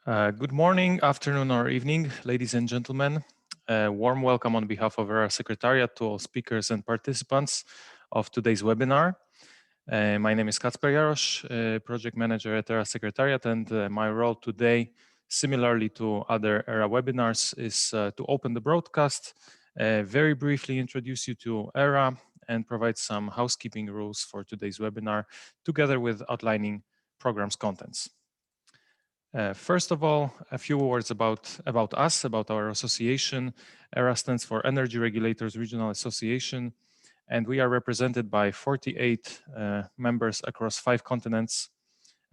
Good morning, afternoon, or evening, ladies and gentlemen. Warm welcome on behalf of our Secretariat to all speakers and participants of today's webinar. My name is Kacper Jarosz, Project Manager at ERRA Secretariat, and my role today, similarly to other ERRA webinars, is to open the broadcast, very briefly introduce you to ERRA, and provide some housekeeping rules for today's webinar, together with outlining program's contents. First of all, a few words about us, about our association. ERRA stands for Energy Regulators Regional Association, and we are represented by 48 members across 5 continents,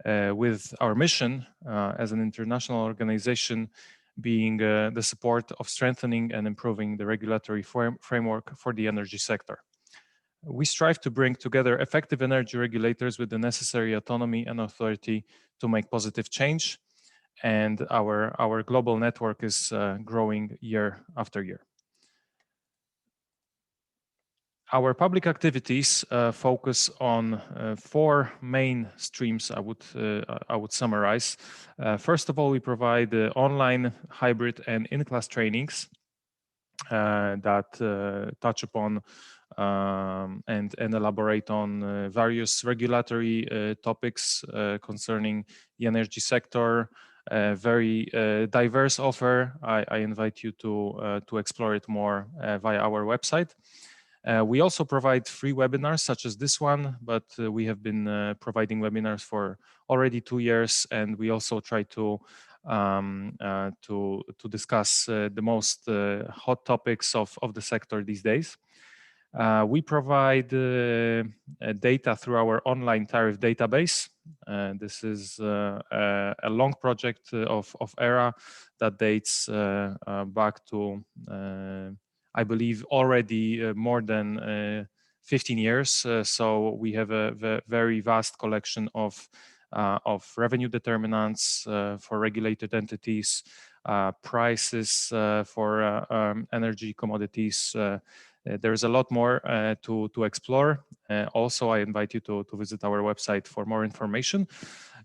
with our mission as an international organization being the support of strengthening and improving the regulatory framework for the energy sector. We strive to bring together effective energy regulators with the necessary autonomy and authority to make positive change, and our global network is growing year after year. Our public activities focus on 4 main streams. I would summarize. First of all, we provide online, hybrid, and in-class trainings that touch upon and elaborate on various regulatory topics concerning the energy sector. Very diverse offer. I invite you to explore it more via our website. We also provide free webinars such as this one, but we have been providing webinars for already 2 years, and we also try to discuss the most hot topics of the sector these days. We provide data through our online tariff database. This is a long project of ERRA that dates back to, I believe, already more than 15 years. So we have a very vast collection of revenue determinants for regulated entities, prices for energy commodities. There's a lot more to explore. Also, I invite you to visit our website for more information.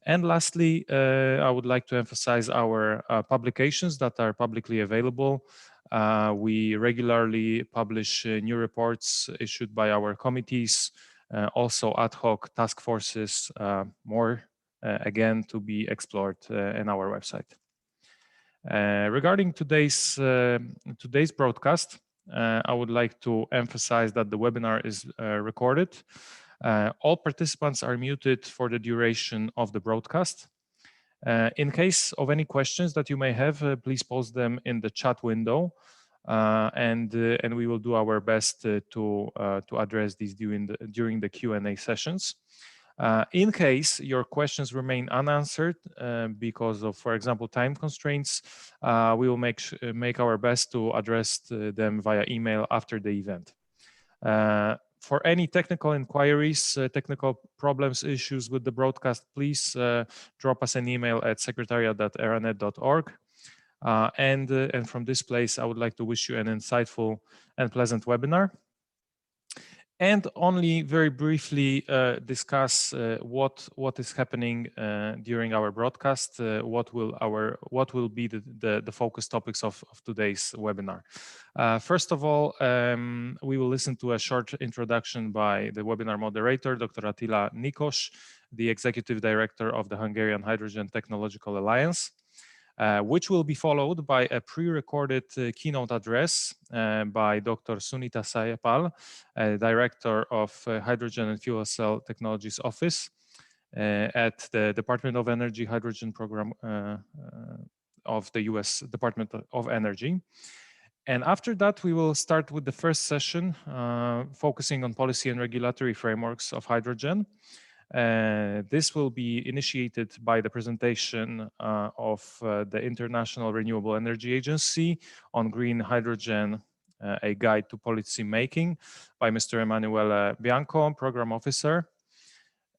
And lastly, I would like to emphasize our publications that are publicly available. We regularly publish new reports issued by our committees, also ad hoc task forces, more again to be explored in our website. Regarding today's broadcast, I would like to emphasize that the webinar is recorded. All participants are muted for the duration of the broadcast. In case of any questions that you may have, please post them in the chat window, and we will do our best to address these during the Q&A sessions. In case your questions remain unanswered because of, for example, time constraints, we will make our best to address them via email after the event. For any technical inquiries, technical problems, issues with the broadcast, please drop us an email at secretariat@erranet.org. And from this place, I would like to wish you an insightful and pleasant webinar. And only very briefly discuss what is happening during our broadcast. What will be the focus topics of today's webinar. First of all, we will listen to a short introduction by the webinar moderator, Dr. Attila Nikos, the Executive Director of the Hungarian Hydrogen Technological Alliance. Which will be followed by a pre-recorded keynote address by Dr. Sunita Satyapal, Director of Hydrogen and Fuel Cell Technologies Office at the Department of Energy Hydrogen Program of the US Department of Energy. And after that, we will start with the first session, focusing on policy and regulatory frameworks of hydrogen. This will be initiated by the presentation of the International Renewable Energy Agency on green hydrogen, a guide to policy making, by Mr. Emanuele Bianco, Program Officer.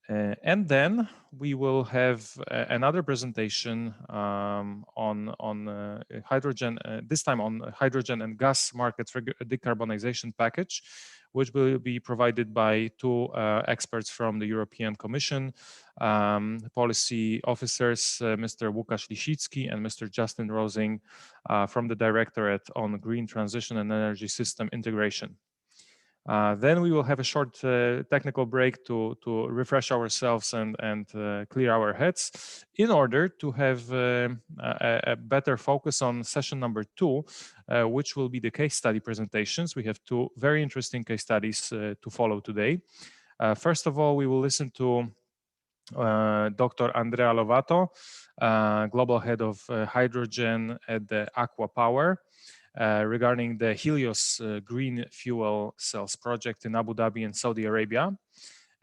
And then we will have another presentation on hydrogen, this time on hydrogen and gas markets decarbonization package, which will be provided by two experts from the European Commission, policy officers, Mr. Lukasz Lisicki and Mr. Justin Rosing from the Directorate on Green Transition and Energy System Integration. Then we will have a short technical break to refresh ourselves and clear our heads in order to have a better focus on session number 2, which will be the case study presentations. We have two very interesting case studies to follow today. First of all, we will listen to Dr. Andrea Lovato, Global Head of Hydrogen at the ACWA Power, regarding the HELIOS green fuel cells project in Abu Dhabi and Saudi Arabia.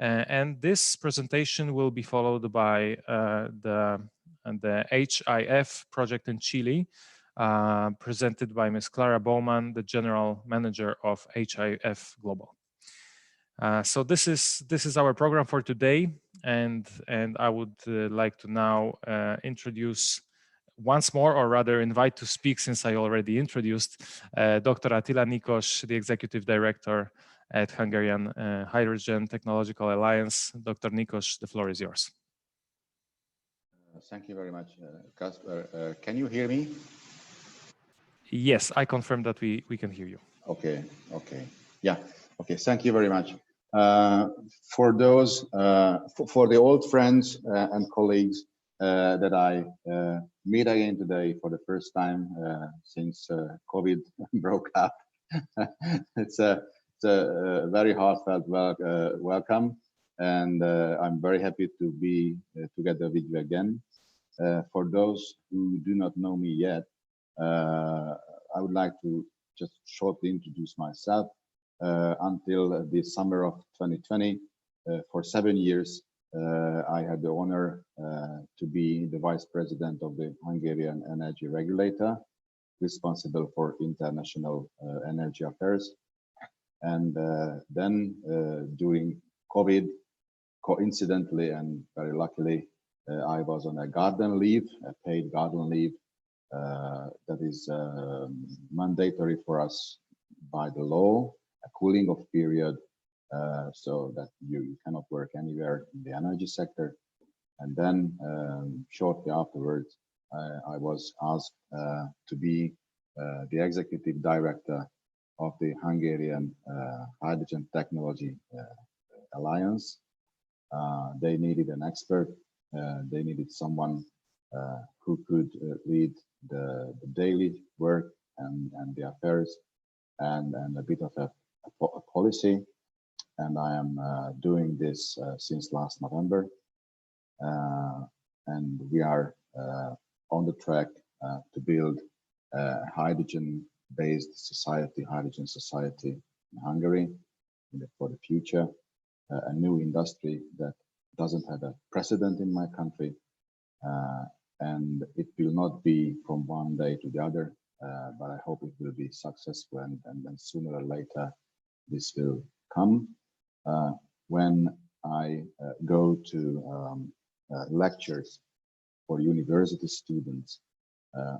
And this presentation will be followed by the HIF project in Chile, presented by Ms. Clara Bowman, the General Manager of HIF Global. So this is our program for today, and I would like to now introduce once more, or rather invite to speak, since I already introduced, Dr. Attila Nikos, the Executive Director at Hungarian Hydrogen Technological Alliance. Dr. Nikos, the floor is yours. Thank you very much, Kasper. Can you hear me? Yes, I confirm that we can hear you. Okay, yeah, okay, thank you very much. For those, for the old friends and colleagues that I meet again today for the first time since COVID broke up. It's a very heartfelt welcome, and I'm very happy to be together with you again. For those who do not know me yet, I would like to just shortly introduce myself. Until the summer of 2020, for 7 years, I had the honor to be the Vice President of the Hungarian Energy Regulator, responsible for international energy affairs. And then during COVID, coincidentally and very luckily, I was on a garden leave, a paid garden leave, that is mandatory for us by the law, a cooling off period, so that you cannot work anywhere in the energy sector. And then shortly afterwards, I was asked to be the Executive Director of the Hungarian Hydrogen Technology Alliance. They needed an expert. They needed someone who could lead the daily work and the affairs and a bit of a policy. And I am doing this since last November. And we are on the track to build a hydrogen-based society, hydrogen society in Hungary for the future, a new industry that doesn't have a precedent in my country. And it will not be from one day to the other, but I hope it will be successful, and then sooner or later this will come. When I go to lectures for university students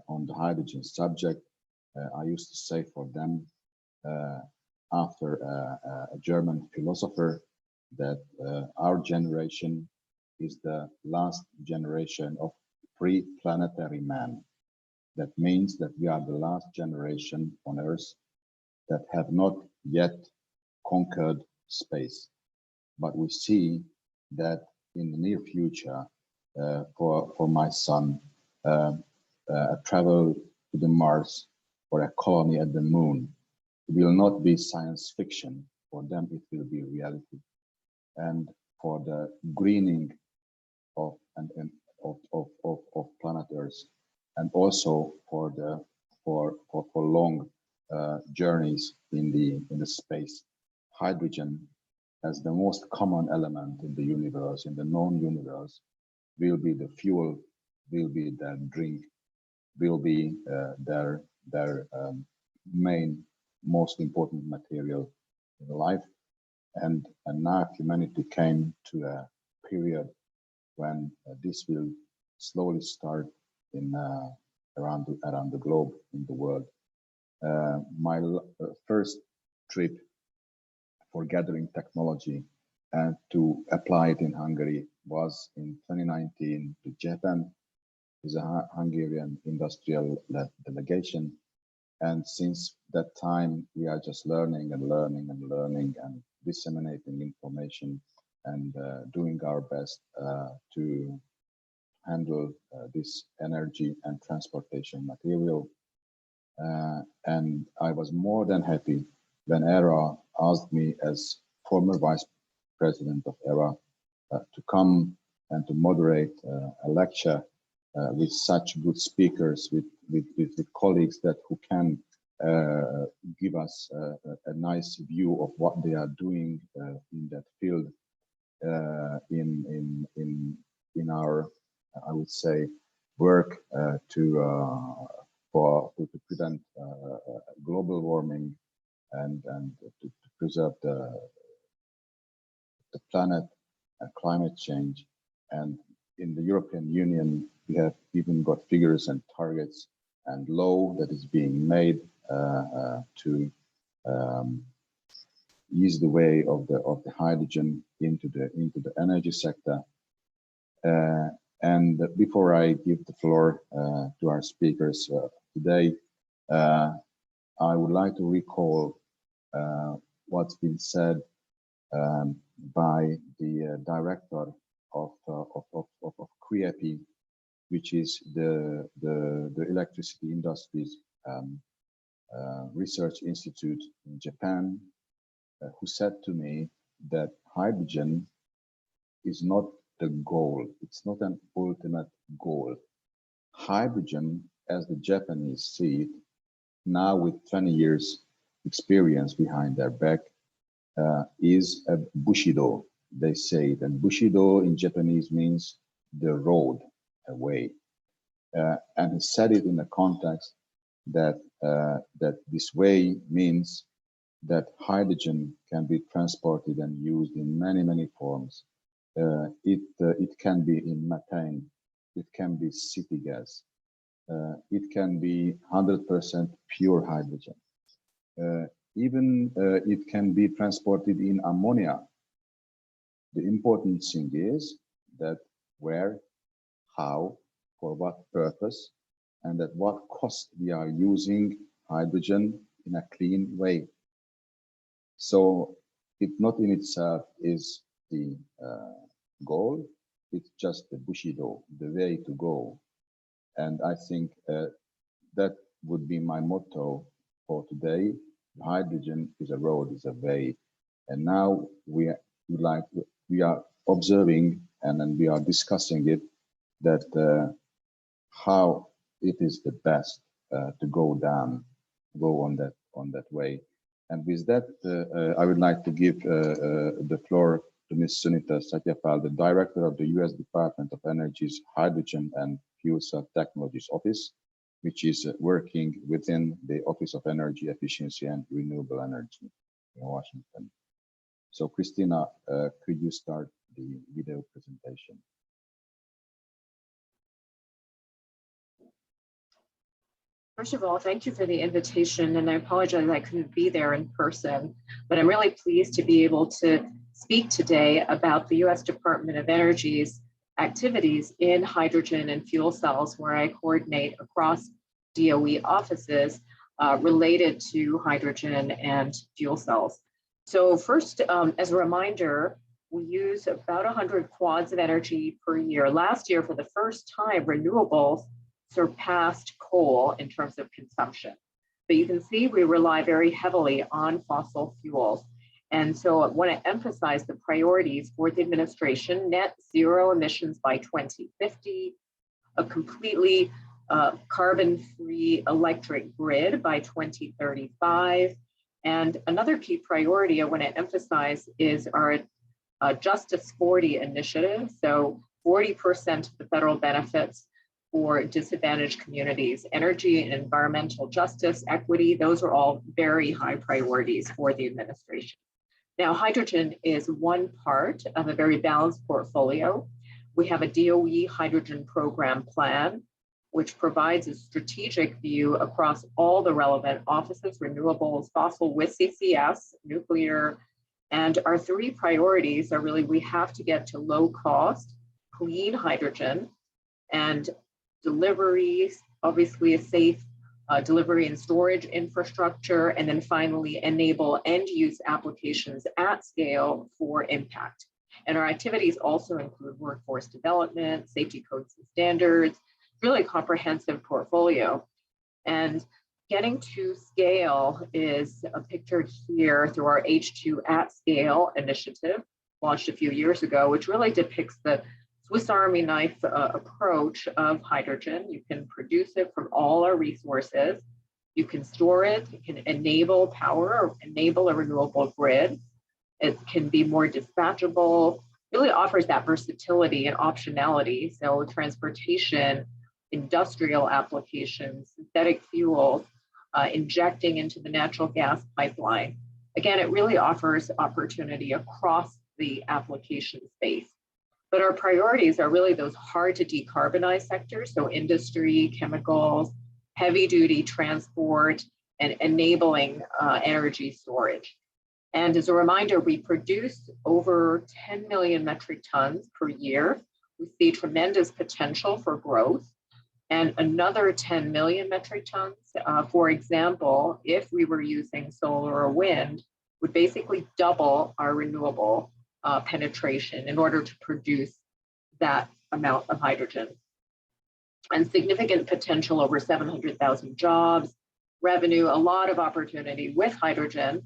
on the hydrogen subject, I used to say for them, after a German philosopher, that our generation is the last generation of pre-planetary man. That means that we are the last generation on Earth that have not yet conquered space. But we see that in the near future, for my son, a travel to the Mars or a colony at the moon will not be science fiction. For them, it will be reality. And for the greening of planet Earth, and also for long journeys in the space, hydrogen as the most common element in the universe, in the known universe, will be the fuel, will be their drink, will be their main, most important material in life. And now humanity came to a period when this will slowly start in around the globe, in the world. My first trip for gathering technology and to apply it in Hungary was in 2019 to Japan with a Hungarian industrial delegation. And since that time, we are just learning and learning and learning and disseminating information and doing our best to handle this energy and transportation material. And I was more than happy when ERRA asked me, as former vice president of ERRA, to come and to moderate a lecture with such good speakers, with colleagues that who can give us a nice view of what they are doing in that field in our, I would say, work to prevent global warming and to preserve the planet and climate change. And in the European Union, we have even got figures and targets and law that is being made to ease the way of the hydrogen into the energy sector. And before I give the floor to our speakers today, I would like to recall what's been said by the director of CREAPI, which is the electricity industries research institute in Japan, who said to me that hydrogen is not the goal. It's not an ultimate goal. Hydrogen, as the Japanese see it, now with 20 years experience behind their back, is a bushido, they say it. And bushido in Japanese means the road, a way. And he said it in the context that that this way means that hydrogen can be transported and used in many forms. It can be in methane, it can be city gas, it can be 100% pure hydrogen. Even it can be transported in ammonia. The important thing is that where, how, for what purpose, and at what cost we are using hydrogen in a clean way. So it not in itself is the goal, it's just the bushido, the way to go. And I think that would be my motto for today. Hydrogen is a road, is a way. And now we are observing and then we are discussing it, that how it is the best to go on that way. And with that, I would like to give the floor to Ms. Sunita Satyapal, the Director of the U.S. Department of Energy's Hydrogen and Fuel Cell Technologies Office, which is working within the Office of Energy Efficiency and Renewable Energy in Washington. So Christina, could you start the video presentation? First of all, thank you for the invitation, and I apologize I couldn't be there in person, but I'm really pleased to be able to speak today about the U.S. Department of Energy's activities in hydrogen and fuel cells, where I coordinate across DOE offices related to hydrogen and fuel cells. So first, as a reminder, we use about 100 quads of energy per year. Last year, for the first time, renewables surpassed coal in terms of consumption. But you can see we rely very heavily on fossil fuels. And so I want to emphasize the priorities for the administration: net zero emissions by 2050, a completely carbon-free electric grid by 2035. And another key priority I want to emphasize is our Justice 40 initiative. So 40% of the federal benefits for disadvantaged communities, energy and environmental justice, equity, those are all very high priorities for the administration. Now, hydrogen is one part of a very balanced portfolio. We have a DOE hydrogen program plan, which provides a strategic view across all the relevant offices, renewables, fossil with CCS, nuclear, and our three priorities are really, we have to get to low cost, clean hydrogen and deliveries, obviously a safe delivery and storage infrastructure, and then finally enable end use applications at scale for impact. And our activities also include workforce development, safety codes and standards, really a comprehensive portfolio. And getting to scale is pictured here through our H2 at Scale initiative, launched a few years ago, which really depicts the Swiss Army knife approach of hydrogen. You can produce it from all our resources. You can store it, you can enable power or enable a renewable grid. It can be more dispatchable, really offers that versatility and optionality. So transportation, industrial applications, synthetic fuels, injecting into the natural gas pipeline. Again, it really offers opportunity across the application space. But our priorities are really those hard to decarbonize sectors, so industry, chemicals, heavy duty transport, and enabling energy storage. And as a reminder, we produce over 10 million metric tons per year. We see tremendous potential for growth. And another 10 million metric tons, for example, if we were using solar or wind, would basically double our renewable penetration in order to produce that amount of hydrogen. And significant potential, over 700,000 jobs, revenue, a lot of opportunity with hydrogen.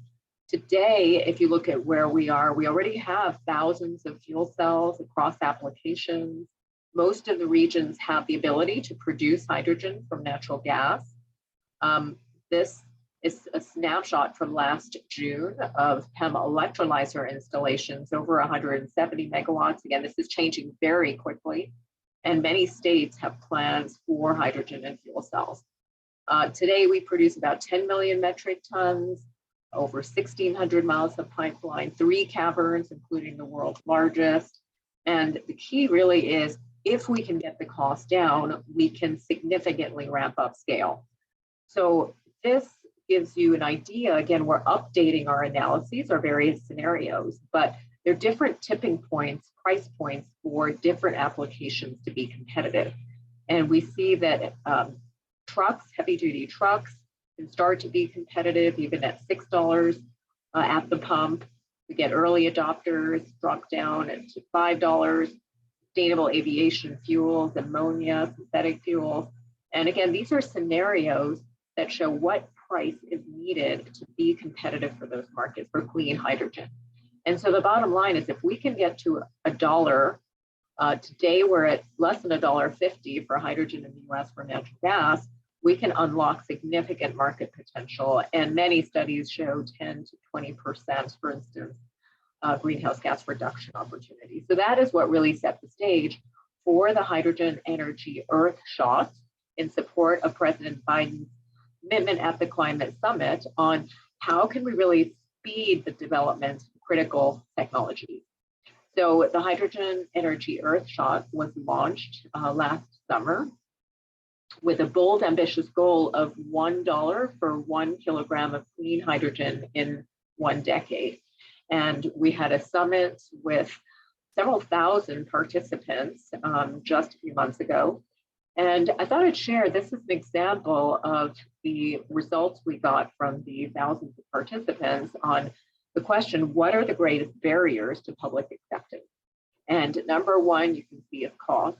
Today, if you look at where we are, we already have thousands of fuel cells across applications. Most of the regions have the ability to produce hydrogen from natural gas. This is a snapshot from last June of PEM electrolyzer installations, over 170 megawatts. Again, this is changing very quickly, and many states have plans for hydrogen and fuel cells. Today, we produce about 10 million metric tons, over 1,600 miles of pipeline, 3 caverns, including the world's largest. And the key really is, if we can get the cost down, we can significantly ramp up scale. So this gives you an idea. Again, we're updating our analyses, our various scenarios, but there are different tipping points, price points for different applications to be competitive. And we see that trucks, heavy duty trucks, can start to be competitive even at $6 at the pump. We get early adopters, drop down to $5. Sustainable aviation fuels, ammonia, synthetic fuels. And again, these are scenarios that show what price is needed to be competitive for those markets for clean hydrogen. And so the bottom line is, if we can get to $1, today we're at less than $1.50 for hydrogen in the US for natural gas, we can unlock significant market potential. And many studies show 10 to 20%, for instance, greenhouse gas reduction opportunity. So that is what really set the stage for the Hydrogen Energy Earth Shot in support of President Biden's commitment at the Climate Summit on how can we really speed the development of critical technologies. So the Hydrogen Energy Earth Shot was launched last summer with a bold, ambitious goal of $1 for 1 kilogram of clean hydrogen in 1 decade. And we had a summit with several thousand participants just a few months ago. And I thought I'd share, this is an example of the results we got from the thousands of participants on the question, what are the greatest barriers to public acceptance? And number one, you can see is cost.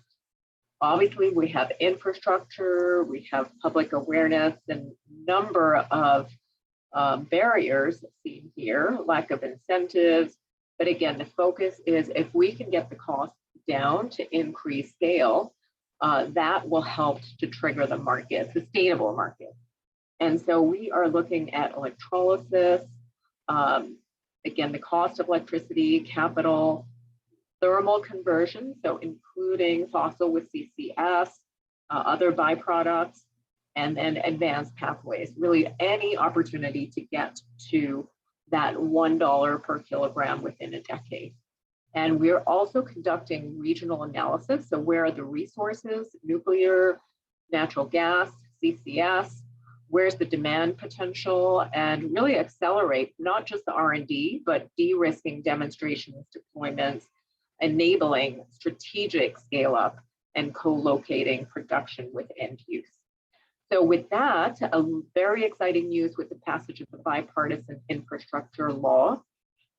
Obviously, we have infrastructure, we have public awareness, and number of barriers seen here, lack of incentives. But again, the focus is if we can get the cost down to increase scale, that will help to trigger the market, sustainable market. And so we are looking at electrolysis, again, the cost of electricity, capital, thermal conversion, so including fossil with CCS, other byproducts, and then advanced pathways, really any opportunity to get to that $1 per kilogram within a decade. And we're also conducting regional analysis. So where are the resources, nuclear, natural gas, CCS, where's the demand potential, and really accelerate not just the R&D, but de-risking demonstrations, deployments, enabling strategic scale up and co-locating production with end use. So with that, a very exciting news with the passage of the bipartisan infrastructure law.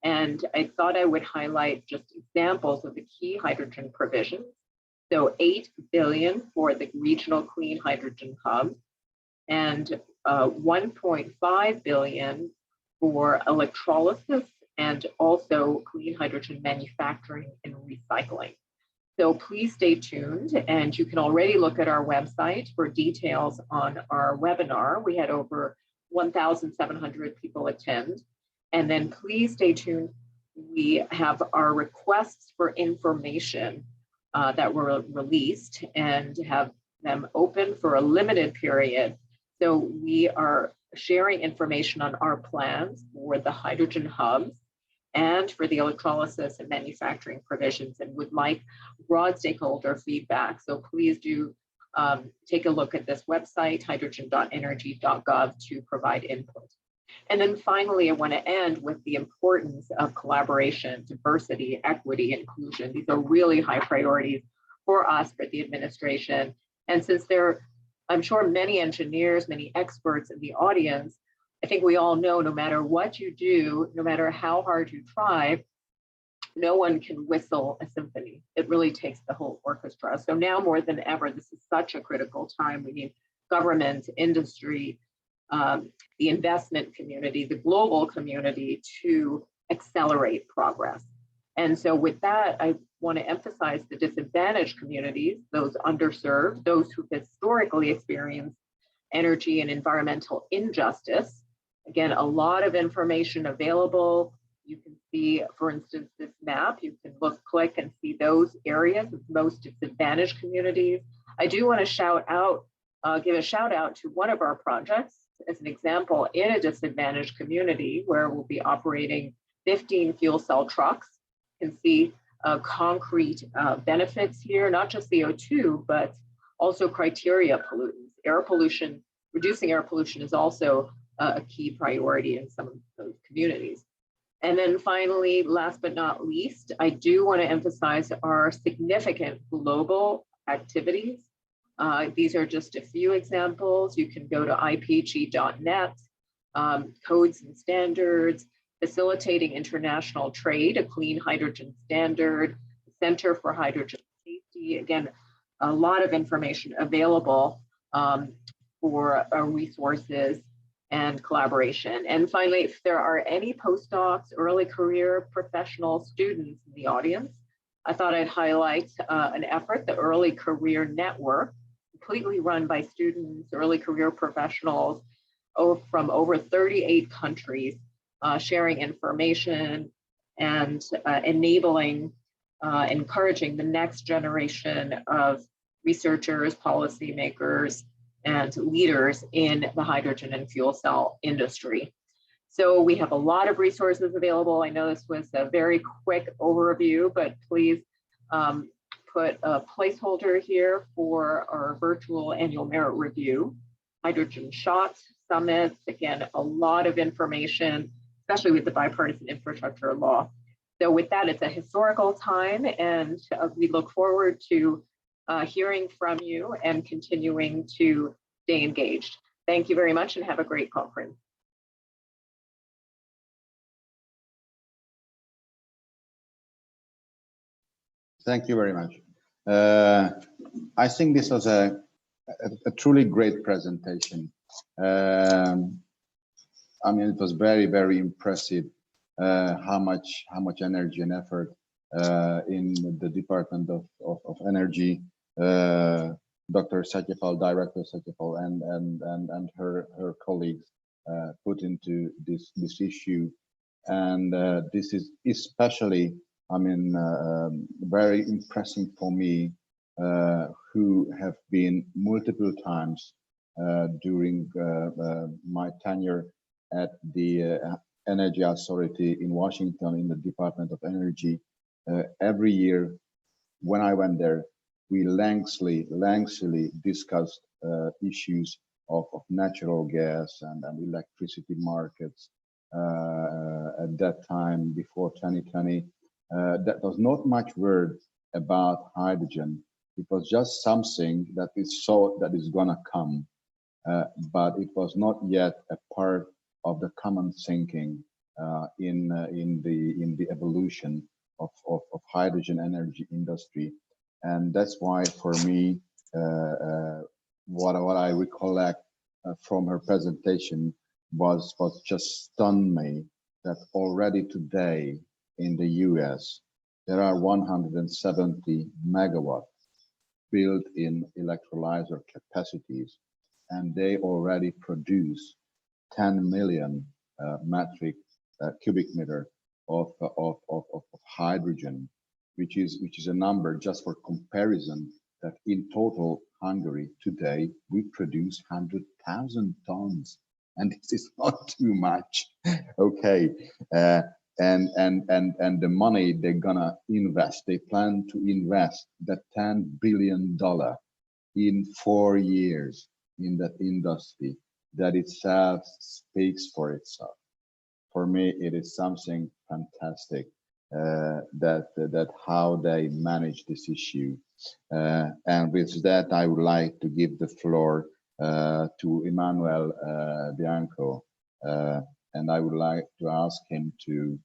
And I thought I would highlight just examples of the key hydrogen provisions. So $8 billion for the regional clean hydrogen hubs, and $1.5 billion for electrolysis and also clean hydrogen manufacturing and recycling. So please stay tuned, and you can already look at our website for details on our webinar. We had over 1,700 people attend. And then please stay tuned. We have our requests for information that were released and have them open for a limited period. So we are sharing information on our plans for the hydrogen hubs and for the electrolysis and manufacturing provisions, and would like broad stakeholder feedback. So please do take a look at this website, hydrogen.energy.gov, to provide input. And then finally, I want to end with the importance of collaboration, diversity, equity, inclusion. These are really high priorities for us, for the administration. And since I'm sure many engineers, many experts in the audience, I think we all know no matter what you do, no matter how hard you try, no one can whistle a symphony. It really takes the whole orchestra. So now more than ever, this is such a critical time. We need government, industry, the investment community, the global community to accelerate progress. And so with that, I want to emphasize the disadvantaged communities, those underserved, those who've historically experienced energy and environmental injustice. Again, a lot of information available. You can see, for instance, this map. You can click and see those areas of most disadvantaged communities. I do want to give a shout out to one of our projects as an example in a disadvantaged community where we'll be operating 15 fuel cell trucks. You can see concrete benefits here, not just CO2, but also criteria pollutants. Air pollution, reducing air pollution is also a key priority in some of those communities. And then finally, last but not least, I do want to emphasize our significant global activities. These are just a few examples. You can go to iphe.net, codes and standards, facilitating international trade, a clean hydrogen standard, Center for Hydrogen Safety. Again, a lot of information available for resources and collaboration. And finally, if there are any postdocs, early career professional students in the audience, I thought I'd highlight an effort, the Early Career Network, completely run by students, early career professionals from over 38 countries, sharing information and enabling, encouraging the next generation of researchers, policymakers, and leaders in the hydrogen and fuel cell industry. So we have a lot of resources available. I know this was a very quick overview, but please put a placeholder here for our virtual annual merit review, Hydrogen Shot Summits. Again, a lot of information, especially with the bipartisan infrastructure law. So with that, it's a historical time, and we look forward to hearing from you and continuing to stay engaged. Thank you very much and have a great conference. Thank you very much. I think this was a truly great presentation. I mean, it was very, very impressive how much energy and effort in the Department of Energy, Dr. Satyapal, Director Satyapal, and her colleagues put into this issue, and this is especially, I mean, very impressive for me, who have been multiple times during my tenure at the Energy Authority in Washington, in the Department of Energy. Every year when I went there, we lengthily discussed issues of natural gas and electricity markets. At that time, before 2020, that was not much word about hydrogen. It was just something that is thought that is gonna come, but it was not yet a part of the common thinking in the evolution of hydrogen energy industry. And that's why, for me, what I recollect from her presentation was just stunned me that already today in the US, there are 170 megawatts built in electrolyzer capacities, and they already produce 10 million metric cubic meter of hydrogen, which is a number, just for comparison, that in total Hungary today we produce 100,000 tons, and this is not too much. Okay, and the money they're gonna invest, they plan to invest that $10 billion in 4 years in that industry. That itself speaks for itself. For me, it is something fantastic that how they manage this issue. And with that, I would like to give the floor to Emanuele Bianco, and I would like to ask him to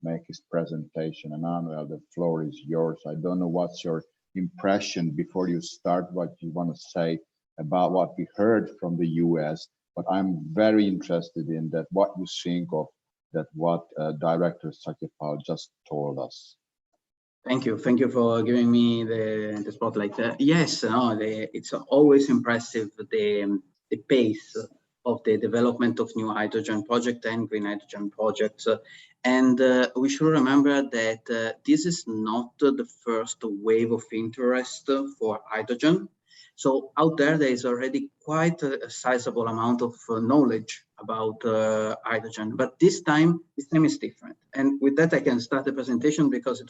make his presentation. Emanuele, the floor is yours. I don't know what's your impression before you start, what you want to say about what we heard from the US, but I'm very interested in that, what you think of that, what Director Satyapal just told us. Thank you for giving me the spotlight. Yes, no, it's always impressive the pace of the development of new hydrogen projects and green hydrogen projects. And we should remember that this is not the first wave of interest for hydrogen. So out there is already quite a sizable amount of knowledge about hydrogen, but this time is different. And with that, I can start the presentation because it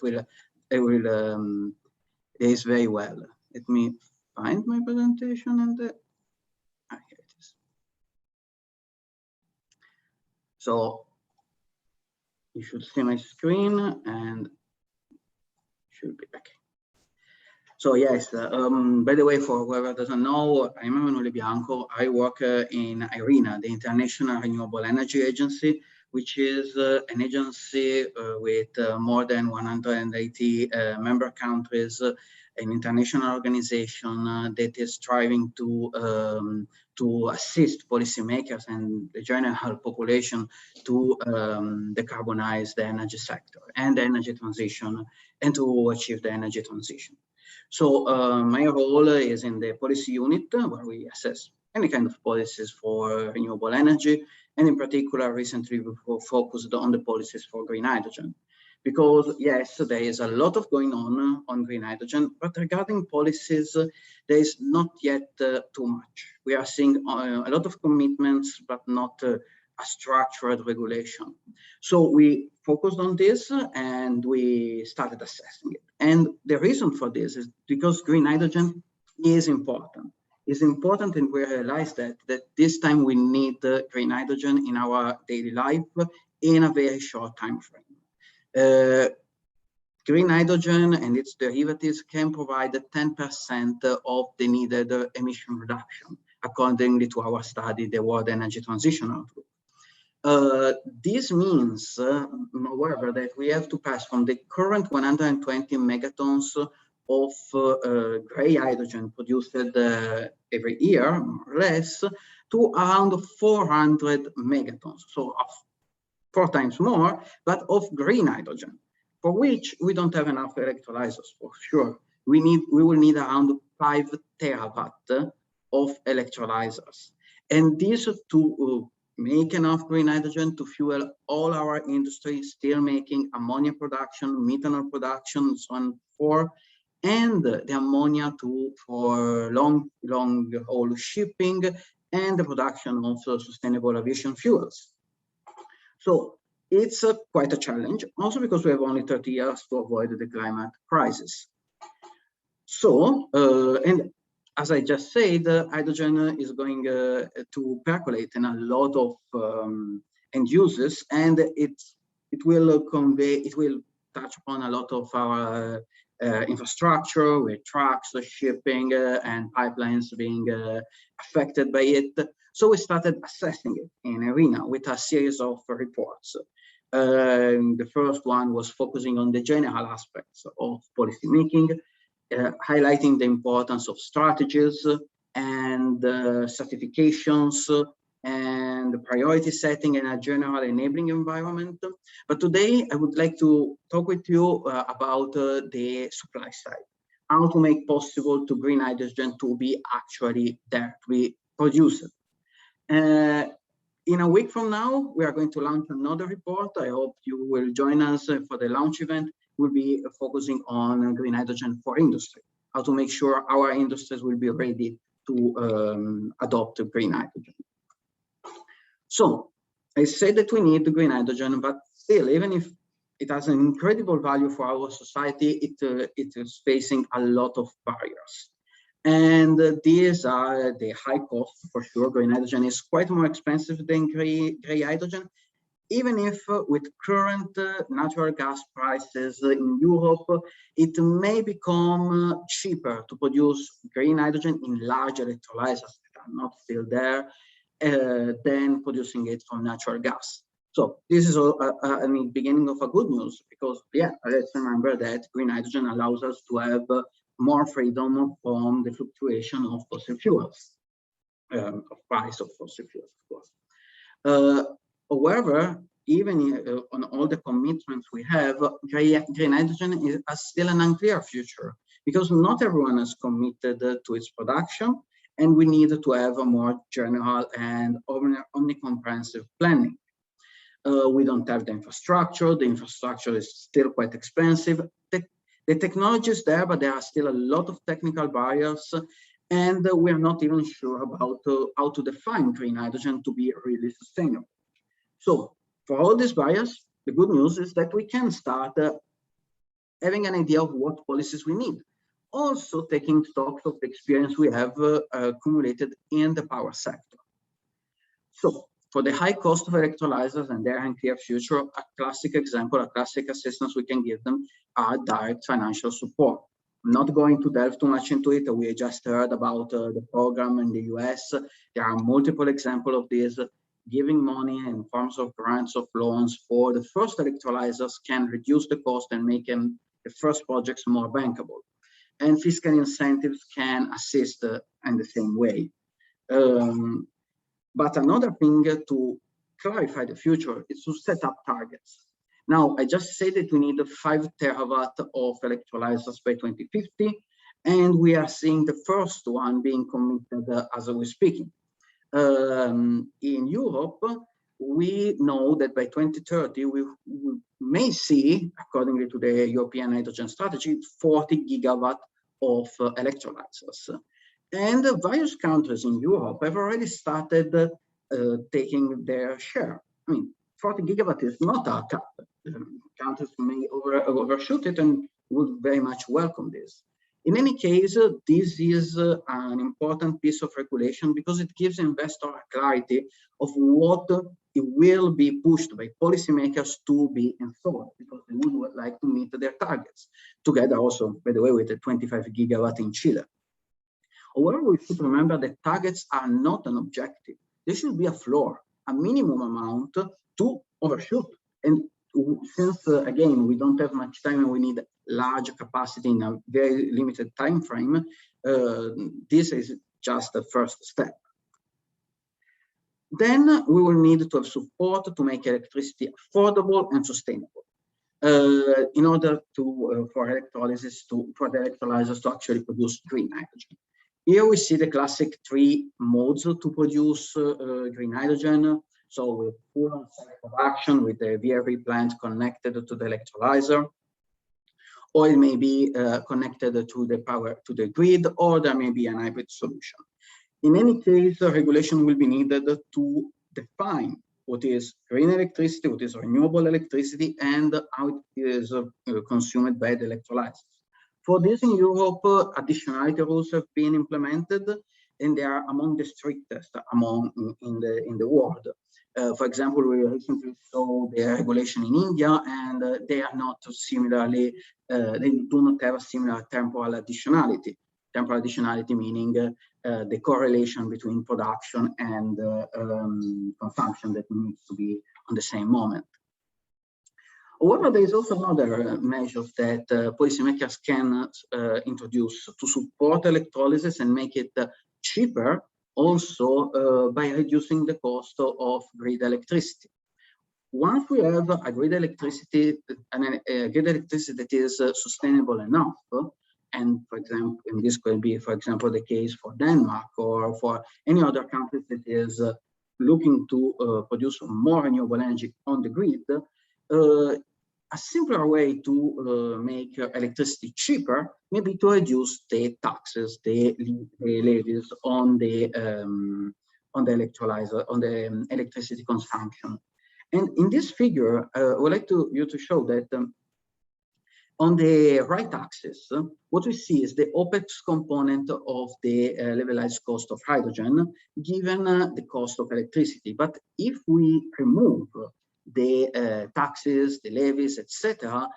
is very well. Let me find my presentation and here it is. So you should see my screen and should be back. So yes, by the way, for whoever doesn't know, I'm Emanuele Bianco. I work in IRENA, the International Renewable Energy Agency, which is an agency with more than 180 member countries, an international organization that is striving to assist policymakers and the general population to decarbonize the energy sector and the energy transition, and to achieve the energy transition. So my role is in the policy unit, where we assess any kind of policies for renewable energy, and in particular, recently we focused on the policies for green hydrogen. Because yes, there is a lot of going on green hydrogen, but regarding policies, there is not yet too much. We are seeing a lot of commitments, but not a structured regulation. So we focused on this and we started assessing it. And the reason for this is because green hydrogen is important. It's important, and we realize that this time we need green hydrogen in our daily life in a very short time frame. Green hydrogen and its derivatives can provide 10% of the needed emission reduction, according to our study, the World Energy Transition Outlook. This means, however, that we have to pass from the current 120 megatons of gray hydrogen produced every year, more or less, to around 400 megatons. So 4 times more, but of green hydrogen, for which we don't have enough electrolyzers for sure. We will need around 5 terawatt of electrolyzers. And this to make enough green hydrogen to fuel all our industry, steel making, ammonia production, methanol production, and so on forth, and the ammonia for long haul shipping and the production of sustainable aviation fuels. So it's quite a challenge, also because we have only 30 years to avoid the climate crisis. So, and as I just said, hydrogen is going to percolate in a lot of end users, and it will touch upon a lot of our infrastructure, with trucks, shipping, and pipelines being affected by it. So we started assessing it in ERRA with a series of reports. The first one was focusing on the general aspects of policymaking, highlighting the importance of strategies and certifications and the priority setting and a general enabling environment. But today I would like to talk with you about the supply side, how to make possible to green hydrogen to be actually there, to be produced. In a week from now, we are going to launch another report. I hope you will join us for the launch event. We'll be focusing on green hydrogen for industry, how to make sure our industries will be ready to adopt green hydrogen. So I said that we need the green hydrogen, but still, even if it has an incredible value for our society, it is facing a lot of barriers. And these are the high cost, for sure. Green hydrogen is quite more expensive than gray hydrogen, even if with current natural gas prices in Europe, it may become cheaper to produce green hydrogen in large electrolyzers that are not still there than producing it from natural gas. So this is a beginning of a good news, because yeah, let's remember that green hydrogen allows us to have more freedom from the fluctuation of fossil fuels, of price of fossil fuels, of course. However, even on all the commitments we have, green hydrogen is still an unclear future, because not everyone is committed to its production, and we need to have a more general and omnicomprehensive planning. We don't have the infrastructure is still quite expensive. The technology is there, but there are still a lot of technical barriers, and we are not even sure about how to define green hydrogen to be really sustainable. So for all these barriers, the good news is that we can start having an idea of what policies we need. Also taking stock of the experience we have accumulated in the power sector. So for the high cost of electrolyzers and their unclear future, a classic example, a classic assistance we can give them are direct financial support. I'm not going to delve too much into it. We just heard about the program in the US. There are multiple examples of this. Giving money in forms of grants of loans for the first electrolyzers can reduce the cost and make the first projects more bankable. And fiscal incentives can assist in the same way. But another thing to clarify the future is to set up targets. Now, I just said that we need 5 terawatt of electrolyzers by 2050, and we are seeing the first one being committed as we're speaking. In Europe, we know that by 2030, we may see, according to the European Hydrogen Strategy, 40 gigawatt of electrolyzers. And various countries in Europe have already started taking their share. I mean, 40 gigawatt is not a cap. Countries may overshoot it and would very much welcome this. In any case, this is an important piece of regulation because it gives investors a clarity of what it will be pushed by policymakers to be installed, because they would like to meet their targets, together also, by the way, with the 25 gigawatt in Chile. However, we should remember that targets are not an objective. They should be a floor, a minimum amount to overshoot. And since, again, we don't have much time and we need large capacity in a very limited time frame, this is just the first step. Then we will need to have support to make electricity affordable and sustainable in order to for the electrolyzers to actually produce green hydrogen. Here we see the classic 3 modes to produce green hydrogen. So with full on-site production with the VRV plant connected to the electrolyzer, or it may be connected to the power to the grid, or there may be an hybrid solution. In any case, regulation will be needed to define what is green electricity, what is renewable electricity, and how it is consumed by the electrolyzers. For this in Europe, additionality rules have been implemented, and they are among the strictest in the world. For example, we recently saw the regulation in India, and they are not similarly, they do not have a similar temporal additionality. Temporal additionality meaning the correlation between production and consumption that needs to be on the same moment. However, there is also another measures that policymakers can introduce to support electrolysis and make it cheaper, also by reducing the cost of grid electricity. Once we have a grid electricity, that is sustainable enough, and for example, and this could be, for example, the case for Denmark or for any other country that is looking to produce more renewable energy on the grid, a simpler way to make electricity cheaper may be to reduce the taxes, the levies on the electrolyzer, on the electricity consumption. And in this figure, I would like you to show that on the right axis, what we see is the OPEX component of the levelized cost of hydrogen, given the cost of electricity. But if we remove the taxes, the levies, etc.,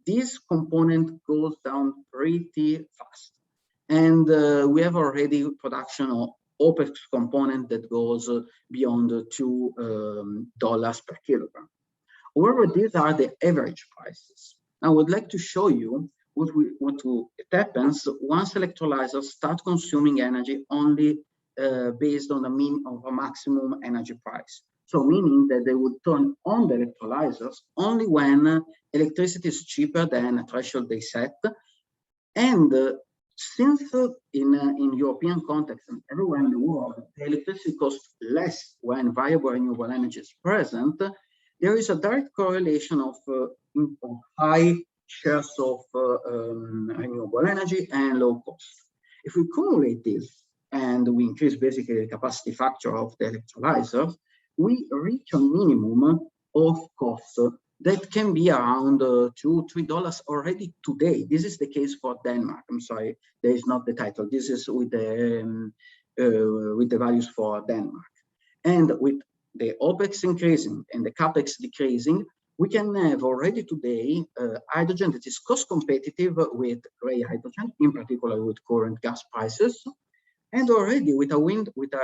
this component goes down pretty fast. And we have already production of OPEX component that goes beyond $2 per kilogram. However, these are the average prices. Now, I would like to show you what happens once electrolyzers start consuming energy only based on a maximum energy price. So meaning that they would turn on the electrolyzers only when electricity is cheaper than a threshold they set. And since in European context and everywhere in the world, the electricity costs less when variable renewable energy is present, there is a direct correlation of high shares of renewable energy and low cost. If we cumulate this and we increase basically the capacity factor of the electrolyzers, we reach a minimum of cost that can be around $2 to $3 already today. This is the case for Denmark. I'm sorry, there is not the title. This is with the values for Denmark. And with the OPEX increasing and the CAPEX decreasing, we can have already today hydrogen that is cost competitive with gray hydrogen, in particular with current gas prices, and already with a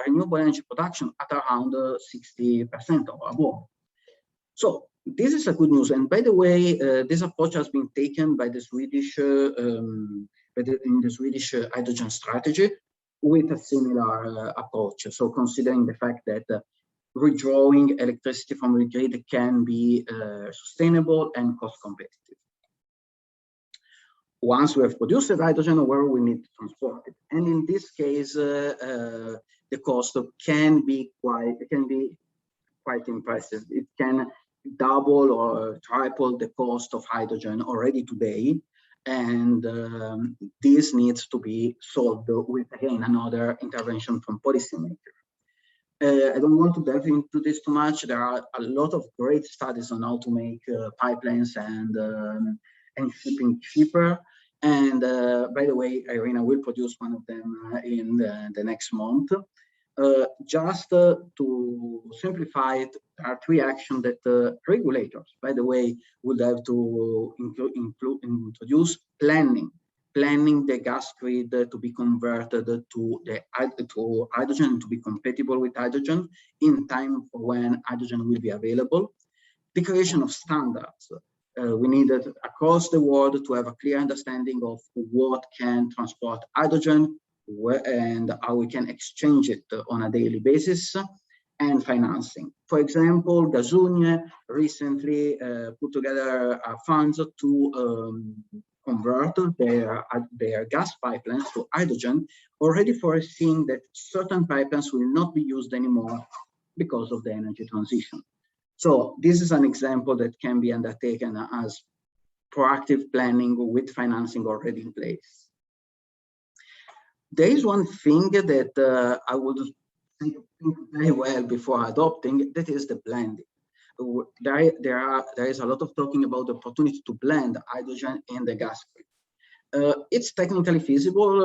renewable energy production at around 60% or above. So this is a good news. And by the way, this approach has been taken by the Swedish in the Swedish hydrogen strategy with a similar approach. So considering the fact that withdrawing electricity from the grid can be sustainable and cost competitive. Once we have produced the hydrogen, where we need to transport it, and in this case, the cost can be quite impressive. It can double or triple the cost of hydrogen already today, and this needs to be solved with again another intervention from policymakers. I don't want to delve into this too much. There are a lot of great studies on how to make pipelines and shipping cheaper. And by the way, IRENA will produce one of them in the next month. Just to simplify it, there are three actions that regulators, by the way, would have to introduce: planning the gas grid to be converted to hydrogen, to be compatible with hydrogen in time for when hydrogen will be available. The creation of standards. We needed across the world to have a clear understanding of what can transport hydrogen and how we can exchange it on a daily basis, and financing. For example, Gasunie recently put together funds to convert their gas pipelines to hydrogen, already foreseeing that certain pipelines will not be used anymore because of the energy transition. So this is an example that can be undertaken as proactive planning with financing already in place. There is one thing that I would think very well before adopting, that is the blending. There is a lot of talking about the opportunity to blend hydrogen in the gas grid. It's technically feasible,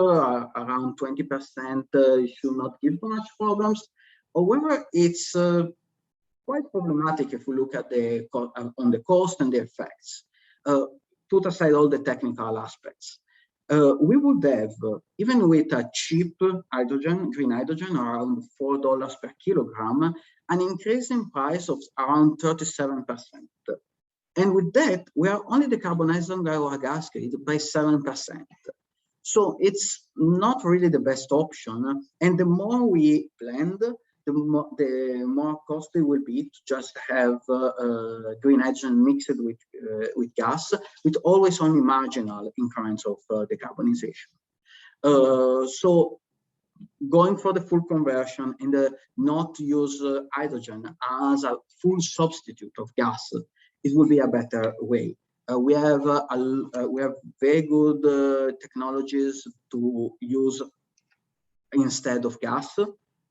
around 20% should not give much problems. However, it's quite problematic if we look at on the cost and the effects. Put aside all the technical aspects. We would have, even with a cheap hydrogen, green hydrogen, around $4 per kilogram, an increase in price of around 37%. And with that, we are only decarbonizing our gas grid by 7%. So it's not really the best option. And the more we blend, the more costly it will be to just have green hydrogen mixed with gas, with always only marginal increments of decarbonization. So going for the full conversion and not use hydrogen as a full substitute of gas, it will be a better way. We have very good technologies to use instead of gas.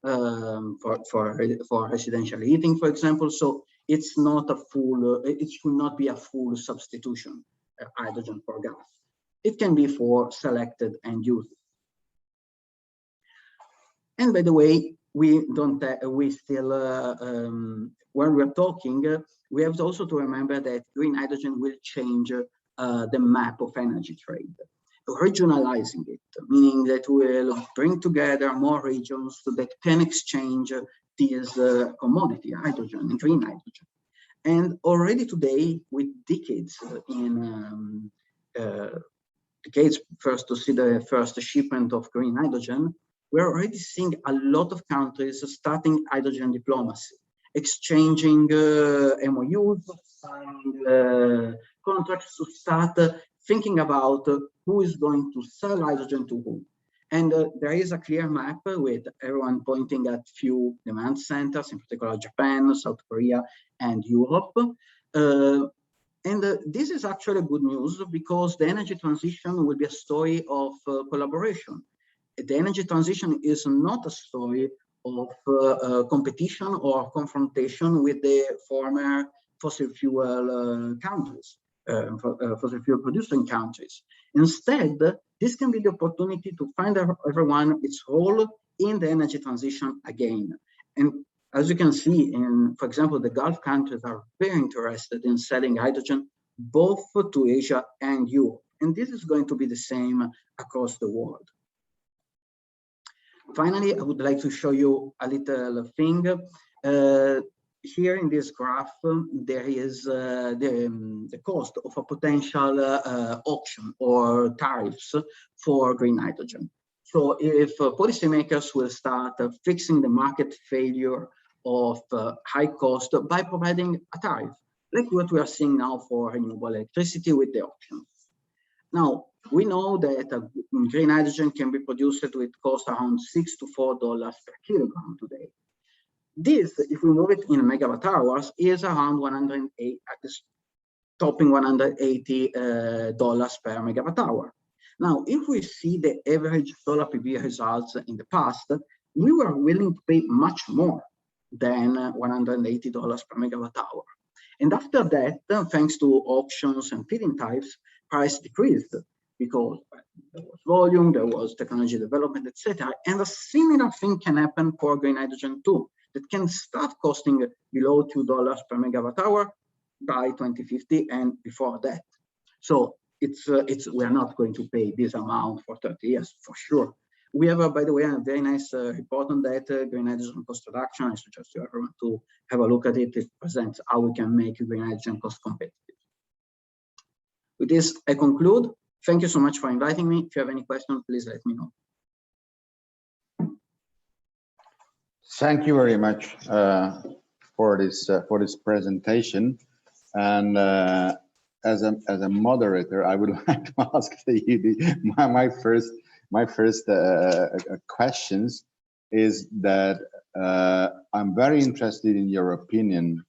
For residential heating, for example, so it's not a full, it should not be a full substitution, hydrogen for gas. It can be for selected end users. And by the way, when we're talking, we have also to remember that green hydrogen will change the map of energy trade. Regionalizing it, meaning that we'll bring together more regions so that can exchange this commodity, hydrogen, and green hydrogen. And already today, with decades first to see the first shipment of green hydrogen, we're already seeing a lot of countries starting hydrogen diplomacy, exchanging MOUs, signing contracts to start thinking about who is going to sell hydrogen to whom. And there is a clear map with everyone pointing at few demand centers, in particular Japan, South Korea, and Europe. This is actually good news because the energy transition will be a story of collaboration. The energy transition is not a story of competition or confrontation with the former fossil fuel countries. Fossil fuel producing countries. Instead, this can be the opportunity to find everyone its role in the energy transition again. And as you can see, for example, the Gulf countries are very interested in selling hydrogen both to Asia and Europe. And this is going to be the same across the world. Finally, I would like to show you a little thing. Here in this graph, there is the cost of a potential auction or tariffs for green hydrogen. So if policymakers will start fixing the market failure of high cost by providing a tariff, like what we are seeing now for renewable electricity with the auctions. Now, we know that green hydrogen can be produced with cost around $6 to $4 per kilogram today. This, if we move it in megawatt hours, is around 108, topping $180 per megawatt hour. Now, if we see the average solar PV results in the past, we were willing to pay much more than $180 per megawatt hour. And after that, thanks to auctions and feed-in tariffs, price decreased because there was volume, there was technology development, etc. And a similar thing can happen for green hydrogen too. That can start costing below $2 per megawatt hour by 2050 and before that. So we are not going to pay this amount for 30 years for sure. We have, by the way, a very nice report on that, green hydrogen cost reduction. I suggest to everyone to have a look at it. It presents how we can make green hydrogen cost competitive. With this, I conclude. Thank you so much for inviting me. If you have any questions, please let me know. Thank you very much for this presentation. And as a moderator, I would like to ask you my first questions is that I'm very interested in your opinion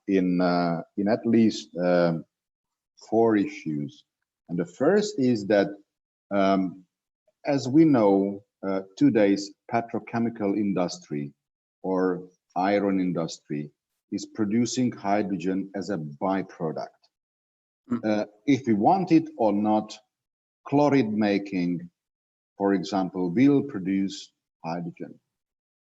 in at least 4 issues. And the first is that as we know, today's petrochemical industry or iron industry is producing hydrogen as a byproduct. If we want it or not, chloride making, for example, will produce hydrogen.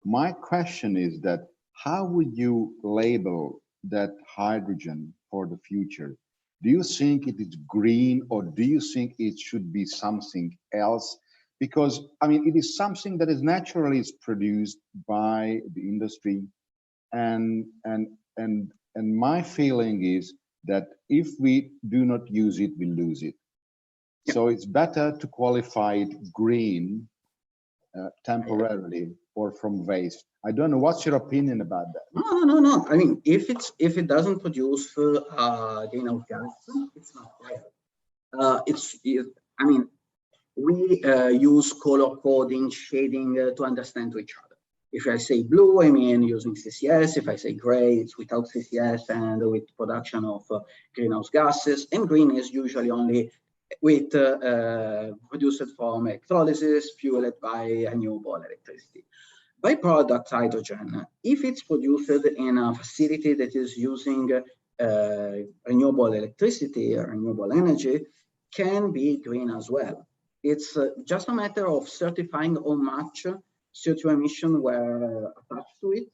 My question is that how would you label that hydrogen for the future? Do you think it is green, or do you think it should be something else? Because I mean, it is something that is naturally produced by the industry, and my feeling is that if we do not use it, we lose it. Yep. So it's better to qualify it green temporarily or from waste. I don't know. What's your opinion about that? No. I mean, if it doesn't produce greenhouse gas, it's not there. I mean, we use color coding, shading to understand each other. If I say blue, I mean using CCS. If I say gray, it's without CCS and with production of greenhouse gases. And green is usually only with produced from electrolysis, fueled by renewable electricity. Byproduct hydrogen, if it's produced in a facility that is using renewable electricity or renewable energy, can be green as well. It's just a matter of certifying how much CO2 emission were attached to it,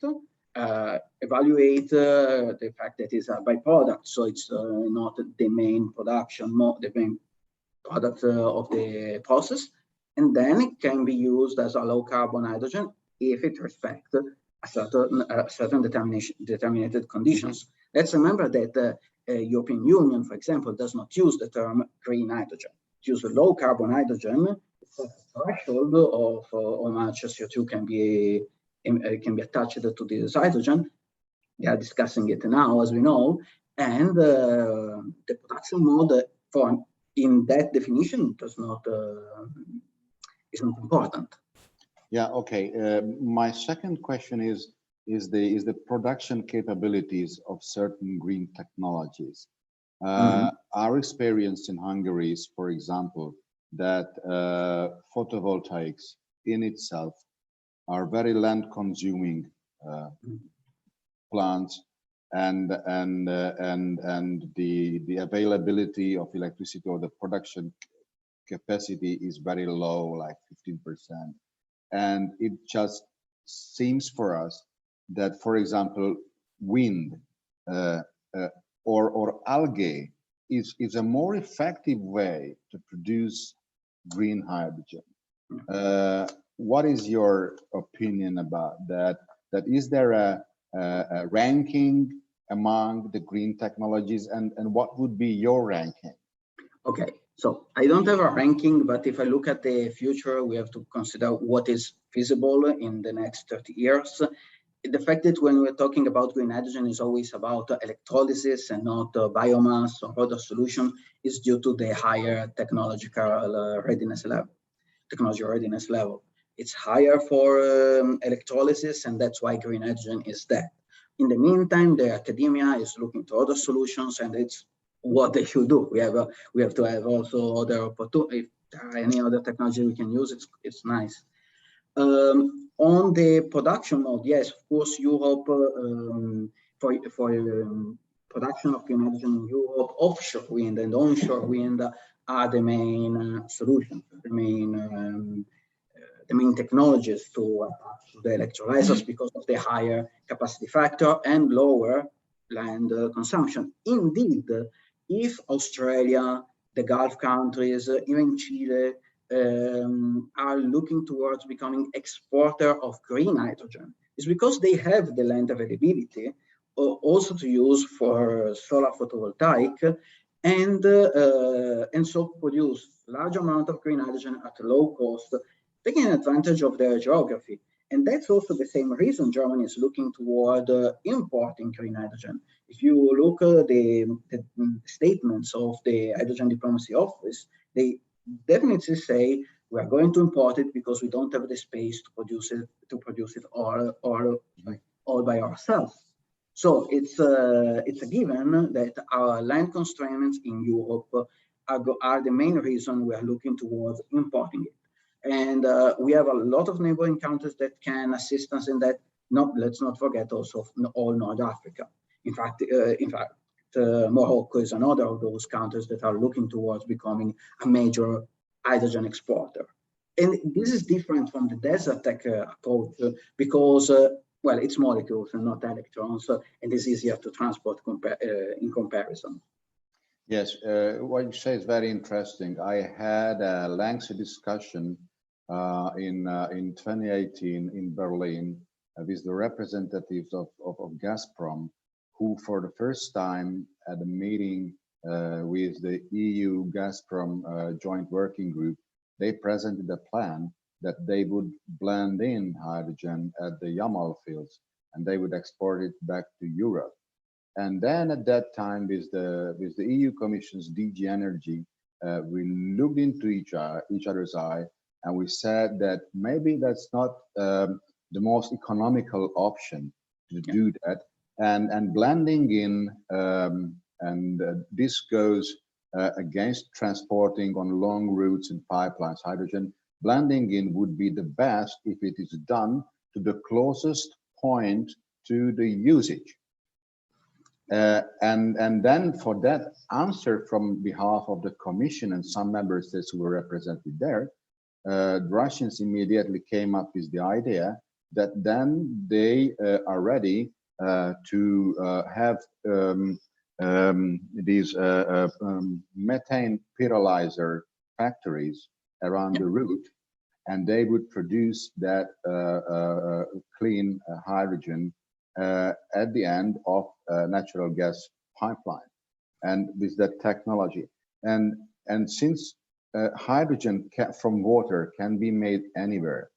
evaluate the fact that it's a byproduct, so it's not the main production, not the main product of the process, and then it can be used as a low carbon hydrogen if it respects a certain determinated conditions. Let's remember that the European Union, for example, does not use the term green hydrogen. It uses low carbon hydrogen. It's a threshold of how much CO2 can be attached to this hydrogen. We are discussing it now, as we know, and the production mode in that definition does not is not important. Yeah. Okay. My second question is the production capabilities of certain green technologies. Our experience in Hungary is, for example, that photovoltaics in itself are very land-consuming plants, and the availability of electricity or the production capacity is very low, like 15%. And it just seems for us that, for example, wind or algae is a more effective way to produce green hydrogen. What is your opinion about that? That is there a ranking among the green technologies, and what would be your ranking? Okay, so I don't have a ranking, but if I look at the future, we have to consider what is feasible in the next 30 years. The fact that when we're talking about green hydrogen is always about electrolysis and not biomass or other solution is due to the higher technological readiness level. It's higher for electrolysis, and that's why green hydrogen is there. In the meantime, the academia is looking to other solutions, and it's what they should do. We have to have also other opportunities. If there are any other technology we can use, it's nice. On the production mode, yes, of course, Europe for production of green hydrogen in Europe, offshore wind and onshore wind are the main solutions, the main technologies to attach to the electrolyzers because of the higher capacity factor and lower land consumption. Indeed, if Australia, the Gulf countries, even Chile, are looking towards becoming exporter of green hydrogen, it's because they have the land availability also to use for solar photovoltaic, and so produce large amount of green hydrogen at a low cost, taking advantage of their geography. And that's also the same reason Germany is looking toward importing green hydrogen. If you look at the statements of the Hydrogen Diplomacy Office, they definitely say we are going to import it because we don't have the space to produce it all by ourselves. So it's a given that our land constraints in Europe are the main reason we are looking towards importing it. And we have a lot of neighboring countries that can assist us in that. Let's not forget also all North Africa. In fact, Morocco is another of those countries that are looking towards becoming a major hydrogen exporter. And this is different from the desert tech approach because, well, it's molecules and not electrons, and it's easier to transport in comparison. Yes, what you say is very interesting. I had a lengthy discussion in 2018 in Berlin with the representatives of Gazprom, who for the first time at a meeting with the EU Gazprom joint working group, they presented a plan that they would blend in hydrogen at the Yamal fields and they would export it back to Europe. And then at that time, with the EU Commission's DG Energy, we looked into each other's eye, and we said that maybe that's not the most economical option to do that. And blending in, this goes against transporting on long routes and pipelines hydrogen. Blending in would be the best if it is done to the closest point to the usage. And then for that answer from behalf of the Commission and some member states who were represented there, the Russians immediately came up with the idea that then they are ready to have these methane pyrolyzer factories around the route, and they would produce that clean hydrogen at the end of natural gas pipeline, and with that technology. And since hydrogen from water can be made anywhere,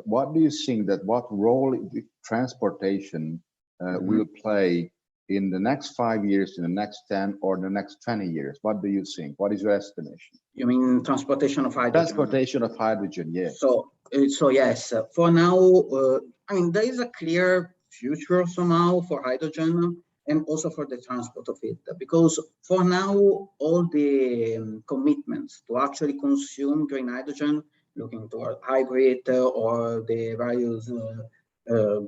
what do you think that what role transportation will play in the next 5 years, in the next 10 or the next 20 years? What do you think? What is your estimation? You mean transportation of hydrogen? Transportation of hydrogen, yes. So yes, for now, I mean, there is a clear future somehow for hydrogen and also for the transport of it, because for now, all the commitments to actually consume green hydrogen, looking toward hybrid or the various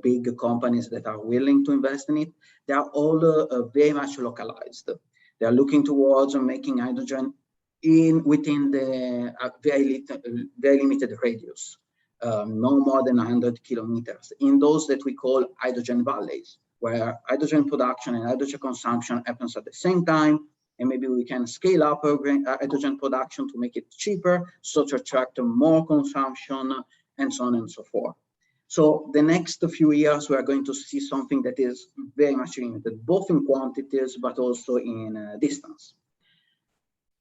big companies that are willing to invest in it, they are all very much localized. They are looking towards making hydrogen within the very limited radius, no more than 100 kilometers, in those that we call hydrogen valleys, where hydrogen production and hydrogen consumption happens at the same time, and maybe we can scale up our hydrogen production to make it cheaper, so to attract more consumption, and so on and so forth. So the next few years, we are going to see something that is very much limited, both in quantities, but also in distance.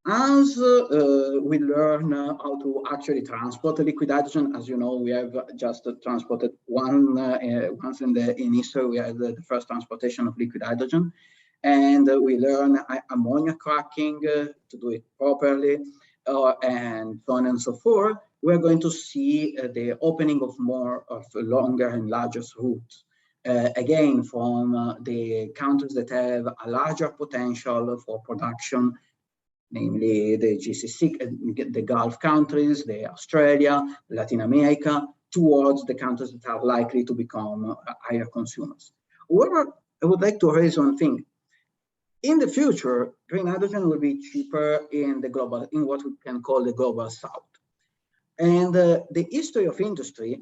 As we learn how to actually transport liquid hydrogen, as you know, we have just transported once in history, we had the first transportation of liquid hydrogen. And we learn ammonia cracking to do it properly, and so on and so forth. We're going to see the opening of more of longer and larger routes. Again, from the countries that have a larger potential for production, namely the GCC, the Gulf countries, the Australia, Latin America, towards the countries that are likely to become higher consumers. However, I would like to raise one thing. In the future, green hydrogen will be cheaper in what we can call the global south. And the history of industry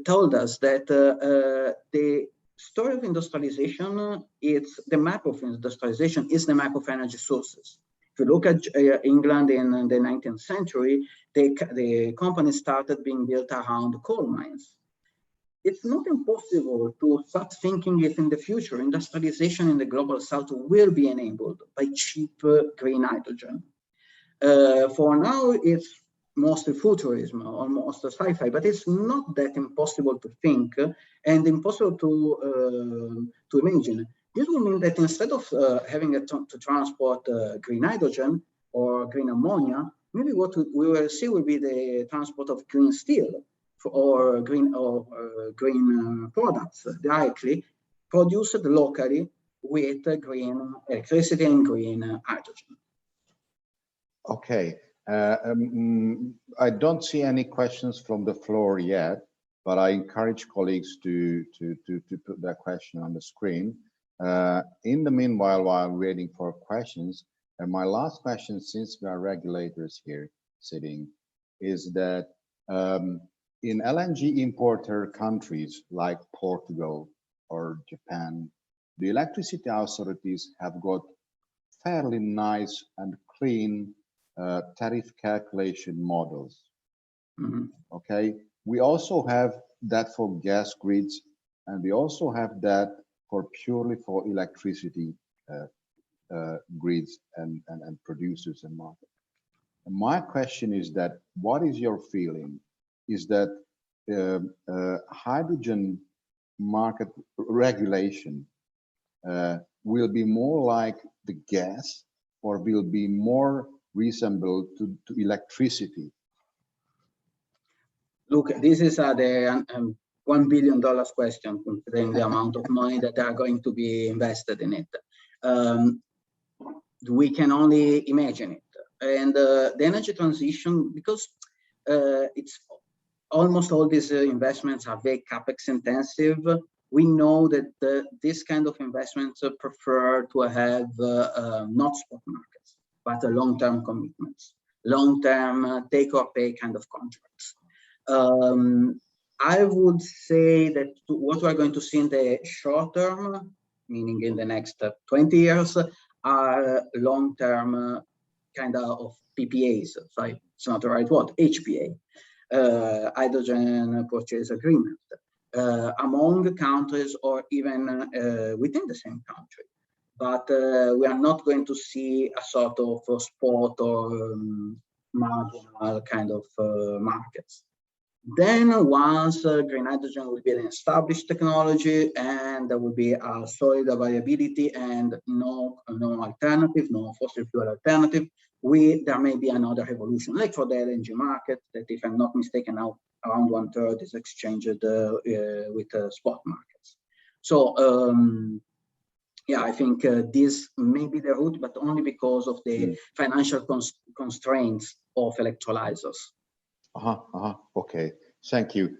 told us that the story of industrialization, the map of industrialization is the map of energy sources. If you look at England in the 19th century, the companies started being built around coal mines. It's not impossible to start thinking if in the future industrialization in the global south will be enabled by cheap green hydrogen. For now, it's mostly futurism, almost sci-fi, but it's not that impossible to think and impossible to imagine. This will mean that instead of having to transport green hydrogen or green ammonia, maybe what we will see will be the transport of green steel or green products directly produced locally with green electricity and green hydrogen. Okay, I don't see any questions from the floor yet, but I encourage colleagues to put their question on the screen. In the meanwhile, while I'm waiting for questions, and my last question, since we are regulators here sitting, is that in LNG importer countries like Portugal or Japan, the electricity authorities have got fairly nice and clean tariff calculation models. Mm-hmm. Okay, we also have that for gas grids, and we also have that for purely for electricity grids and producers and market. And my question is that, what is your feeling? Is that hydrogen market regulation will be more like the gas, or will be more resemble to electricity? Look, this is the $1 billion question, considering the amount of money that are going to be invested in it. We can only imagine it. And the energy transition, because it's almost all these investments are very capex intensive, we know that this kind of investments prefer to have not spot markets, but long-term commitments, long-term take or pay kind of contracts. I would say that what we're going to see in the short term, meaning in the next 20 years, are long-term kind of PPAs. So it's not the right word, HPA, hydrogen purchase agreement, among countries or even within the same country. But we are not going to see a sort of spot or marginal kind of markets. Then once green hydrogen will be an established technology and there will be a solid availability and no alternative, no fossil fuel alternative, there may be another evolution, like for the LNG market, that if I'm not mistaken now around 1/3 is exchanged with spot markets. So yeah, I think this may be the route, but only because of the financial constraints of electrolyzers. Okay, thank you.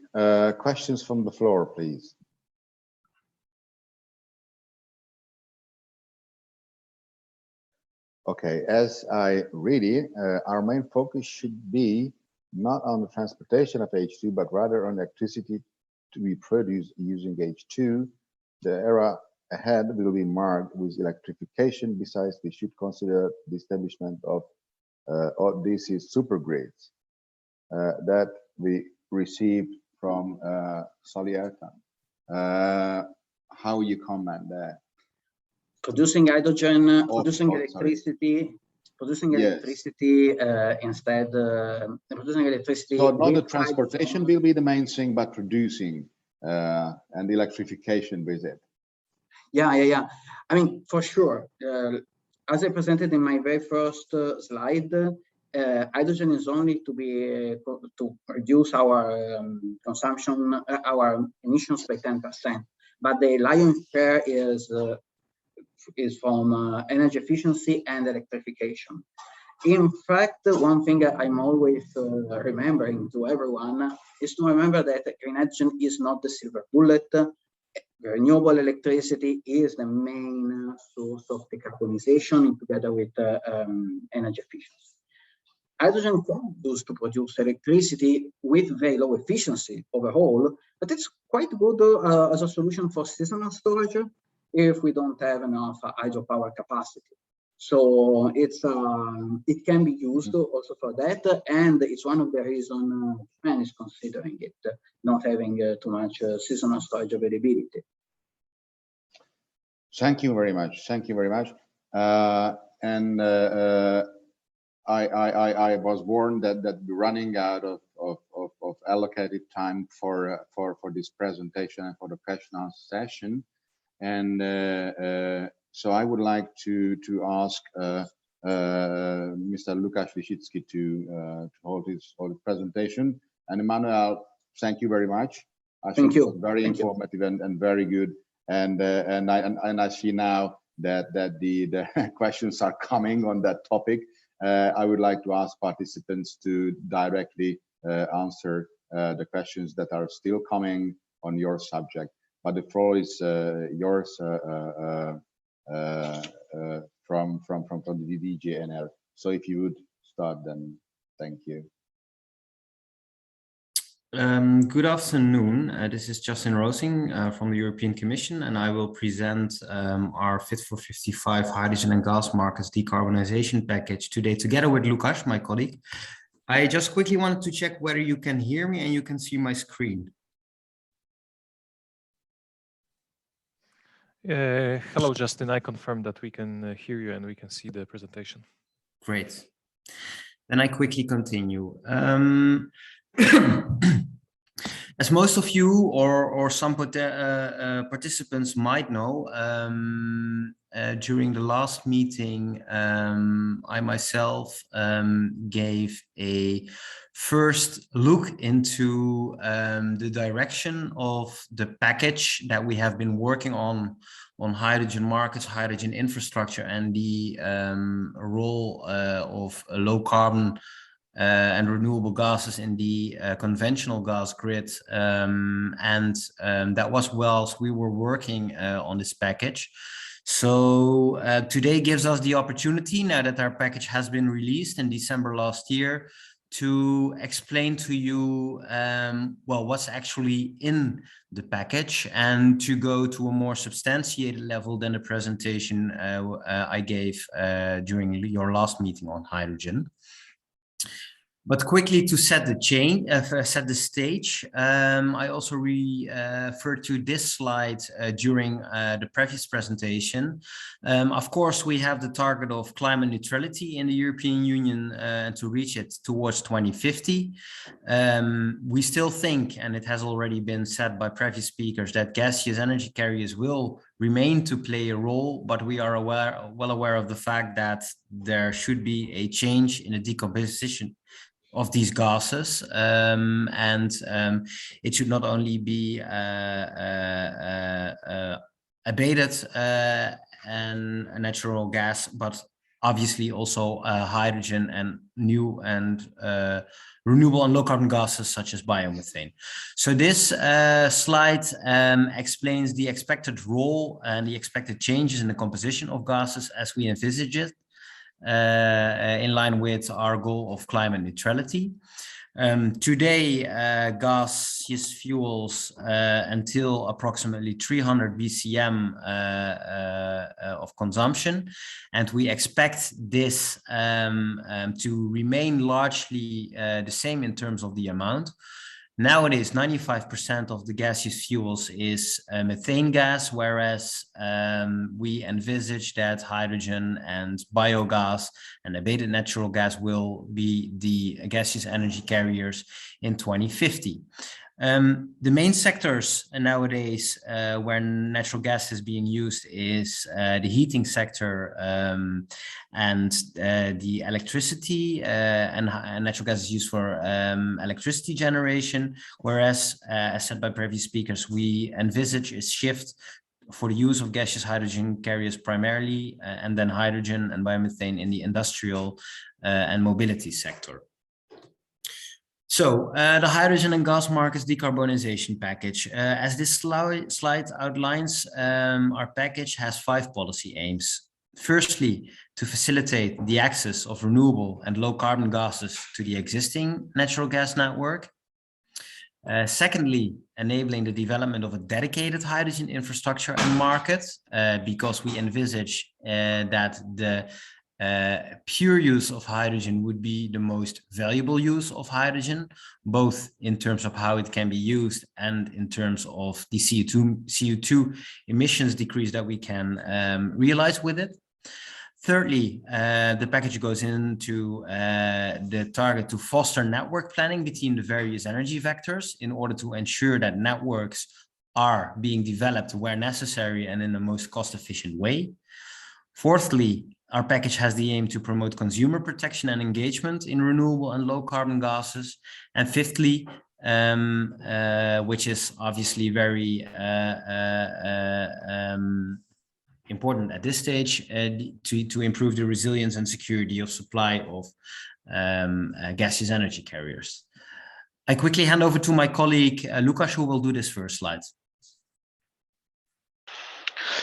Questions from the floor, please. Okay, as I read it, our main focus should be not on the transportation of H2, but rather on electricity to be produced using H2. The era ahead will be marked with electrification. Besides, we should consider the establishment of DC supergrids that we received from Solieta. How you comment there? Producing hydrogen, producing electricity, instead, producing electricity. So not the transportation will be the main thing, but producing and electrification with it. Yeah. I mean, for sure. As I presented in my very first slide, hydrogen is only to be to reduce our consumption, our emissions by 10%. But the lion's share is from energy efficiency and electrification. In fact, one thing I'm always remembering to everyone is to remember that green hydrogen is not the silver bullet. Renewable electricity is the main source of decarbonization together with energy efficiency. Hydrogen can be used to produce electricity with very low efficiency overall, but it's quite good as a solution for seasonal storage if we don't have enough hydropower capacity. So it can be used also for that, and it's one of the reasons Japan is considering it, not having too much seasonal storage availability. Thank you very much. Thank you very much. I was warned that we're running out of allocated time for this presentation and for the question answer session, and so I would like to ask Mr. Lukasz Lisicki to hold his presentation. And Emanuele, thank you very much. I think it was very informative and very good. And I see now that the questions are coming on that topic. I would like to ask participants to directly answer the questions that are still coming on your subject. But the floor is yours from the DGNR. So if you would start, then thank you. Good afternoon. This is Justin Rosing from the European Commission, and I will present our Fit for 55 hydrogen and gas markets decarbonization package today, together with Lukasz, my colleague. I just quickly wanted to check whether you can hear me and you can see my screen. Hello, Justin. I confirm that we can hear you and we can see the presentation. Great. Then I quickly continue. As most of you or some participants might know, during the last meeting, I myself gave a first look into the direction of the package that we have been working on hydrogen markets, hydrogen infrastructure, and the role of low carbon and renewable gases in the conventional gas grid, and that was whilst we were working on this package. So today gives us the opportunity, now that our package has been released in December last year, to explain to you well, what's actually in the package, and to go to a more substantiated level than the presentation I gave during your last meeting on hydrogen. But quickly to set the stage, I also referred to this slide during the previous presentation. Of course, we have the target of climate neutrality in the European Union and to reach it towards 2050. We still think, and it has already been said by previous speakers, that gaseous energy carriers will remain to play a role, but we are well aware of the fact that there should be a change in the decomposition of these gases, and it should not only be abated and natural gas, but obviously also hydrogen and new and renewable and low carbon gases such as biomethane. So this slide explains the expected role and the expected changes in the composition of gases as we envisage it, in line with our goal of climate neutrality. Today, gaseous fuels until approximately 300 BCM of consumption, and we expect this to remain largely the same in terms of the amount. Nowadays, 95% of the gaseous fuels is methane gas, whereas we envisage that hydrogen and biogas and abated natural gas will be the gaseous energy carriers in 2050. The main sectors nowadays where natural gas is being used is the heating sector and the electricity, and natural gas is used for electricity generation, whereas as said by previous speakers, we envisage a shift for the use of gaseous hydrogen carriers primarily, and then hydrogen and biomethane in the industrial and mobility sector. So the hydrogen and gas markets decarbonization package, as this slide outlines, our package has 5 policy aims. Firstly, to facilitate the access of renewable and low carbon gases to the existing natural gas network. Secondly, enabling the development of a dedicated hydrogen infrastructure and market, because we envisage that the pure use of hydrogen would be the most valuable use of hydrogen, both in terms of how it can be used and in terms of the CO2 emissions decrease that we can realize with it. Thirdly, the package goes into the target to foster network planning between the various energy vectors in order to ensure that networks are being developed where necessary and in the most cost-efficient way. Fourthly, our package has the aim to promote consumer protection and engagement in renewable and low carbon gases. And fifthly, which is obviously very important at this stage to improve the resilience and security of supply of gaseous energy carriers. I quickly hand over to my colleague Lukasz, who will do this first slide.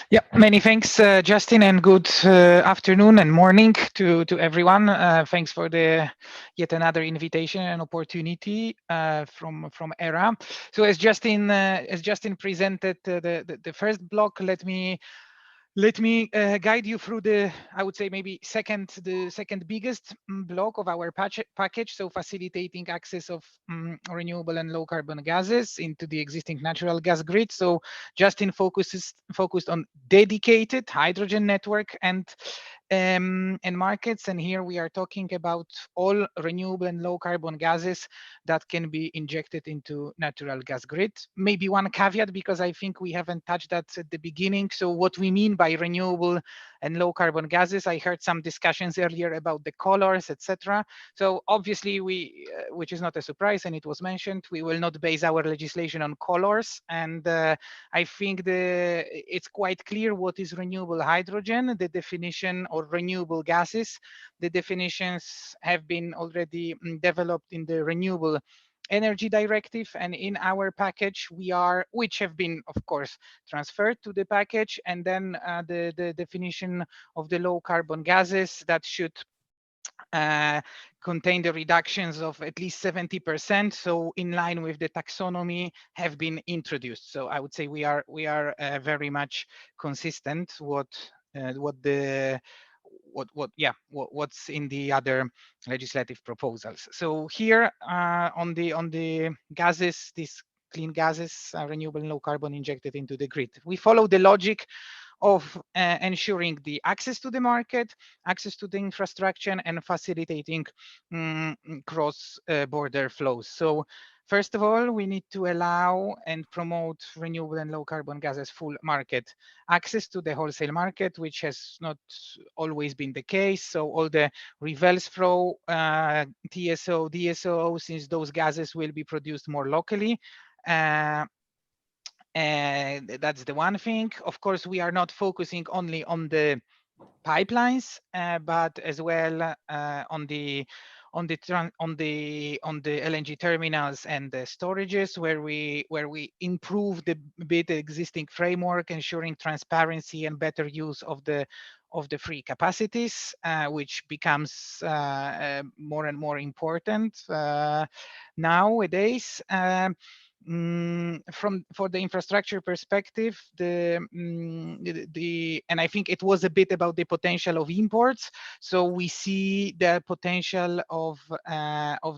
Yeah, many thanks, Justin, and good afternoon and morning to everyone. Thanks for the yet another invitation and opportunity from ERRA. So as Justin presented the first block, let me guide you through I would say maybe the second biggest block of our package. So facilitating access of renewable and low carbon gases into the existing natural gas grid. So Justin focused on dedicated hydrogen network and markets. And here we are talking about all renewable and low carbon gases that can be injected into natural gas grid. Maybe one caveat, because I think we haven't touched that at the beginning. So what we mean by renewable and low carbon gases, I heard some discussions earlier about the colors, etc. So obviously which is not a surprise, and it was mentioned, we will not base our legislation on colors. And I think it's quite clear what is renewable hydrogen, the definition, or renewable gases. The definitions have been already developed in the Renewable Energy Directive, and in our package which have been of course transferred to the package, and then the definition of the low carbon gases that should contain the reductions of at least 70%, so in line with the taxonomy, have been introduced. So I would say we are very much consistent what's in the other legislative proposals. So here on the gases, these clean gases, renewable and low carbon injected into the grid, we follow the logic of ensuring the access to the market, access to the infrastructure, and facilitating cross-border flows. So first of all, we need to allow and promote renewable and low carbon gases full market access to the wholesale market, which has not always been the case. So all the reverse flow, TSO, DSO, since those gases will be produced more locally. And that's the one thing. Of course, we are not focusing only on the pipelines, but as well on the LNG terminals and the storages, where we improve the existing framework, ensuring transparency and better use of the free capacities, which becomes more and more important nowadays. For the infrastructure perspective, and I think it was a bit about the potential of imports. So we see the potential of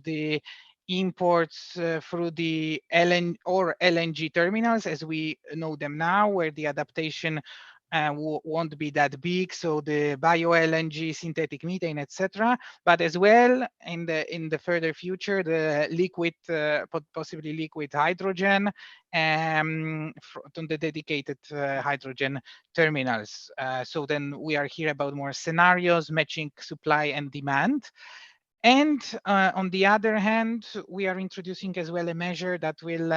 the imports through the LNG terminals as we know them now, where the adaptation won't be that big. So the bio LNG, synthetic methane, etc. But as well in the further future, the liquid, possibly liquid hydrogen, on the dedicated hydrogen terminals. So then we are here about more scenarios matching supply and demand. And on the other hand, we are introducing as well a measure that will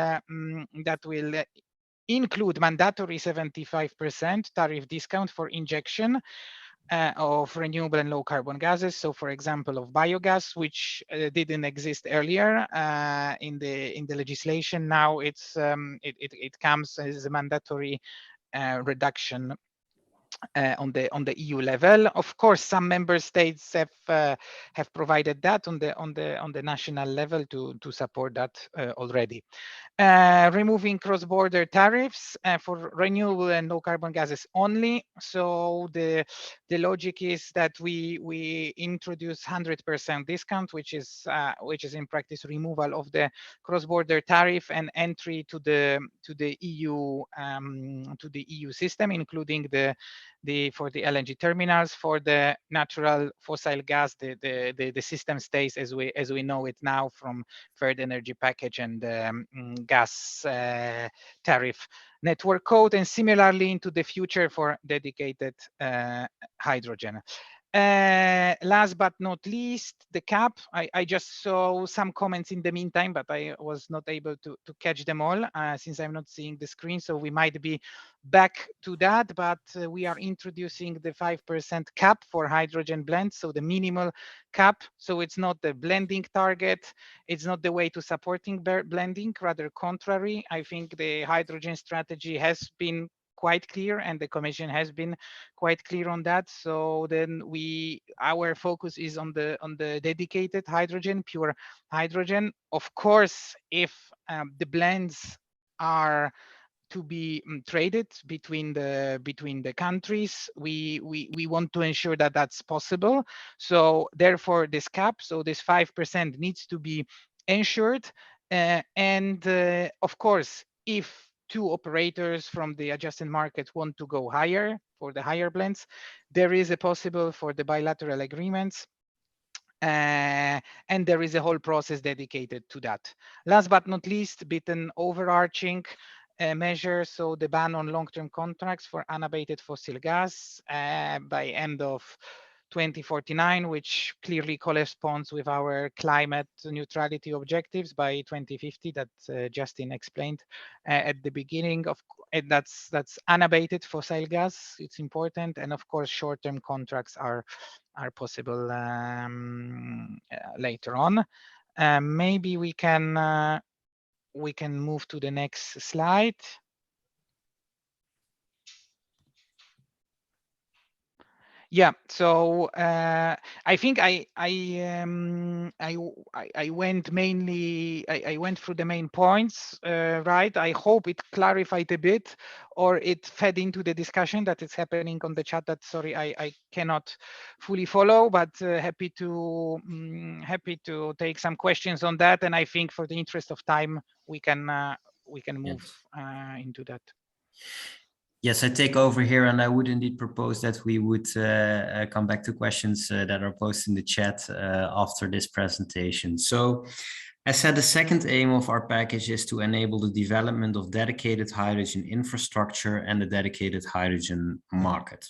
include mandatory 75% tariff discount for injection of renewable and low carbon gases. So for example, of biogas, which didn't exist earlier in the legislation. Now it comes as a mandatory reduction on the EU level. Of course, some member states have provided that on the national level to support that already. Removing cross-border tariffs for renewable and low carbon gases only. So the logic is that we introduce 100% discount, which is in practice removal of the cross-border tariff and entry to the EU system, including for the LNG terminals. For the natural fossil gas, the system stays as we know it now from third energy package and gas tariff network code, and similarly into the future for dedicated hydrogen. Last but not least, the cap. I just saw some comments in the meantime, but I was not able to catch them all since I'm not seeing the screen. So we might be back to that, but we are introducing the 5% cap for hydrogen blends. So the minimal cap. So it's not the blending target. It's not the way to supporting blending, rather contrary. I think the hydrogen strategy has been quite clear, and the Commission has been quite clear on that. So then our focus is on the dedicated hydrogen, pure hydrogen. Of course, if the blends are to be traded between the countries, we want to ensure that that's possible. So therefore, this cap, so this 5% needs to be ensured, and of course, if two operators from the adjacent markets want to go higher for the higher blends, there is a possible for the bilateral agreements, and there is a whole process dedicated to that. Last but not least, a bit an overarching measure, so the ban on long-term contracts for unabated fossil gas by end of 2049, which clearly corresponds with our climate neutrality objectives by 2050 that Justin explained at the beginning. And that's unabated fossil gas. It's important, and of course, short-term contracts are possible later on. Maybe we can move to the next slide. Yeah, so I think I went through the main points, right? I hope it clarified a bit, or it fed into the discussion that is happening on the chat. That sorry, I cannot fully follow, but happy to take some questions on that. And I think for the interest of time, we can move into that. Yes, I take over here, and I would indeed propose that we would come back to questions that are posted in the chat after this presentation. So, as said, the second aim of our package is to enable the development of dedicated hydrogen infrastructure and the dedicated hydrogen market.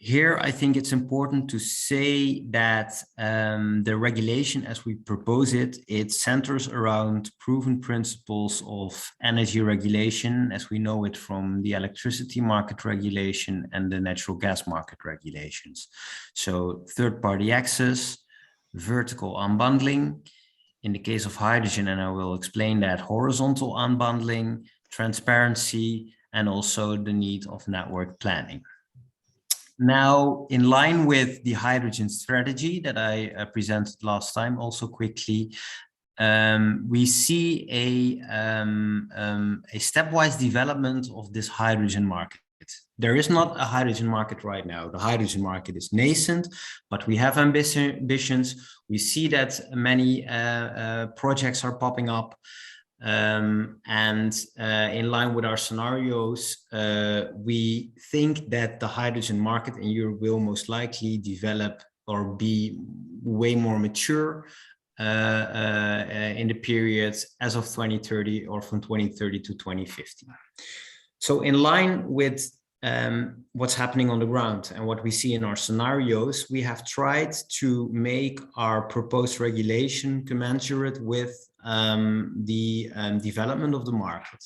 Here, I think it's important to say that the regulation as we propose it centers around proven principles of energy regulation, as we know it from the electricity market regulation and the natural gas market regulations. So third-party access, vertical unbundling, in the case of hydrogen, and I will explain that, horizontal unbundling, transparency, and also the need of network planning. Now, in line with the hydrogen strategy that I presented last time, also quickly, we see a stepwise development of this hydrogen market. There is not a hydrogen market right now. The hydrogen market is nascent, but we have ambitions. We see that many projects are popping up. And in line with our scenarios, we think that the hydrogen market in Europe will most likely develop or be way more mature in the period as of 2030 or from 2030 to 2050. So in line with what's happening on the ground and what we see in our scenarios, we have tried to make our proposed regulation commensurate with the development of the market.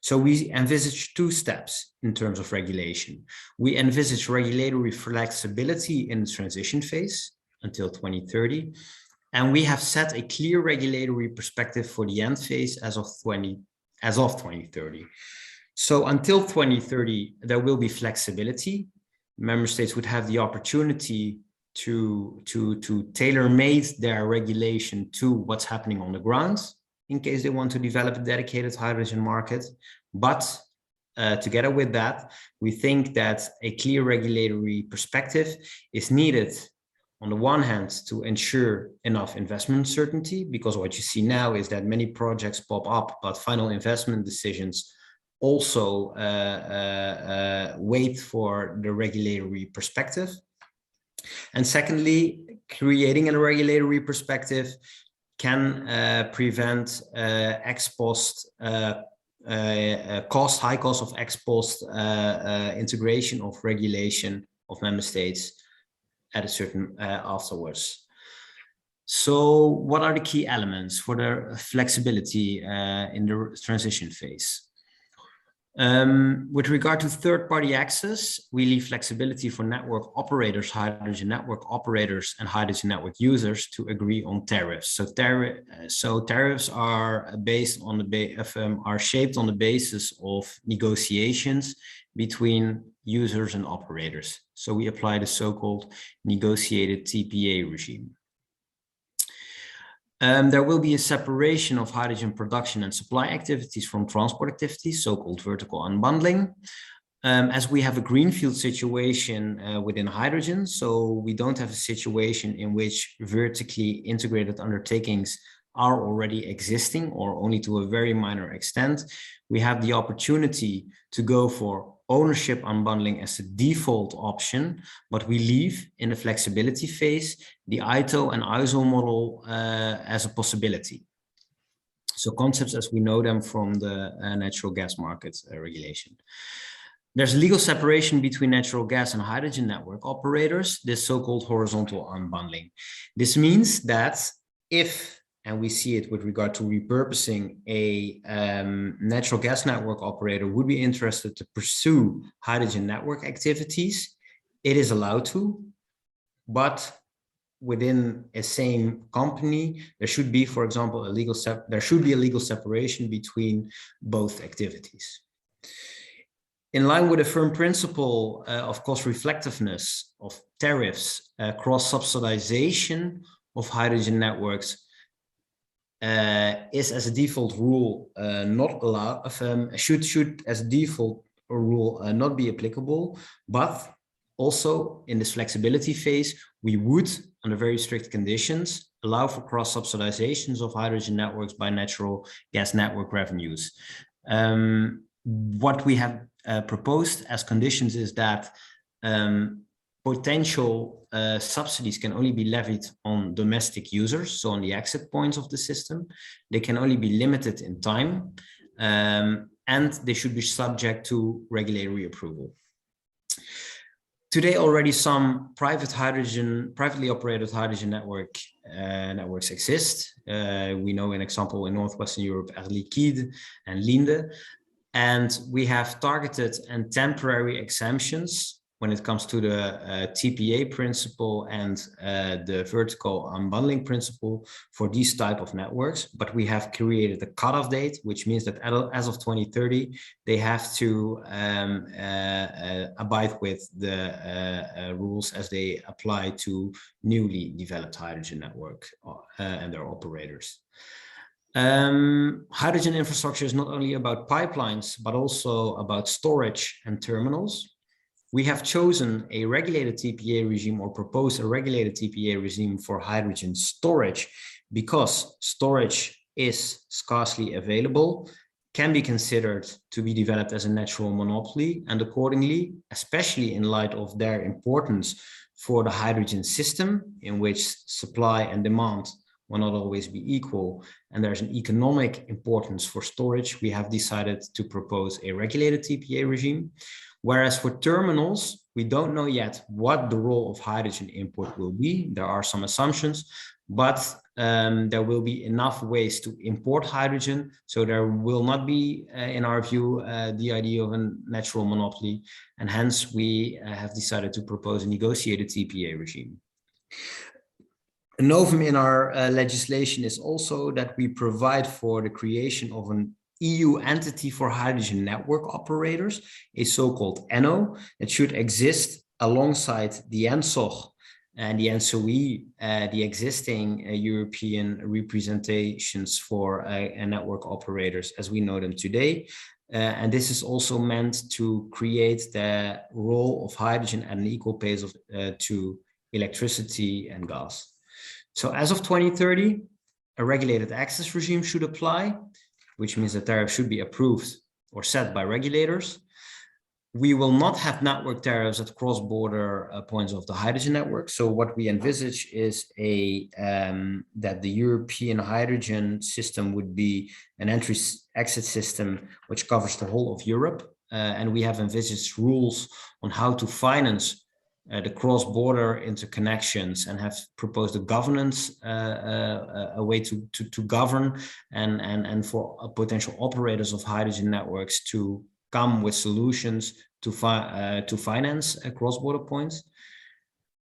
So we envisage two steps in terms of regulation. We envisage regulatory flexibility in the transition phase until 2030. And we have set a clear regulatory perspective for the end phase as of 2030. So until 2030, there will be flexibility. Member states would have the opportunity to tailor-made their regulation to what's happening on the ground in case they want to develop a dedicated hydrogen market. But together with that, we think that a clear regulatory perspective is needed on the one hand to ensure enough investment certainty, because what you see now is that many projects pop up, but final investment decisions also wait for the regulatory perspective. And secondly, creating a regulatory perspective can prevent ex post high cost of ex post integration of regulation of member states at a certain afterwards. So what are the key elements for the flexibility in the transition phase? With regard to third-party access, we leave flexibility for network operators, hydrogen network operators, and hydrogen network users to agree on tariffs. So, tariffs are based on are shaped on the basis of negotiations between users and operators. So we apply the so-called negotiated TPA regime. There will be a separation of hydrogen production and supply activities from transport activities, so-called vertical unbundling. As we have a greenfield situation within hydrogen, so we don't have a situation in which vertically integrated undertakings are already existing or only to a very minor extent. We have the opportunity to go for ownership unbundling as a default option, but we leave in the flexibility phase the ITO and ISO model as a possibility. So concepts as we know them from the natural gas market regulation. There's legal separation between natural gas and hydrogen network operators, this so-called horizontal unbundling. This means that if, and we see it with regard to repurposing, a natural gas network operator would be interested to pursue hydrogen network activities, it is allowed to, but within a same company, there should be, for example, a legal separation between both activities. In line with a firm principle of cost reflectiveness of tariffs, cross-subsidization of hydrogen networks is as a default rule not allowed, should as a default rule not be applicable, but also in this flexibility phase, we would, under very strict conditions, allow for cross-subsidizations of hydrogen networks by natural gas network revenues. What we have proposed as conditions is that potential subsidies can only be levied on domestic users, so on the exit points of the system. They can only be limited in time, and they should be subject to regulatory approval. Today, already some privately operated hydrogen networks exist. We know an example in Northwestern Europe as Liquide and Linde, and we have targeted and temporary exemptions when it comes to the TPA principle and the vertical unbundling principle for these type of networks. But we have created a cutoff date, which means that as of 2030, they have to abide with the rules as they apply to newly developed hydrogen network and their operators. Hydrogen infrastructure is not only about pipelines, but also about storage and terminals. We have chosen a regulated TPA regime or proposed a regulated TPA regime for hydrogen storage because storage is scarcely available, can be considered to be developed as a natural monopoly, and accordingly, especially in light of their importance for the hydrogen system, in which supply and demand will not always be equal, and there's an economic importance for storage, we have decided to propose a regulated TPA regime. Whereas for terminals, we don't know yet what the role of hydrogen import will be. There are some assumptions, but there will be enough ways to import hydrogen. So there will not be, in our view, the idea of a natural monopoly. And hence we have decided to propose a negotiated TPA regime. A novum in our legislation is also that we provide for the creation of an EU entity for hydrogen network operators, a so-called ENO, that should exist alongside the ENSOG and the ENSOE, the existing European representations for network operators as we know them today. And this is also meant to create the role of hydrogen at an equal pace of, to electricity and gas. So as of 2030, a regulated access regime should apply, which means the tariff should be approved or set by regulators. We will not have network tariffs at cross-border points of the hydrogen network. So what we envisage is that the European hydrogen system would be an entry-exit system which covers the whole of Europe. And we have envisaged rules on how to finance the cross-border interconnections, and have proposed a governance, a way to govern and for potential operators of hydrogen networks to come with solutions to finance cross-border points.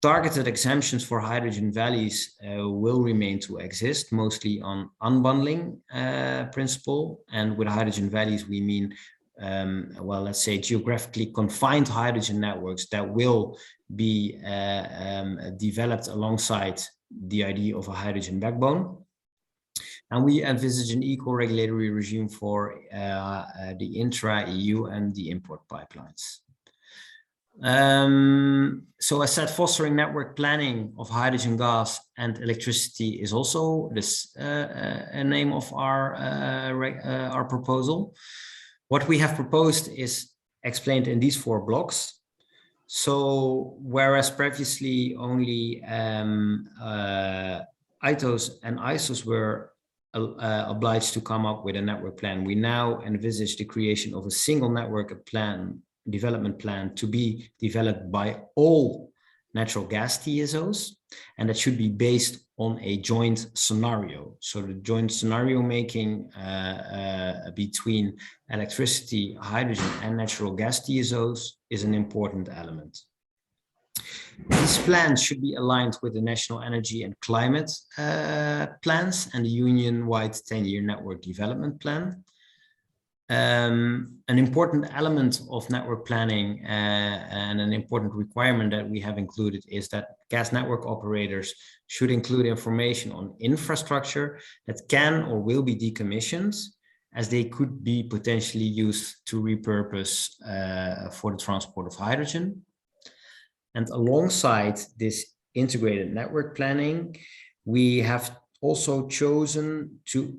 Targeted exemptions for hydrogen valleys will remain to exist, mostly on unbundling principle. And with hydrogen valleys, we mean, well, let's say geographically confined hydrogen networks that will be developed alongside the idea of a hydrogen backbone. And we envisage an equal regulatory regime for the intra-EU and the import pipelines. So as said, fostering network planning of hydrogen, gas and electricity is also this a name of our proposal. What we have proposed is explained in these 4 blocks. So whereas previously only ITOs and ISOs were obliged to come up with a network plan, we now envisage the creation of a single network development plan to be developed by all natural gas TSOs, and that should be based on a joint scenario. So the joint scenario making between electricity, hydrogen and natural gas TSOs is an important element. These plans should be aligned with the national energy and climate plans and the union-wide 10-year network development plan. An important element of network planning and an important requirement that we have included is that gas network operators should include information on infrastructure that can or will be decommissioned, as they could be potentially used to repurpose for the transport of hydrogen. And alongside this integrated network planning, we have also chosen to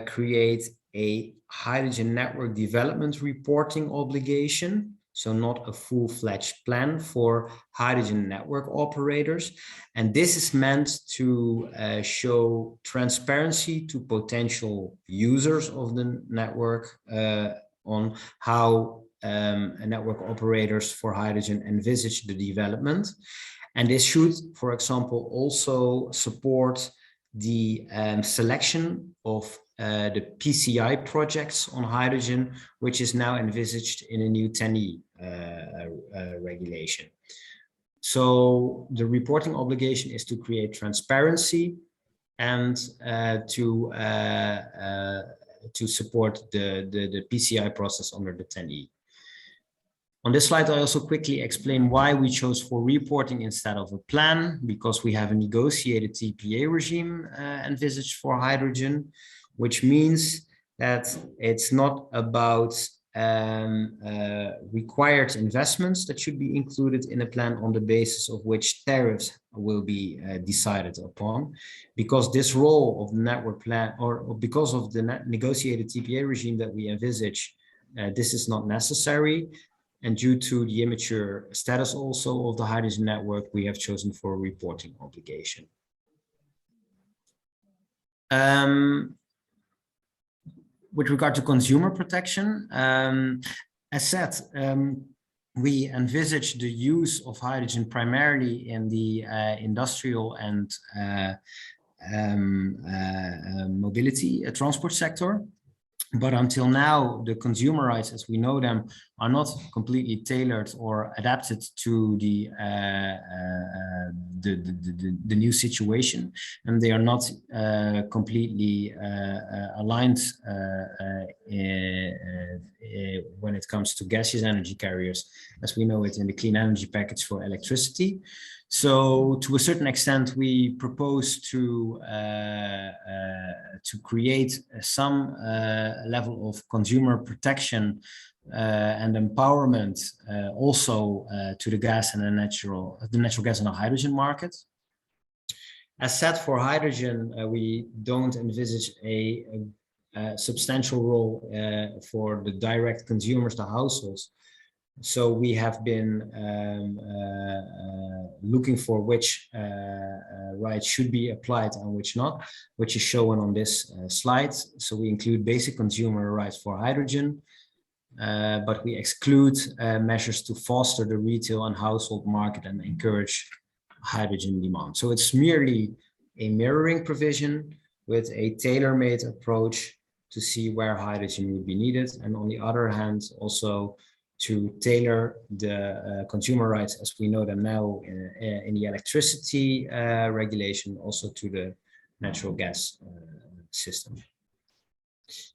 create a hydrogen network development reporting obligation. So not a full-fledged plan for hydrogen network operators. And this is meant to show transparency to potential users of the network on how network operators for hydrogen envisage the development. And this should, for example, also support the selection of the PCI projects on hydrogen, which is now envisaged in a new 10E regulation. So the reporting obligation is to create transparency and to support the PCI process under the 10E. On this slide, I also quickly explain why we chose for reporting instead of a plan, because we have a negotiated TPA regime envisaged for hydrogen, which means that it's not about required investments that should be included in a plan on the basis of which tariffs will be decided upon, because this role of the network plan, or because of the negotiated TPA regime that we envisage, this is not necessary. And due to the immature status also of the hydrogen network, we have chosen for a reporting obligation. With regard to consumer protection, as said, we envisage the use of hydrogen primarily in the industrial and mobility transport sector. But until now, the consumer rights, as we know them, are not completely tailored or adapted to the new situation, and they are not completely aligned when it comes to gaseous energy carriers, as we know it in the clean energy package for electricity. So to a certain extent, we propose to create some level of consumer protection and empowerment also to the gas and the natural gas and the hydrogen market. As said, for hydrogen, we don't envisage a substantial role for the direct consumers, the households, So we have been looking for which rights should be applied and which not, which is shown on this slide. So we include basic consumer rights for hydrogen, but we exclude measures to foster the retail and household market and encourage hydrogen demand. So it's merely a mirroring provision with a tailor-made approach to see where hydrogen would be needed. And on the other hand, also to tailor the consumer rights as we know them now in the electricity regulation, also to the natural gas system.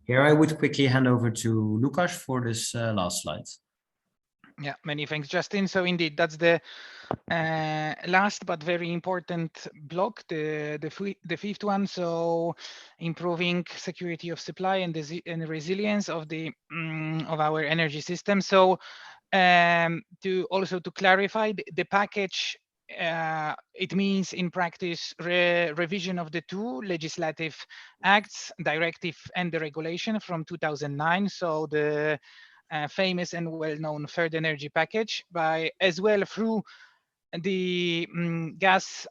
Here I would quickly hand over to Lukasz for this last slide. Yeah, many thanks, Justin. So indeed, that's the last but very important block, the fifth one. So improving security of supply and the resilience of the of our energy system. So to clarify, the package, it means in practice revision of the two legislative acts, directive and the regulation from 2009. So the famous and well-known third energy package, by as well through the gas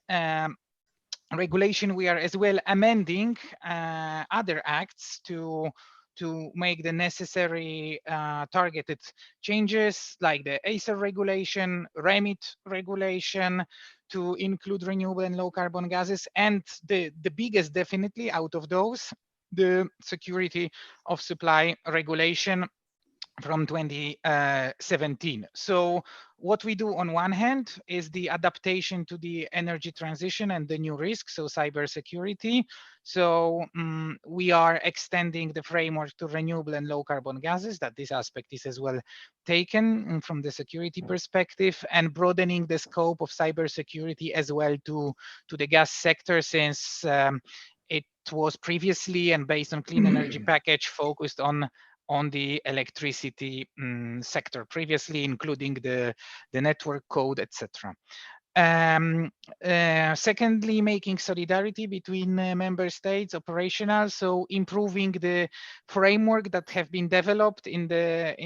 regulation. We are as well amending other acts to make the necessary targeted changes, like the ACER regulation, REMIT regulation, to include renewable and low carbon gases, and the biggest definitely out of those, the security of supply regulation from 2017. So what we do on one hand is the adaptation to the energy transition and the new risks, so cybersecurity. So we are extending the framework to renewable and low carbon gases, that this aspect is as well taken from the security perspective, and broadening the scope of cybersecurity as well to the gas sector, since it was previously, and based on clean energy package, focused on the electricity sector previously, including the network code, etc. Secondly, making solidarity between member states operational, so improving the framework that have been developed in the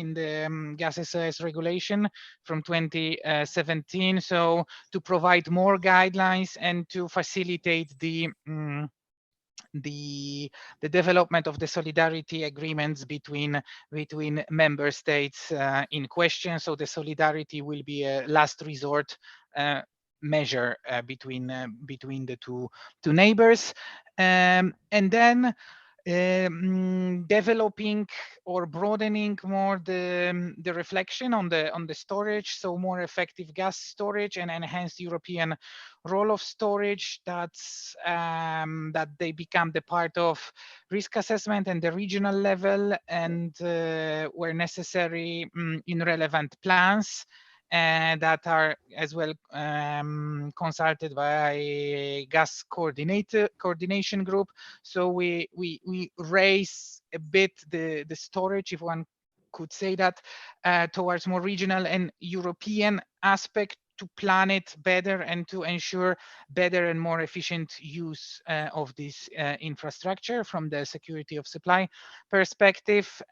gas SOS regulation from 2017, so to provide more guidelines and to facilitate the development of the solidarity agreements between member states in question. So the solidarity will be a last resort measure between the two neighbors, and then developing or broadening more the reflection on the storage, so more effective gas storage and enhanced European role of storage, that's that they become the part of risk assessment and the regional level, and where necessary in relevant plans, and that are as well consulted by gas coordination group. So we raise a bit the storage, if one could say that, towards more regional and European aspect, to plan it better and to ensure better and more efficient use of this infrastructure from the security of supply perspective.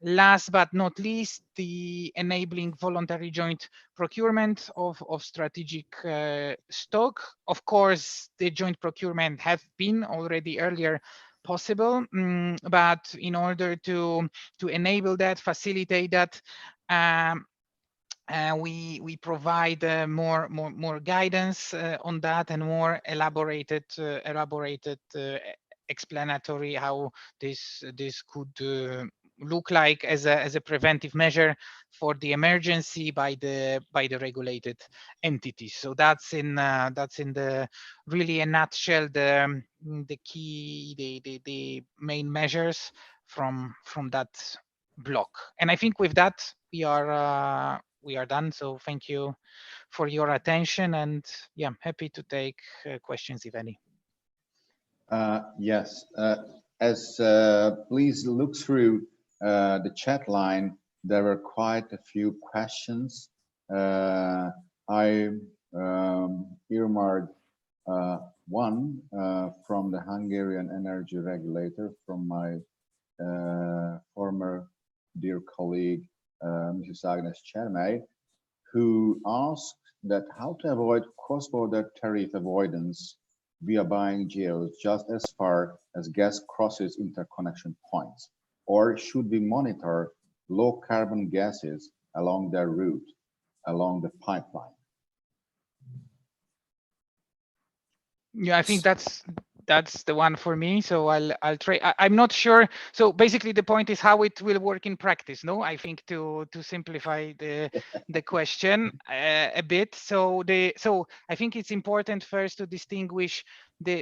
Last but not least, the enabling voluntary joint procurement of strategic stock. Of course, the joint procurement have been already earlier possible, but in order to enable that, facilitate that, we provide more guidance on that, and more elaborated explanatory how this could look like as a preventive measure for the emergency by the regulated entities. So that's in the really a nutshell the key the main measures from that block. And I think with that we are done. So thank you for your attention, and yeah, I'm happy to take questions if any. Yes, please look through the chat line. There were quite a few questions. I earmarked one from the Hungarian energy regulator, from my former dear colleague Mrs. Agnes Chermay, who asked that how to avoid cross-border tariff avoidance via buying geos just as far as gas crosses interconnection points, or should we monitor low carbon gases along their route, along the pipeline? Yeah, I think that's the one for me. So I'll try. I'm not sure. So basically, the point is how it will work in practice. No, I think to simplify the question a bit. So I think it's important first to distinguish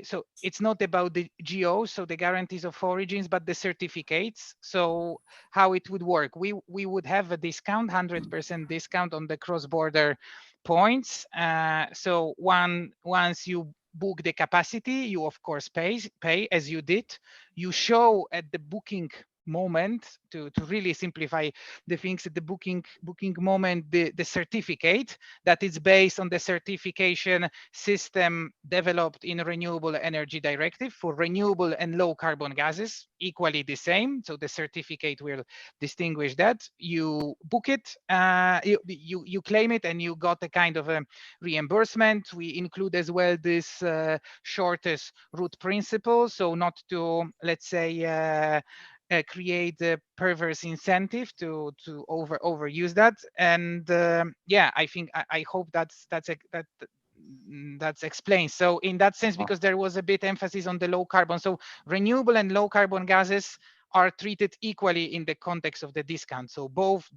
so it's not about the GOs, so the guarantees of origins, but the certificates. So how it would work? We would have a discount, 100% discount on the cross-border points. So once you book the capacity, you of course pay as you did. You show at the booking moment, to really simplify the things, at the booking moment, the certificate that is based on the certification system developed in Renewable Energy Directive for renewable and low carbon gases, equally the same. So the certificate will distinguish that. You book it, you claim it, and you got a kind of a reimbursement. We include as well this shortest route principle, so not to, let's say, create a perverse incentive to overuse that. And yeah, I think I hope that's explained. So in that sense, because there was a bit emphasis on the low carbon, so renewable and low carbon gases are treated equally in the context of the discount. So both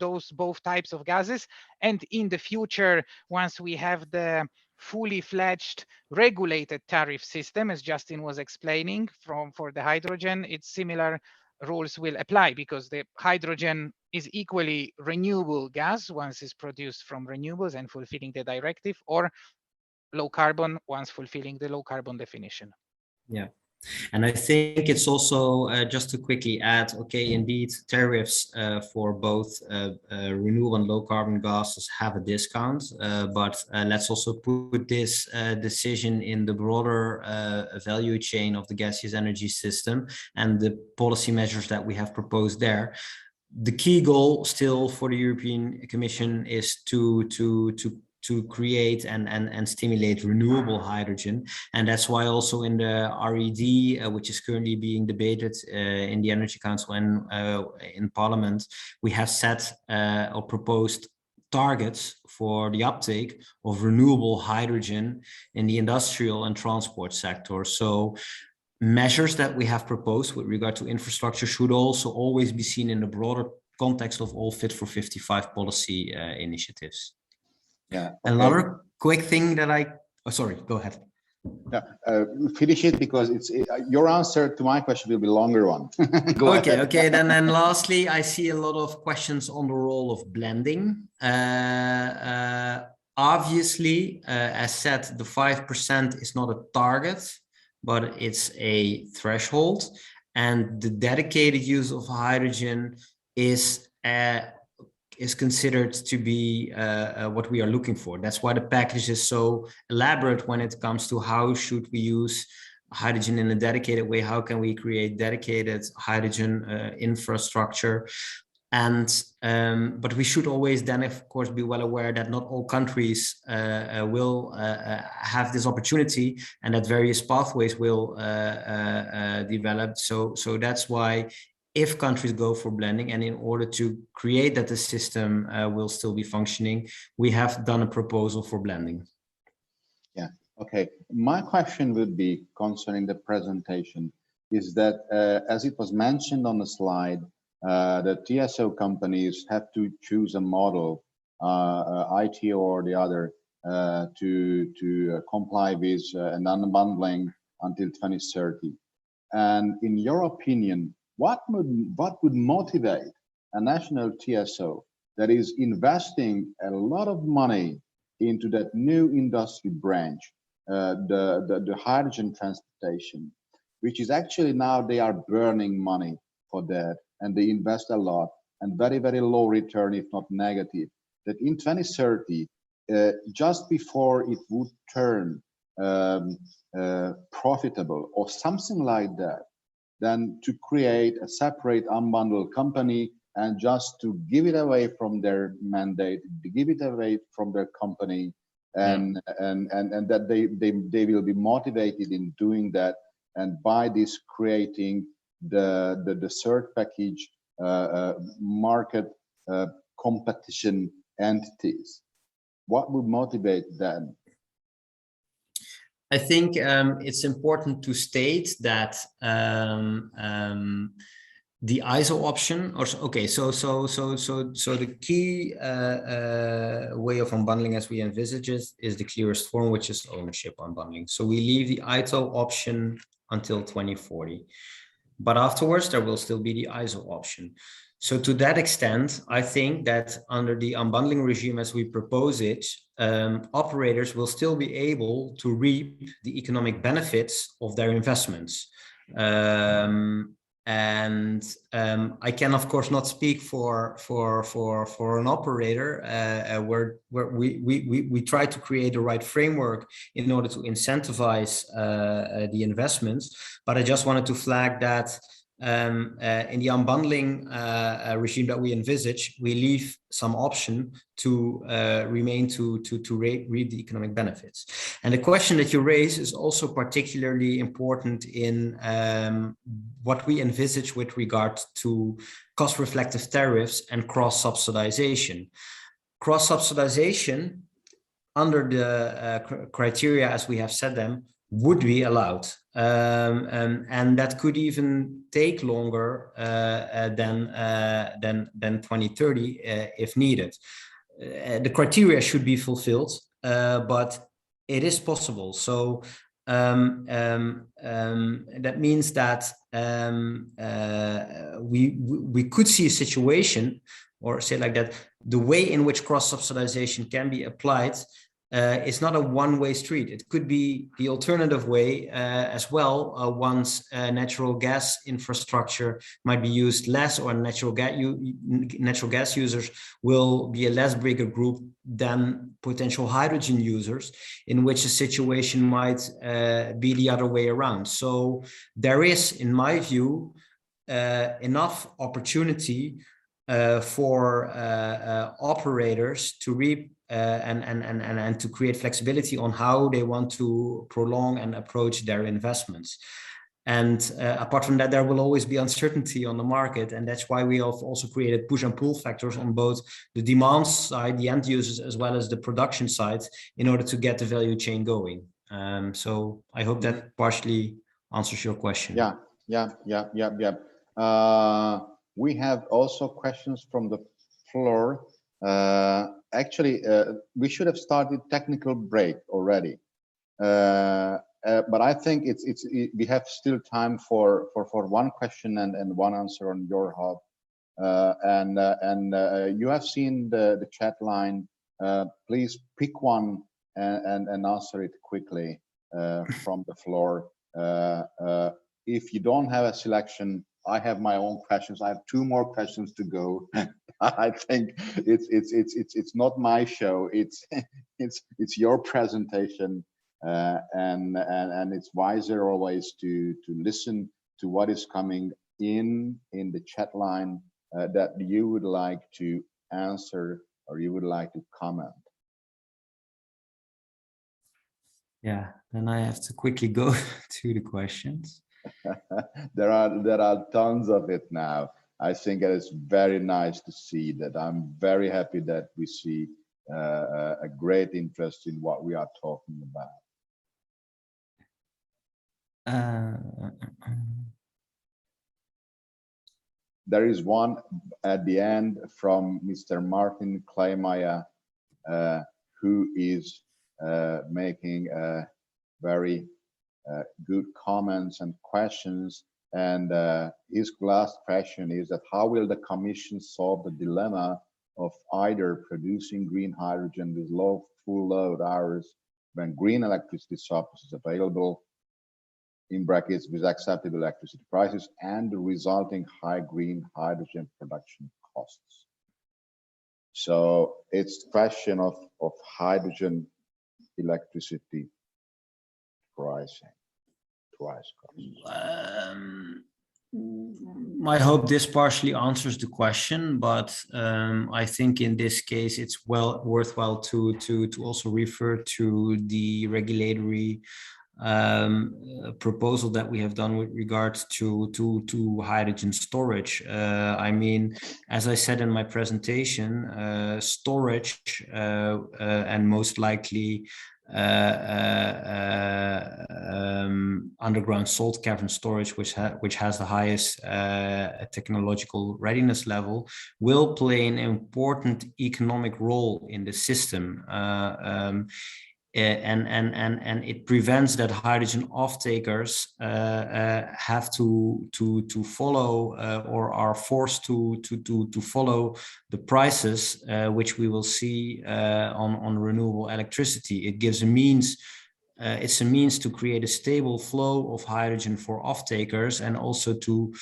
types of gases. And in the future, once we have the fully fledged regulated tariff system, as Justin was explaining, for the hydrogen, it's similar rules will apply, because the hydrogen is equally renewable gas once it's produced from renewables and fulfilling the directive, or low carbon once fulfilling the low carbon definition. Yeah. And I think it's also, just to quickly add, okay, indeed, tariffs for both renewable and low carbon gases have a discount, but let's also put this decision in the broader value chain of the gaseous energy system and the policy measures that we have proposed there. The key goal still for the European Commission is to create and stimulate renewable hydrogen. And that's why also in the RED, which is currently being debated in the Energy Council and in Parliament, we have set or proposed targets for the uptake of renewable hydrogen in the industrial and transport sector. So measures that we have proposed with regard to infrastructure should also always be seen in the broader context of all Fit for 55 policy initiatives. Yeah. Okay. Another quick thing that oh, sorry, go ahead. Yeah, finish it, because it's your answer to my question will be a longer one. Go ahead. Okay. Then lastly, I see a lot of questions on the role of blending. Obviously, as said, the 5% is not a target, but it's a threshold, and the dedicated use of hydrogen is considered to be what we are looking for. That's why the package is so elaborate when it comes to how should we use hydrogen in a dedicated way, how can we create dedicated hydrogen infrastructure. And but we should always then, of course, be well aware that not all countries will have this opportunity, and that various pathways will develop. So that's why, if countries go for blending, and in order to create that the system will still be functioning, we have done a proposal for blending. Yeah, okay. My question would be concerning the presentation, is that as it was mentioned on the slide, the TSO companies have to choose a model, IT or the other, to comply with an unbundling until 2030. And in your opinion, what would motivate a national TSO that is investing a lot of money into that new industry branch, the hydrogen transportation, which is actually now they are burning money for that, and they invest a lot and very, very low return, if not negative, that in 2030, just before it would turn profitable or something like that, then to create a separate unbundled company and just to give it away from their mandate, to give it away from their company, and that they will be motivated in doing that, and by this creating the third package market competition entities. What would motivate them? I think it's important to state that the ISO option, or okay, so the key way of unbundling as we envisage it is the clearest form, which is ownership unbundling. So we leave the ITO option until 2040, but afterwards there will still be the ISO option. So to that extent, I think that under the unbundling regime as we propose it, operators will still be able to reap the economic benefits of their investments. I can of course not speak for an operator where we try to create the right framework in order to incentivize the investments. But I just wanted to flag that in the unbundling regime that we envisage, we leave some option to remain to reap the economic benefits. And the question that you raise is also particularly important in what we envisage with regard to cost reflective tariffs and cross subsidization. Cross subsidization under the criteria as we have set them would be allowed, and that could even take longer than 2030 if needed. The criteria should be fulfilled, but it is possible. So that means that we could see a situation, or say like that, the way in which cross subsidization can be applied it's not a one-way street. It could be the alternative way as well. Once natural gas infrastructure might be used less, or natural gas users will be a less bigger group than potential hydrogen users, in which a situation might be the other way around. So there is, in my view, enough opportunity for operators to reap and to create flexibility on how they want to prolong and approach their investments. And apart from that, there will always be uncertainty on the market. And that's why we have also created push and pull factors on both the demand side, the end users, as well as the production side, in order to get the value chain going. So I hope that partially answers your question. Yeah. We have also questions from the floor. Actually, we should have started technical break already, but I think we have still time for one question and one answer on your hub. You have seen the chat line. Please pick one and answer it quickly from the floor. If you don't have a selection, I have my own questions. I have 2 more questions to go. I think it's not my show. It's your presentation, and it's wiser always to listen to what is coming in the chat line that you would like to answer or you would like to comment. Yeah, then I have to quickly go to the questions. There are tons of it now. I think it is very nice to see that. I'm very happy that we see a great interest in what we are talking about. There is one at the end from Mr. Martin Kleimeyer, who is making very good comments and questions. And his last question is that how will the Commission solve the dilemma of either producing green hydrogen with low full load hours when green electricity surplus is available, in brackets, with acceptable electricity prices, and the resulting high green hydrogen production costs? So it's a question of hydrogen electricity pricing. I hope this partially answers the question, but I think in this case it's worthwhile to also refer to the regulatory proposal that we have done with regards to hydrogen storage. I mean, as I said in my presentation, storage and most likely underground salt cavern storage, which has the highest technological readiness level, will play an important economic role in the system. And it prevents that hydrogen off-takers have to follow or are forced to follow the prices which we will see on renewable electricity. It gives a means. It's a means to create a stable flow of hydrogen for off-takers, and also to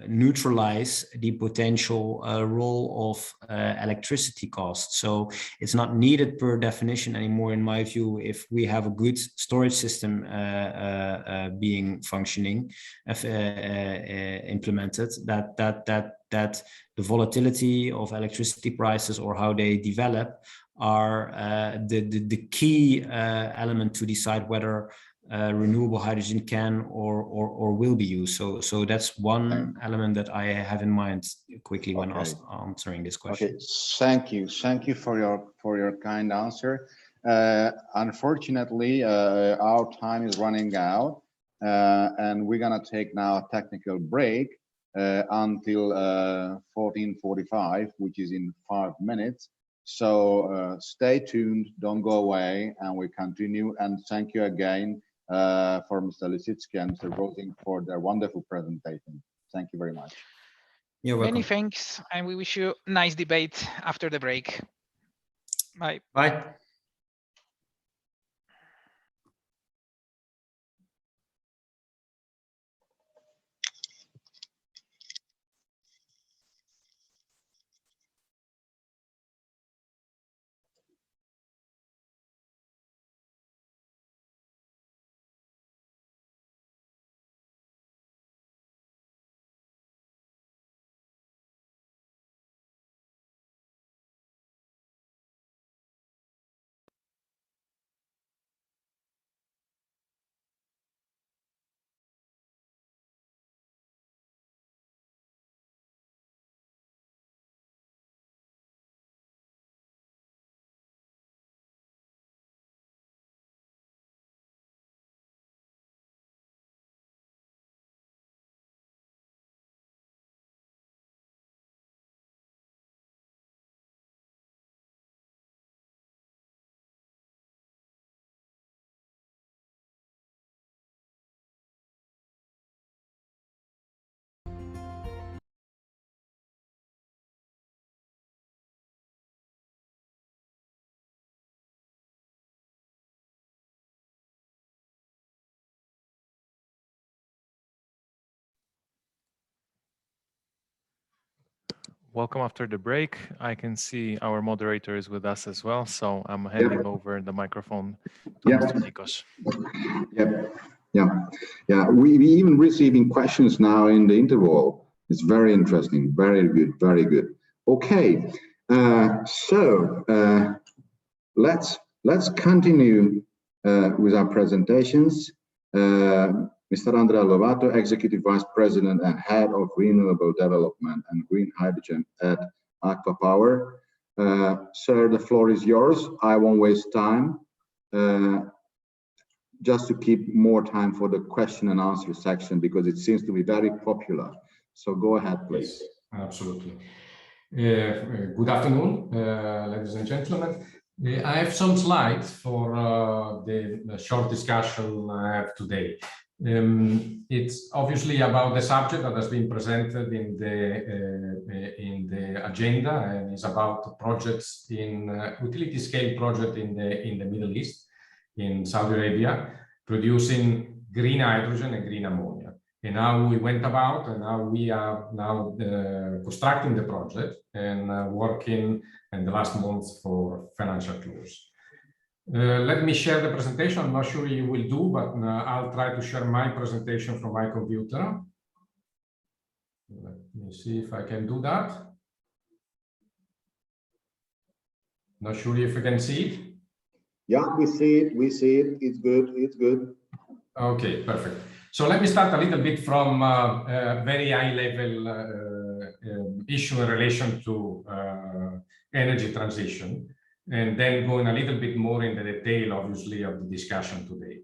neutralize the potential role of electricity costs. So it's not needed per definition anymore, in my view, if we have a good storage system being functioning, implemented, that the volatility of electricity prices or how they develop are the key element to decide whether renewable hydrogen can or will be used. So that's one element that I have in mind quickly when answering this question. Okay, thank you for your kind answer. Unfortunately, our time is running out, and we're gonna take now a technical break until 14:45, which is in 5 minutes. So stay tuned, don't go away, and we continue. And thank you again for Mr. Lisicki and Mr. Rosing for their wonderful presentation. Thank you very much. You're welcome. Many thanks, and we wish you a nice debate after the break. Bye. Bye. Welcome after the break. I can see our moderator is with us as well, so I'm handing over the microphone to Mr. Nikos. Yeah. We even receiving questions now in the interval. It's very interesting, very good, very good. Okay, so let's continue with our presentations. Mr. Andrea Lovato, Executive Vice President and Head of Renewable Development and Green Hydrogen at ACWA Power. Sir, the floor is yours. I won't waste time. Just to keep more time for the question and answer section, because it seems to be very popular. So go ahead, please. Yes, absolutely. Good afternoon, ladies and gentlemen. I have some slides for the short discussion I have today. It's obviously about the subject that has been presented in the agenda, and is about projects in utility scale project in the Middle East, in Saudi Arabia, producing green hydrogen and green ammonia. And how we went about, and how we are now constructing the project and working in the last months for financial close. Let me share the presentation. I'm not sure you will do, but I'll try to share my presentation from my computer. Let me see if I can do that. Not sure if you can see it. Yeah, we see it. We see it. It's good. It's good. Okay, perfect. So let me start a little bit from a very high level issue in relation to energy transition, and then going a little bit more in the detail, obviously, of the discussion today.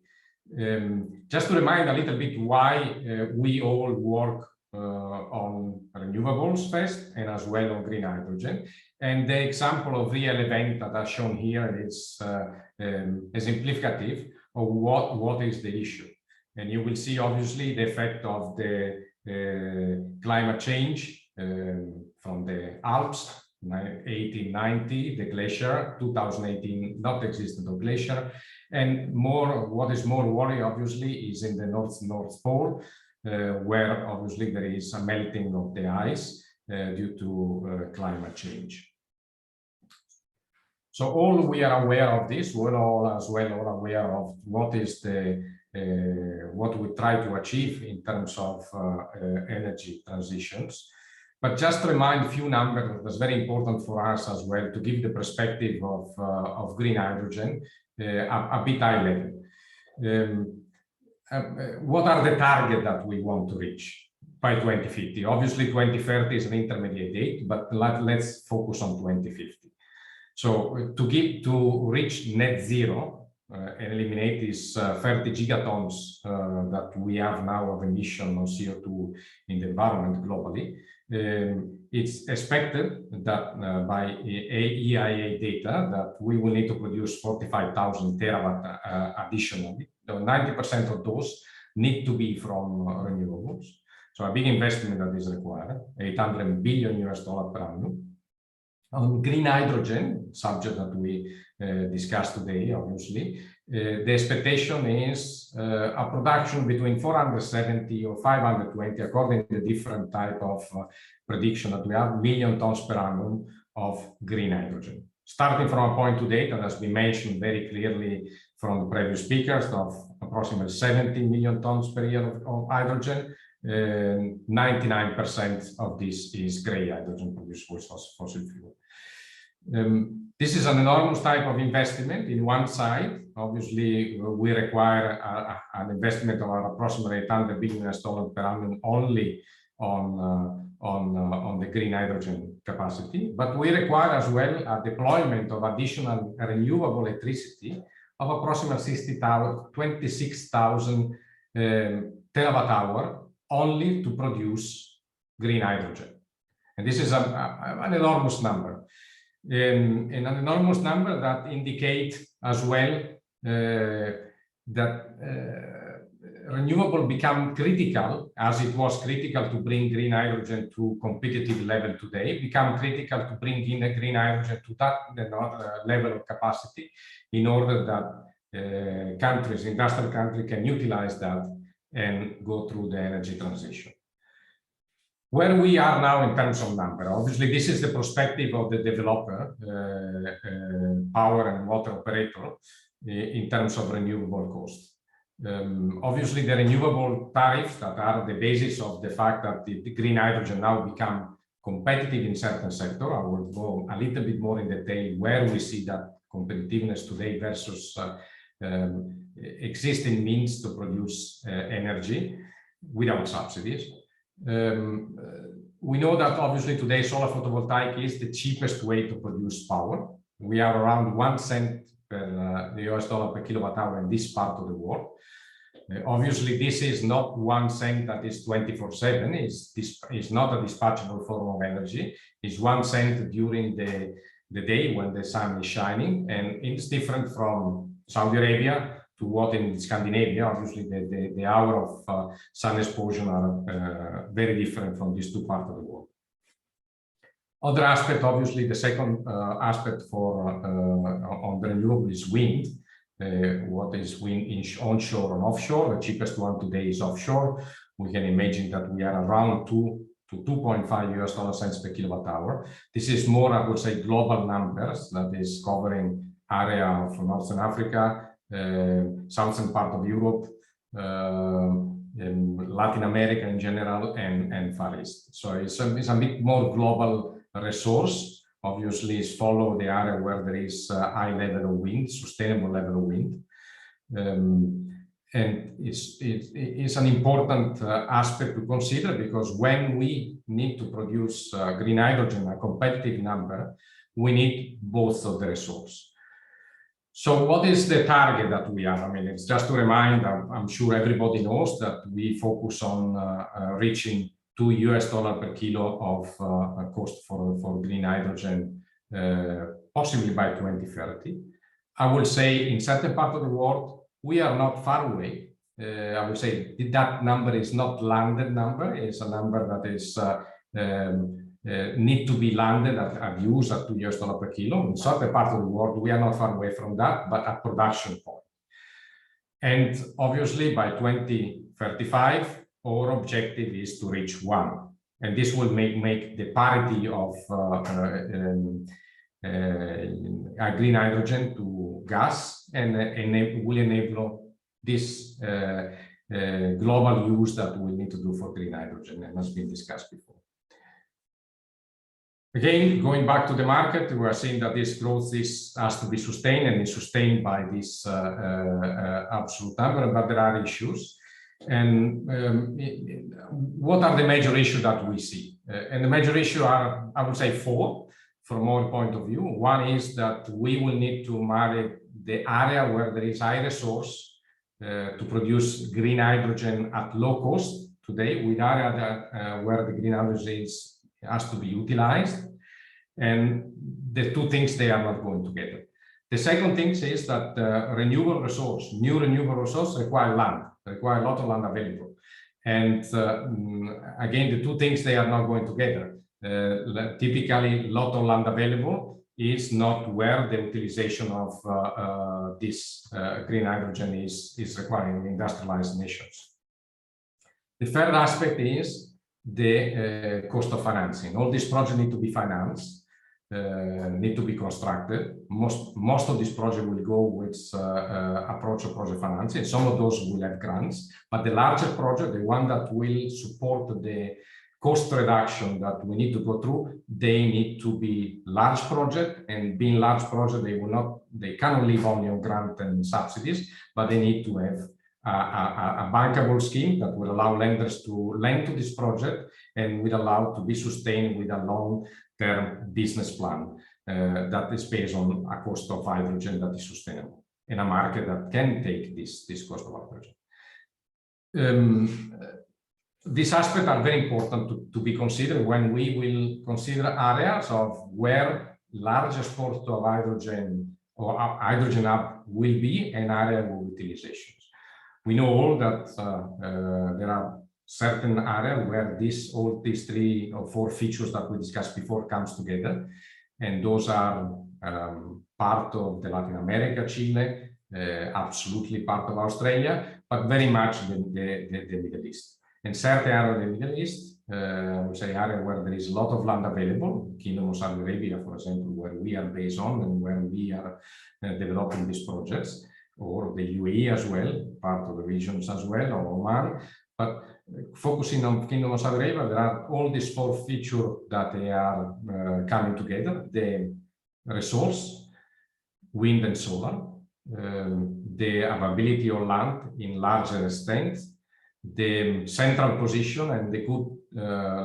Just to remind a little bit why we all work on renewables first, and as well on green hydrogen. And the example of real event that I've shown here is exemplificative of what is the issue. And you will see, obviously, the effect of the climate change from the Alps, 1890, the glacier, 2018, not existent of glacier. And what is more worrying, obviously, is in the North Pole, where obviously there is a melting of the ice due to climate change. So all we are aware of this, we're all as well are aware of what is the what we try to achieve in terms of energy transitions. But just to remind a few numbers that's very important for us as well to give the perspective of green hydrogen a bit high level. What are the targets that we want to reach by 2050? Obviously, 2030 is an intermediate date, but let's focus on 2050. So to reach net zero and eliminate these 30 gigatons that we have now of emission of CO2 in the environment globally, it's expected that by EIA data that we will need to produce 45,000 terawatt additionally. 90% of those need to be from renewables. So a big investment that is required, $800 billion per annum. On green hydrogen, subject that we discussed today, obviously, the expectation is a production between 470 or 520, according to the different type of prediction that we have, million tons per annum of green hydrogen. Starting from a point to date, that has been mentioned very clearly from the previous speakers, of approximately 70 million tons per year of hydrogen. 99% of this is gray hydrogen produced with fossil fuel. This is an enormous type of investment in one side. Obviously, we require an investment of approximately $800 billion per annum only on the green hydrogen capacity, but we require as well a deployment of additional renewable electricity of approximately 26,000 terawatt hour only to produce green hydrogen. And this is an enormous number. And an enormous number that indicate as well that renewable become critical, as it was critical to bring green hydrogen to competitive level today, become critical to bring in the green hydrogen to that level of capacity in order that countries, industrial countries, can utilize that and go through the energy transition. Where we are now in terms of number, obviously this is the perspective of the developer, power and water operator, in terms of renewable cost. Obviously the renewable tariffs that are the basis of the fact that the green hydrogen now become competitive in certain sector. I will go a little bit more in detail where we see that competitiveness today versus existing means to produce energy without subsidies. We know that obviously today solar photovoltaic is the cheapest way to produce power. We are around 1 cent per US dollar per kilowatt hour in this part of the world. Obviously, this is not 1 cent that is 24/7. It's not a dispatchable form of energy. It's 1 cent during the day when the sun is shining, and it's different from Saudi Arabia to what in Scandinavia. Obviously, the hour of sun exposure are very different from these two parts of the world. Other aspect, obviously, the second aspect for on the renewable is wind. What is wind in onshore and offshore? The cheapest one today is offshore. We can imagine that we are around 2 to 2.5 US dollar cents per kilowatt hour. This is more, I would say, global numbers that is covering area of Northern Africa, southern part of Europe, in Latin America in general, and Far East. So it's a bit more global resource. Obviously, it's follow the area where there is a high level of wind, sustainable level of wind. And it's an important aspect to consider, because when we need to produce green hydrogen, a competitive number, we need both of the resource. So what is the target that we have? I mean, it's just to remind, I'm sure everybody knows that we focus on reaching $2 per kilo of cost for green hydrogen, possibly by 2030. I will say in certain part of the world, we are not far away. I would say that number is not landed number. It's a number that is need to be landed at use at $2 per kilo. In certain part of the world, we are not far away from that, but at production point. And obviously by 2035, our objective is to reach 1. And this will make the parity of green hydrogen to gas, and will enable this global use that we need to do for green hydrogen, and has been discussed before. Again, going back to the market, we are seeing that this growth has to be sustained, and is sustained by this absolute number, but there are issues. And what are the major issues that we see? And the major issue are, I would say, 4 from our point of view. One is that we will need to marry the area where there is high resource to produce green hydrogen at low cost today, with area that, where the green hydrogen has to be utilized. And the two things, they are not going together. The second thing is that renewable resource, new renewable resource require land, require a lot of land available. And again, the two things, they are not going together. Typically, a lot of land available is not where the utilization of this green hydrogen is requiring in industrialized nations. The third aspect is the cost of financing. All these projects need to be financed, need to be constructed. Most of this project will go with approach of project financing. Some of those will have grants, but the larger project, the one that will support the cost reduction that we need to go through, they need to be large project, and being large project, they cannot live only on grant and subsidies, but they need to have a bankable scheme that will allow lenders to lend to this project, and will allow to be sustained with a long-term business plan that is based on a cost of hydrogen that is sustainable in a market that can take this cost of hydrogen. These aspects are very important to be considered when we will consider areas of where largest cost of hydrogen or hydrogen hub will be, an area of utilizations. We know all that there are certain areas where all these 3 or 4 features that we discussed before comes together, and those are part of the Latin America, Chile, absolutely part of Australia, but very much the Middle East. In certain areas of the Middle East, I would say area where there is a lot of land available, Kingdom of Saudi Arabia, for example, where we are based on and where we are developing these projects, or the UAE as well, part of the regions as well, or Oman. But focusing on Kingdom of Saudi Arabia, there are all these 4 features that they are coming together: the resource, wind and solar, the availability of land in larger extent, the central position, and the good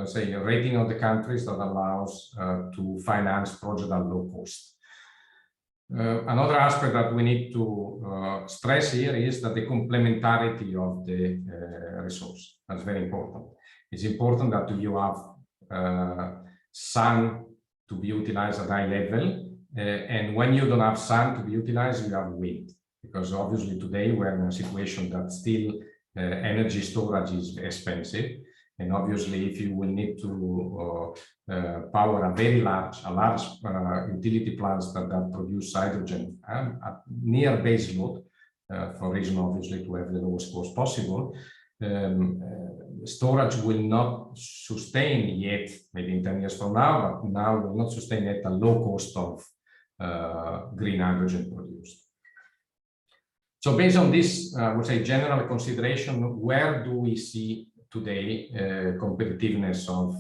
say rating of the countries that allows to finance projects at low cost. Another aspect that we need to stress here is that the complementarity of the resource. That's very important. It's important that you have sun to be utilized at high level, and when you don't have sun to be utilized, you have wind, because obviously today we're in a situation that still energy storage is expensive, and obviously if you will need to power a large utility plants that produce hydrogen at near base load for reason obviously to have the lowest cost possible, storage will not sustain yet, maybe in 10 years from now, but now will not sustain at a low cost of green hydrogen produced. So based on this, I would say, general consideration, where do we see today competitiveness of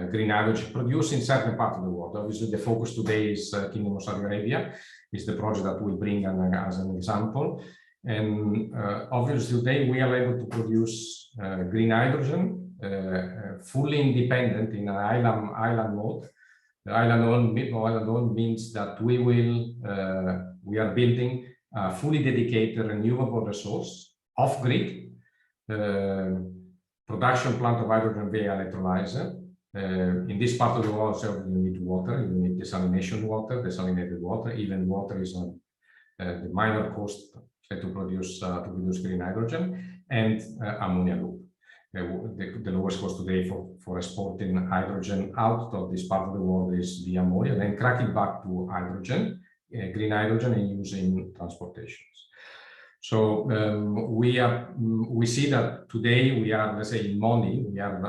green hydrogen produced in certain parts of the world? Obviously, the focus today is Kingdom of Saudi Arabia, is the project that we bring as an example. And obviously, today we are able to produce green hydrogen fully independent in an island mode. The island mode means that we are building a fully dedicated renewable resource off-grid production plant of hydrogen via electrolyzer. In this part of the world, so you need water, you need desalination water, desalinated water. Even water is on the minor cost to produce green hydrogen, and ammonia loop. The lowest cost today for exporting hydrogen out of this part of the world is the ammonia, then cracking back to hydrogen, green hydrogen, and using transportations. So we see that today we are, let's say, in money, we are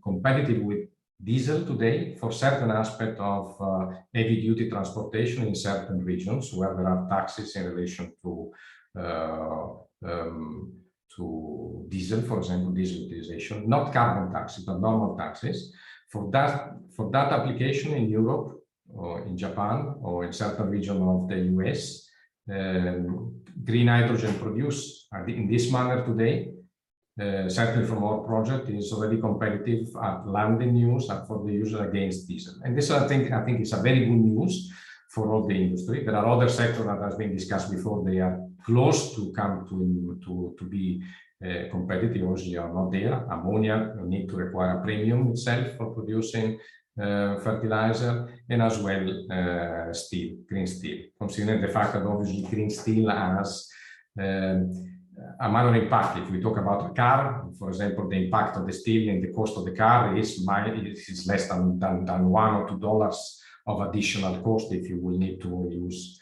competitive with diesel today for certain aspect of heavy-duty transportation in certain regions where there are taxes in relation to diesel, for example, diesel utilization, not carbon taxes, but normal taxes. For that application in Europe or in Japan or in certain region of the US, green hydrogen produced in this manner today, certainly from our project, is already competitive at landing use and for the user against diesel. And this, I think is a very good news for all the industry. There are other sectors that has been discussed before. They are close to come to be competitive. Obviously, are not there. Ammonia need to require a premium itself for producing fertilizer, and as well steel, green steel. Considering the fact that obviously green steel has a minor impact. If we talk about a car, for example, the impact of the steel and the cost of the car is less than $1 or $2 of additional cost if you will need to use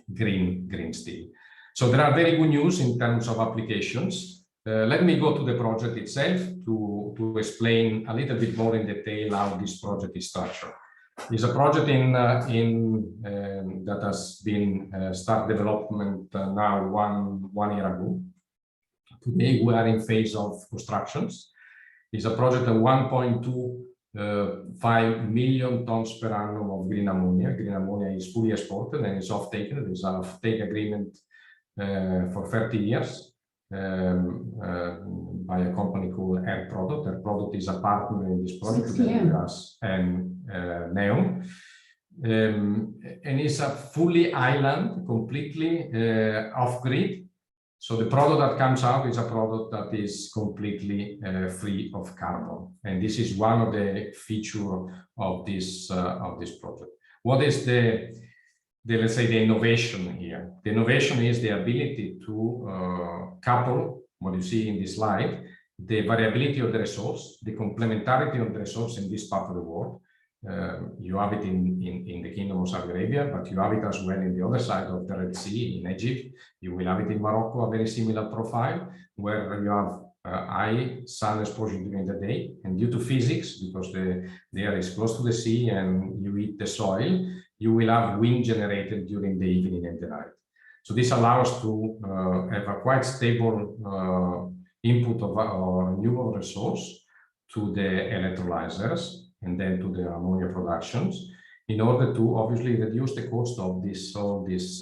green steel. So there are very good news in terms of applications. Let me go to the project itself to explain a little bit more in detail how this project is structured. It's a project that has been start development now one year ago. Today we are in phase of constructions. It's a project of 1.25 million tons per annum of green ammonia. Green ammonia is fully exported and is off-taken. There is an off-take agreement for 30 years by a company called ERRA. ERRA is a partner in this project together with us and NEOM. And it's a fully island, completely off-grid. So the product that comes out is a product that is completely free of carbon. And this is one of the features of this project. What is let's say the innovation here? The innovation is the ability to couple what you see in this slide, the variability of the resource, the complementarity of the resource in this part of the world. You have it in the Kingdom of Saudi Arabia, but you have it as well in the other side of the Red Sea in Egypt. You will have it in Morocco, a very similar profile, where you have high sun exposure during the day, and due to physics, because the air is close to the sea and you heat the soil, you will have wind generated during the evening and the night. So this allows to have a quite stable input of a renewable resource to the electrolyzers and then to the ammonia productions, in order to obviously reduce the cost of all these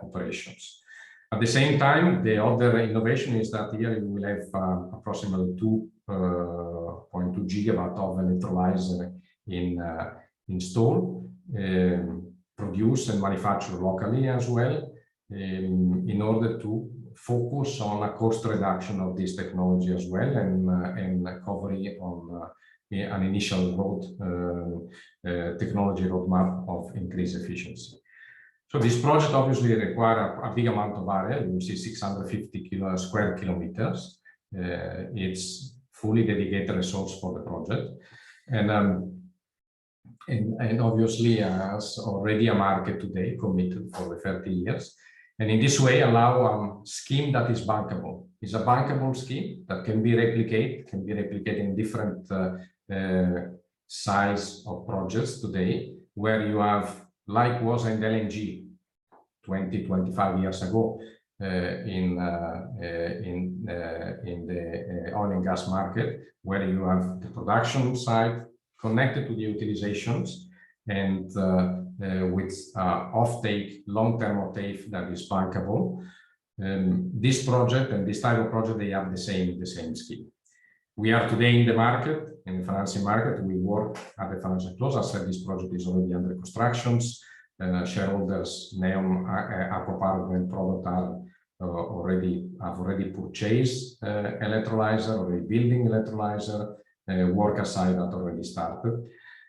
operations. At the same time, the other innovation is that here you will have approximately 2.2 gigawatt of electrolyzer installed, produced and manufactured locally as well, in order to focus on a cost reduction of this technology as well, and recovery on an initial technology roadmap of increased efficiency. So this project obviously requires a big amount of area. You see 650 square kilometers. It's fully dedicated resource for the project, and obviously has already a market today committed for the 30 years. And in this way, allow a scheme that is bankable. It's a bankable scheme that can be replicated in different size of projects today, where you have, like was in LNG 20, 25 years ago, in the oil and gas market, where you have the production side connected to the utilizations and with offtake, long-term offtake that is bankable. This project and this type of project, they have the same scheme. We are today in the market, in the financing market. We work at the financial close. I said this project is already under construction. Shareholders, NEOM, ACWA and product are have already purchased electrolyzer, already building electrolyzer. Work aside that already started.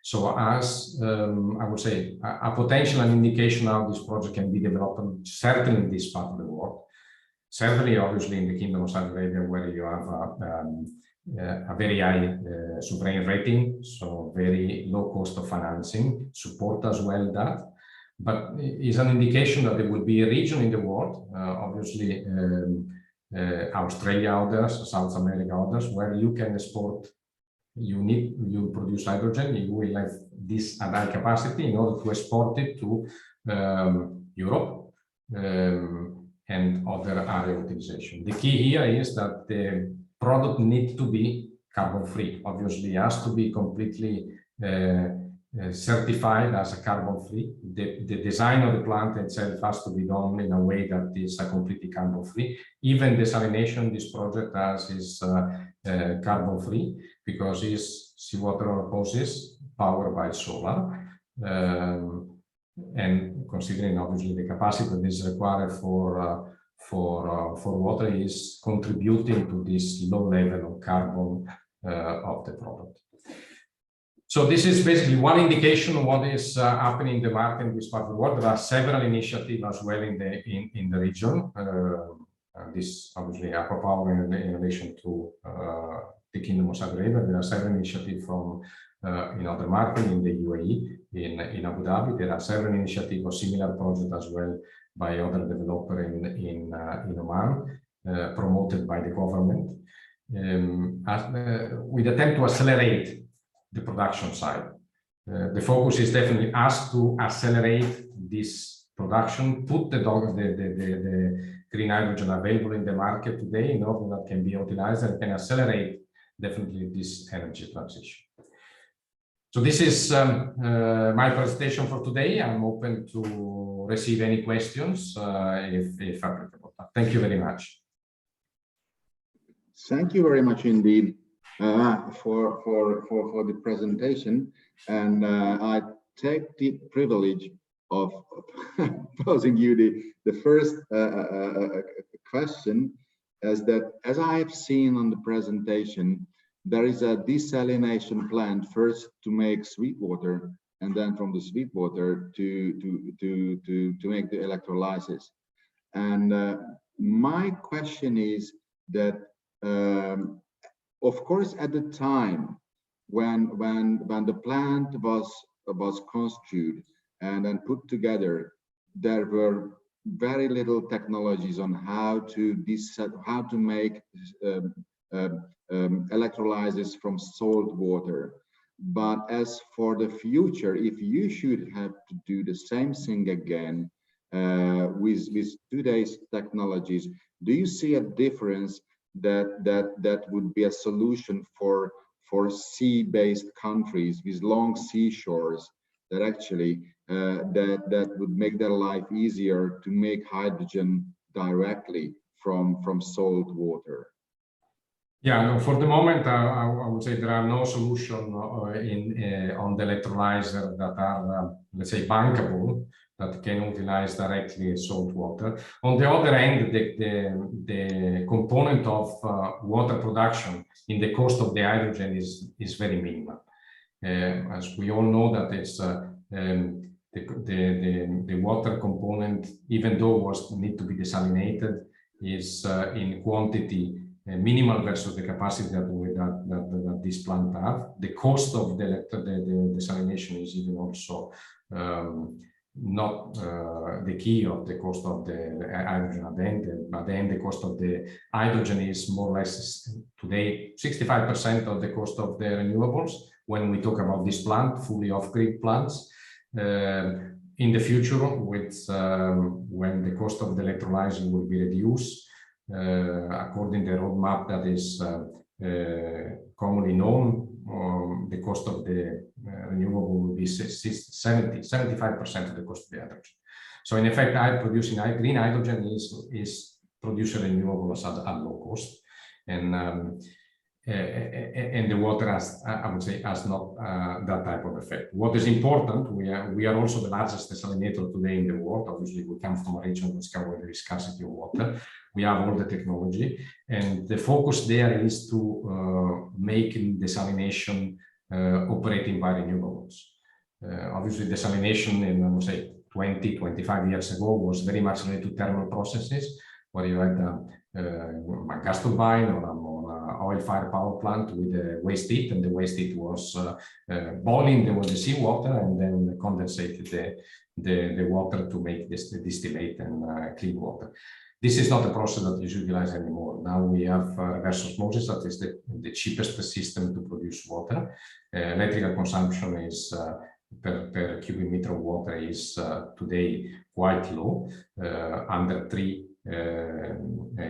So as I would say, a potential and indication how this project can be developed, certainly in this part of the world, certainly obviously in the Kingdom of Saudi Arabia, where you have a very high sovereign rating, so very low cost of financing, support as well that, but is an indication that there will be a region in the world, obviously Australia, others, South America, others, where you can export. You produce hydrogen, you will have this at high capacity in order to export it to Europe and other area utilization. The key here is that the product needs to be carbon free. Obviously, it has to be completely certified as a carbon free. The design of the plant itself has to be done in a way that is completely carbon free. Even desalination, this project is carbon free because it's seawater osmosis powered by solar. And considering obviously the capacity that is required for water is contributing to this low level of carbon of the product. So this is basically one indication of what is happening in the market in this part of the world. There are several initiatives as well in the region. This obviously ACWA Power in relation to the Kingdom of Saudi Arabia. There are several initiatives from in other markets in the UAE, in Abu Dhabi. There are several initiatives of similar projects as well by other developers in Oman, promoted by the government, with attempt to accelerate the production side. The focus is definitely us to accelerate this production, put the green hydrogen available in the market today in order that can be utilized and can accelerate definitely this energy transition. So this is my presentation for today. I'm open to receive any questions if applicable. Thank you very much. Thank you very much indeed for the presentation, and I take the privilege of posing you the first question, as I have seen on the presentation, there is a desalination plant first to make sweet water, and then from the sweet water to make the electrolysis. And my question is that, of course, at the time when the plant was constructed and then put together, there were very little technologies on how to make electrolysis from salt water. But as for the future, if you should have to do the same thing again with today's technologies, do you see a difference that would be a solution for sea-based countries with long seashores, that actually that would make their life easier to make hydrogen directly from salt water? Yeah, no, for the moment, I would say there are no solutions on the electrolyzer that are, let's say, bankable, that can utilize directly salt water. On the other hand, the component of water production in the cost of the hydrogen is very minimal. As we all know that it's the water component, even though need to be desalinated, is in quantity minimal versus the capacity that this plant have. The cost of the desalination is even also not the key of the cost of the hydrogen at the end. At the end, the cost of the hydrogen is more or less today 65% of the cost of the renewables. When we talk about this plant, fully off-grid plants, in the future, with when the cost of the electrolyzer will be reduced, according to the roadmap that is commonly known, the cost of the renewable will be 75% of the cost of the hydrogen. So in effect, producing green hydrogen is producing renewables at low cost, and the water has, I would say, has not that type of effect. What is important, we are also the largest desalinator today in the world. Obviously, we come from a region which covers the scarcity of water. We have all the technology, and the focus there is to make desalination operating by renewables. Obviously, desalination in, I would say, 20, 25 years ago was very much related to thermal processes, where you had a gas turbine or an oil-fired power plant with waste heat, and the waste heat was boiling the seawater and then condensated the water to make this distillate and clean water. This is not a process that is utilized anymore. Now we have reverse osmosis, that is the cheapest system to produce water. Electrical consumption is per cubic meter of water is today quite low, under 3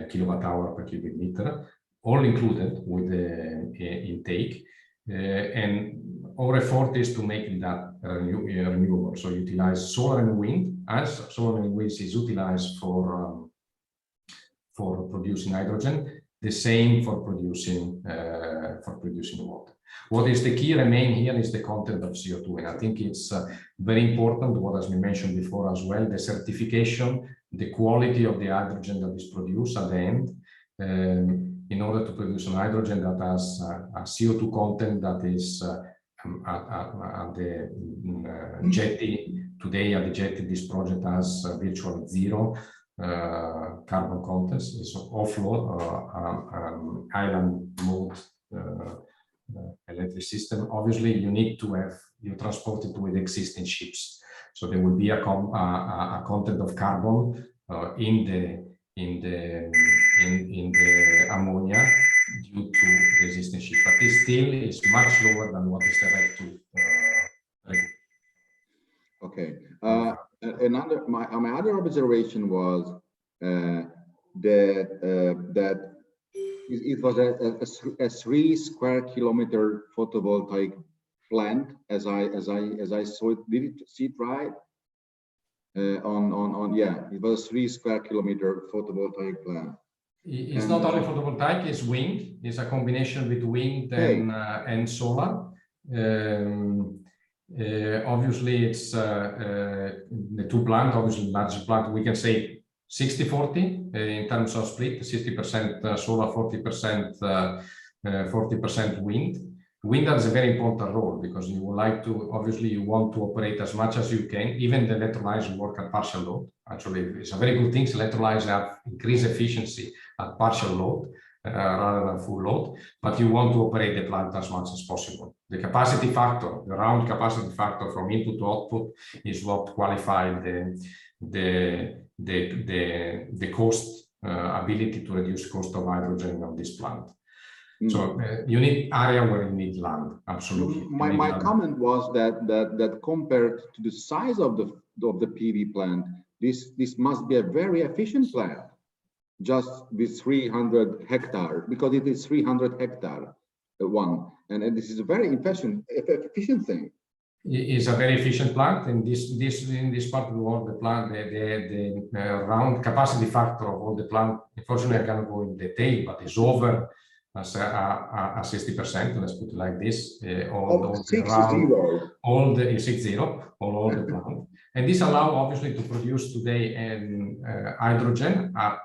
kilowatt hour per cubic meter, all included with the intake. And our effort is to make that renewable. So utilize solar and wind, as solar and wind is utilized for producing hydrogen, the same for producing water. What is the key remain here is the content of CO2, and I think it's very important, what has been mentioned before as well, the certification, the quality of the hydrogen that is produced at the end, in order to produce an hydrogen that has a CO2 content that is at the jetty. Today at the jetty, this project has virtually 0 carbon contents. It's offload island mode electric system. Obviously, you need to have you transport it with existing ships, so there will be a content of carbon in the ammonia due to the existing ship, but it still is much lower than what is direct to. Okay. My other observation was that it was a 3 square kilometer photovoltaic plant, as I saw it. Did you see it right? Yeah, it was a 3 square kilometer photovoltaic plant. It's not only photovoltaic, it's wind. It's a combination with wind and solar. Obviously, it's the two plants, obviously large plant, we can say 60-40 in terms of split, 60% solar, 40% wind. Wind has a very important role because you would like to, obviously you want to operate as much as you can. Even the electrolyzer work at partial load. Actually, it's a very good thing. Electrolyzers have increased efficiency at partial load rather than full load, but you want to operate the plant as much as possible. The capacity factor, the round capacity factor from input to output is what qualifies the cost ability to reduce cost of hydrogen of this plant. So you need area where you need land. Absolutely. My comment was that compared to the size of the PV plant, this must be a very efficient plant, just with 300 hectares, because it is 300 hectares one, and this is a very efficient thing. It's a very efficient plant, and in this part of the world, the plant, the round capacity factor of all the plant. Unfortunately, I cannot go in detail, but it's over 60%. Let's put it like this. All the plant, and this allows obviously to produce today hydrogen at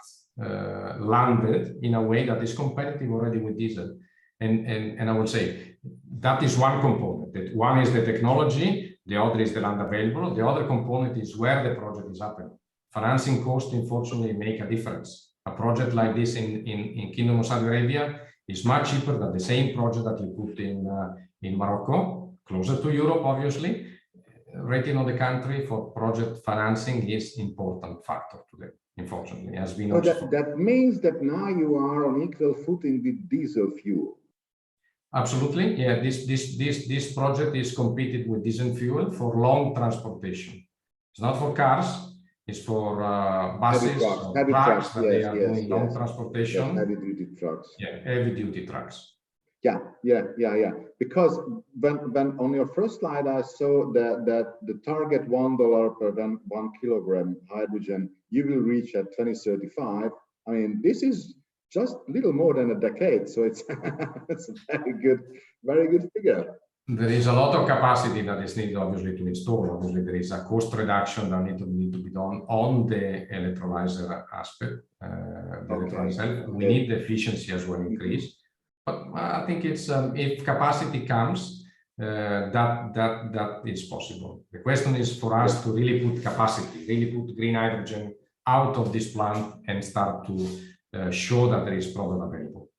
landed in a way that is competitive already with diesel. And I would say that is one component. That one is the technology, the other is the land available. The other component is where the project is happening. Financing costs, unfortunately, make a difference. A project like this in Kingdom of Saudi Arabia is much cheaper than the same project that you put in Morocco, closer to Europe, obviously. rating of the country for project financing is important factor today, unfortunately, has been. So that means that now you are on equal footing with diesel fuel. Absolutely, yeah. This project is competed with diesel fuel for long transportation. It's not for cars. It's for buses, heavy trucks, that they are doing long transportation. Yes, heavy duty trucks. Yeah, heavy duty trucks. Yeah. Because when on your first slide I saw that the target $1 per 1 kilogram hydrogen you will reach at 2035. I mean, this is just a little more than a decade, so it's it's a very good figure. There is a lot of capacity that is needed, obviously, to install. Obviously, there is a cost reduction that need to be done on the electrolyzer aspect. We need the efficiency as well increase. But I think it's if capacity comes, that is possible. The question is for us to really put capacity, really put green hydrogen out of this plant and start to show that there is product available.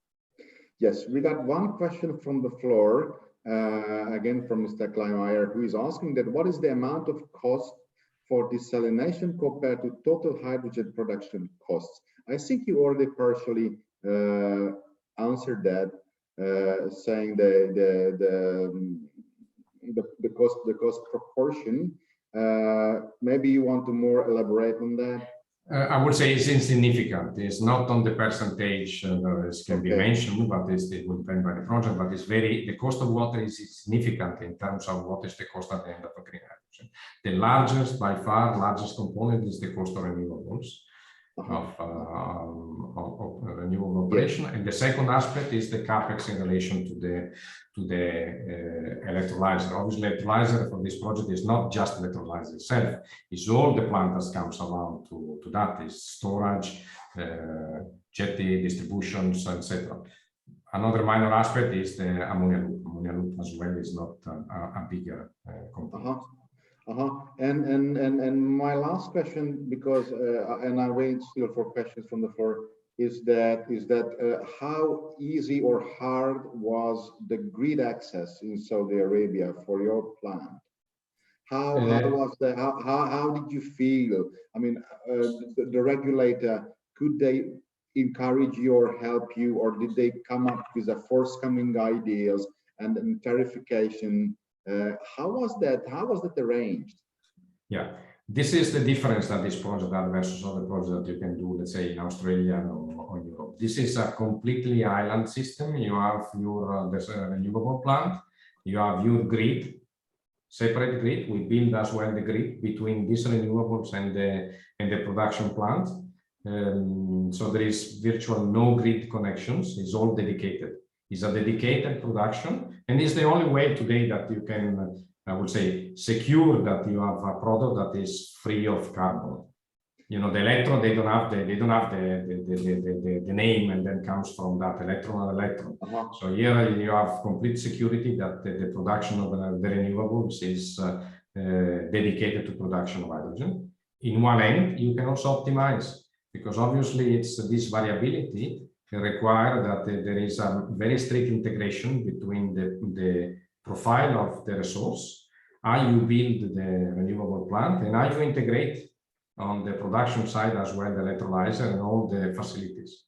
Yes, we got one question from the floor. Again from Mr. Kleinmeier, who is asking that what is the amount of cost for desalination compared to total hydrogen production costs? I think you already partially answered that, saying the cost proportion. Maybe you want to more elaborate on that. I would say it's insignificant. It's not on the percentage that can be mentioned, but it will depend by the project. But it's the cost of water is significant in terms of what is the cost at the end of a green hydrogen. The largest, by far, largest component is the cost of renewables, of renewable operation, and the second aspect is the capex in relation to the electrolyzer. Obviously, electrolyzer for this project is not just electrolyzer itself; it's all the plant that comes around to that. Is storage, jetty, distributions, etc. Another minor aspect is the ammonia loop. Ammonia loop as well is not a bigger component. And my last question, because and I wait still for questions from the floor, is that how easy or hard was the grid access in Saudi Arabia for your plant? How was that? How did you feel? I mean, the regulator, could they encourage you or help you, or did they come up with a forthcoming ideas and tariffication? How was that arranged? Yeah, this is the difference that this project has versus other projects that you can do, let's say, in Australia or Europe. This is a completely island system. You have your renewable plant, you have your grid, separate grid. We build as well the grid between these renewables and the production plant. So there is virtual no grid connections. It's all dedicated. It's a dedicated production, and it's the only way today that you can, I would say, secure that you have a product that is free of carbon. You know, the electron, they don't have the name, and then comes from that electron and electron. So here you have complete security that the production of the renewables is dedicated to production of hydrogen. In one end, you can also optimize, because obviously it's this variability require that there is a very strict integration between the profile of the resource, how you build the renewable plant, and how you integrate on the production side as well the electrolyzer and all the facilities.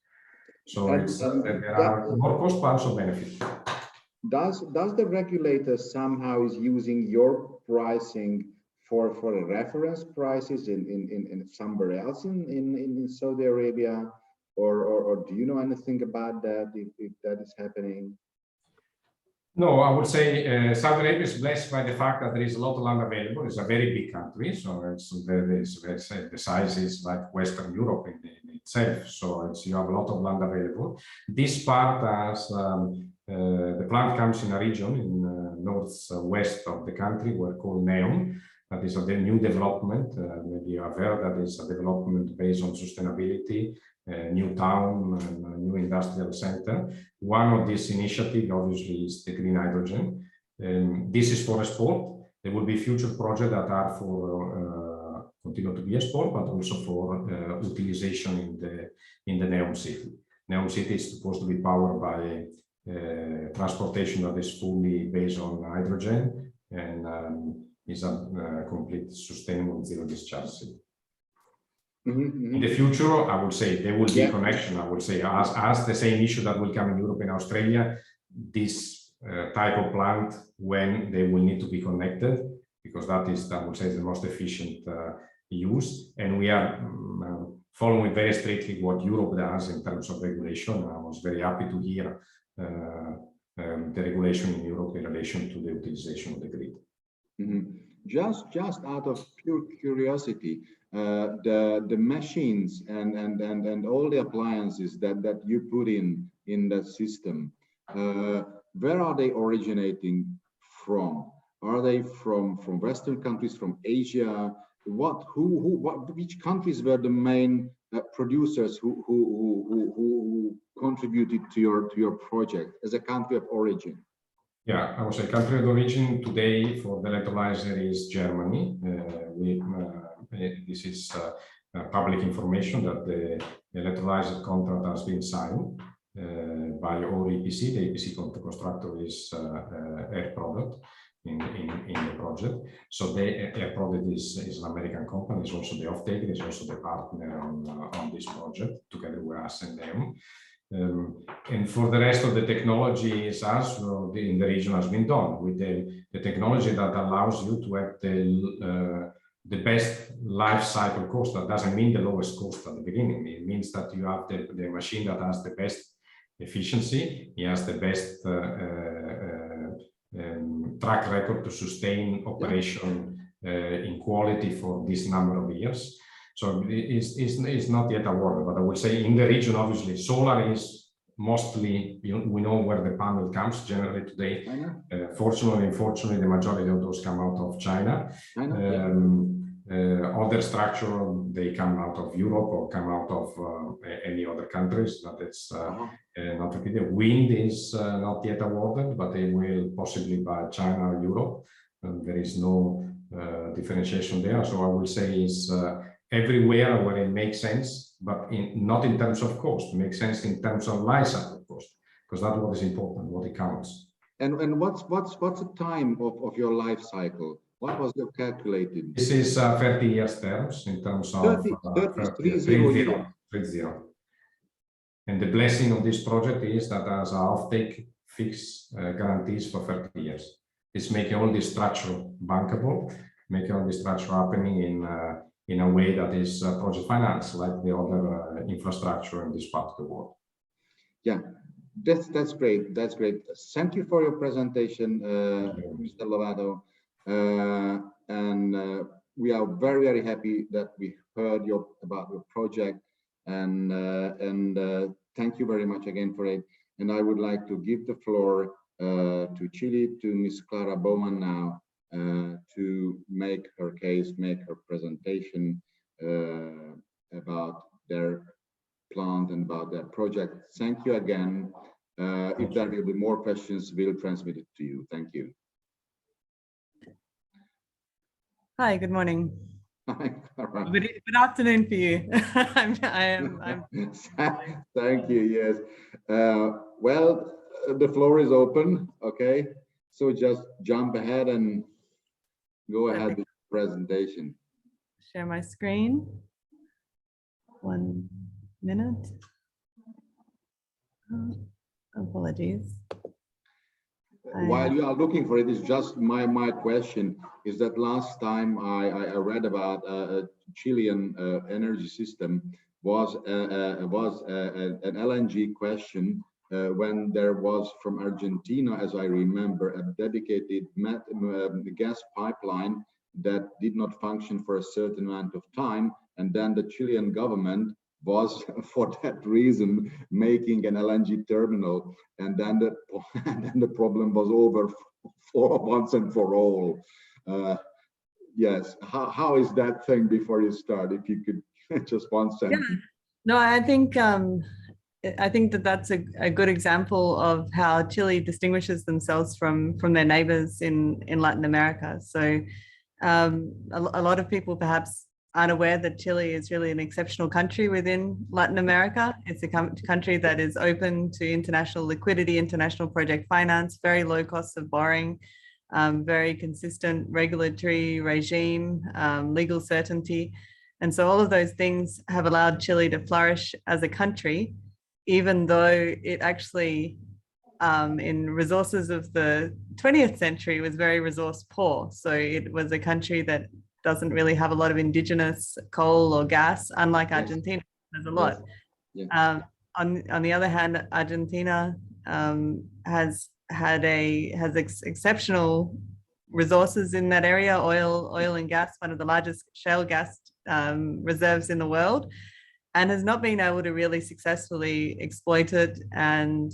So there are more cost, but also benefit. Does the regulator somehow is using your pricing for the reference prices in somewhere else in Saudi Arabia? Or do you know anything about that, if that is happening? No, I would say Saudi Arabia is blessed by the fact that there is a lot of land available. It's a very big country, so the size is like Western Europe in itself. So you have a lot of land available. This part, as the plant comes in a region in northwest of the country, we're called NEOM. That is a new development. Maybe you are aware that is a development based on sustainability. New town and a new industrial center. One of these initiatives obviously is the green hydrogen. This is for export. There will be future projects that are for continue to be export, but also for utilization in the NEOM city. NEOM city is supposed to be powered by transportation that is fully based on hydrogen, and is a complete sustainable zero discharge city. Mm-hmm. In the future, I would say there will be connection. I would say as the same issue that will come in Europe and Australia, this type of plant, when they will need to be connected, because that is, I would say, the most efficient use. And we are following very strictly what Europe does in terms of regulation. I was very happy to hear the regulation in Europe in relation to the utilization of the grid. Mm-hmm. Just out of pure curiosity, the machines and all the appliances that you put in that system, where are they originating from? Are they from Western countries, from Asia? Which countries were the main producers who contributed to your project as a country of origin? Yeah, I would say country of origin today for the electrolyzer is Germany. This is public information that the electrolyzer contract has been signed by our EPC. The EPC constructor is Air Product in the project. So the Air Product is an American company. It's also the off-taker, is also the partner on this project together with us and them. And for the rest of the technology is as in the region has been done with the technology that allows you to have the best life cycle cost. That doesn't mean the lowest cost at the beginning. It means that you have the machine that has the best efficiency. It has the best track record to sustain operation in quality for this number of years. So it's not yet awarded, but I would say in the region, obviously, solar is mostly, we know where the panel comes generally today. Fortunately, unfortunately, the majority of those come out of China. Other structure, they come out of Europe or come out of any other countries. That it's not repeated. Wind is not yet awarded, but they will possibly by China or Europe. There is no differentiation there. So I will say is everywhere where it makes sense, but not in terms of cost. It makes sense in terms of life cycle cost, because that's what is important, what it counts. And what's the time of your life cycle? What was the calculated? This is 30 years terms in terms of 30. And the blessing of this project is that as our offtake fixed guarantees for 30 years. It's making all this structure bankable, making all this structure happening in a way that is project finance, like the other infrastructure in this part of the world. Yeah, that's great. That's great. Thank you for your presentation, Mr. Lovato. And we are very, very happy that we heard about your project, and thank you very much again for it. And I would like to give the floor to Chile, to Ms. Clara Bowman now, to make her case, make her presentation about their plant and about their project. Thank you again. If there will be more questions, we'll transmit it to you. Thank you. Hi, good morning. Hi, Clara. Good afternoon for you. I'm Thank you, yes. Well, the floor is open, okay? So just jump ahead and go ahead with the presentation. Share my screen. 1 minute. Apologies. While you are looking for it, it's just my question is that last time I read about a Chilean energy system was an LNG question when there was from Argentina, as I remember, a dedicated gas pipeline that did not function for a certain amount of time, and then the Chilean government was for that reason making an LNG terminal, and then the problem was over for once and for all. Yes, how is that thing before you start? If you could just 1 sentence. Yeah. No, I think that's a good example of how Chile distinguishes themselves from their neighbors in Latin America. So a lot of people perhaps aren't aware that Chile is really an exceptional country within Latin America. It's a country that is open to international liquidity, international project finance, very low costs of borrowing, very consistent regulatory regime, legal certainty. And so all of those things have allowed Chile to flourish as a country, even though it actually, in resources of the 20th century, was very resource poor. So it was a country that doesn't really have a lot of indigenous coal or gas, unlike Argentina, there's a lot. Yeah. On the other hand, Argentina has exceptional resources in that area, oil and gas, one of the largest shale gas reserves in the world, and has not been able to really successfully exploit it and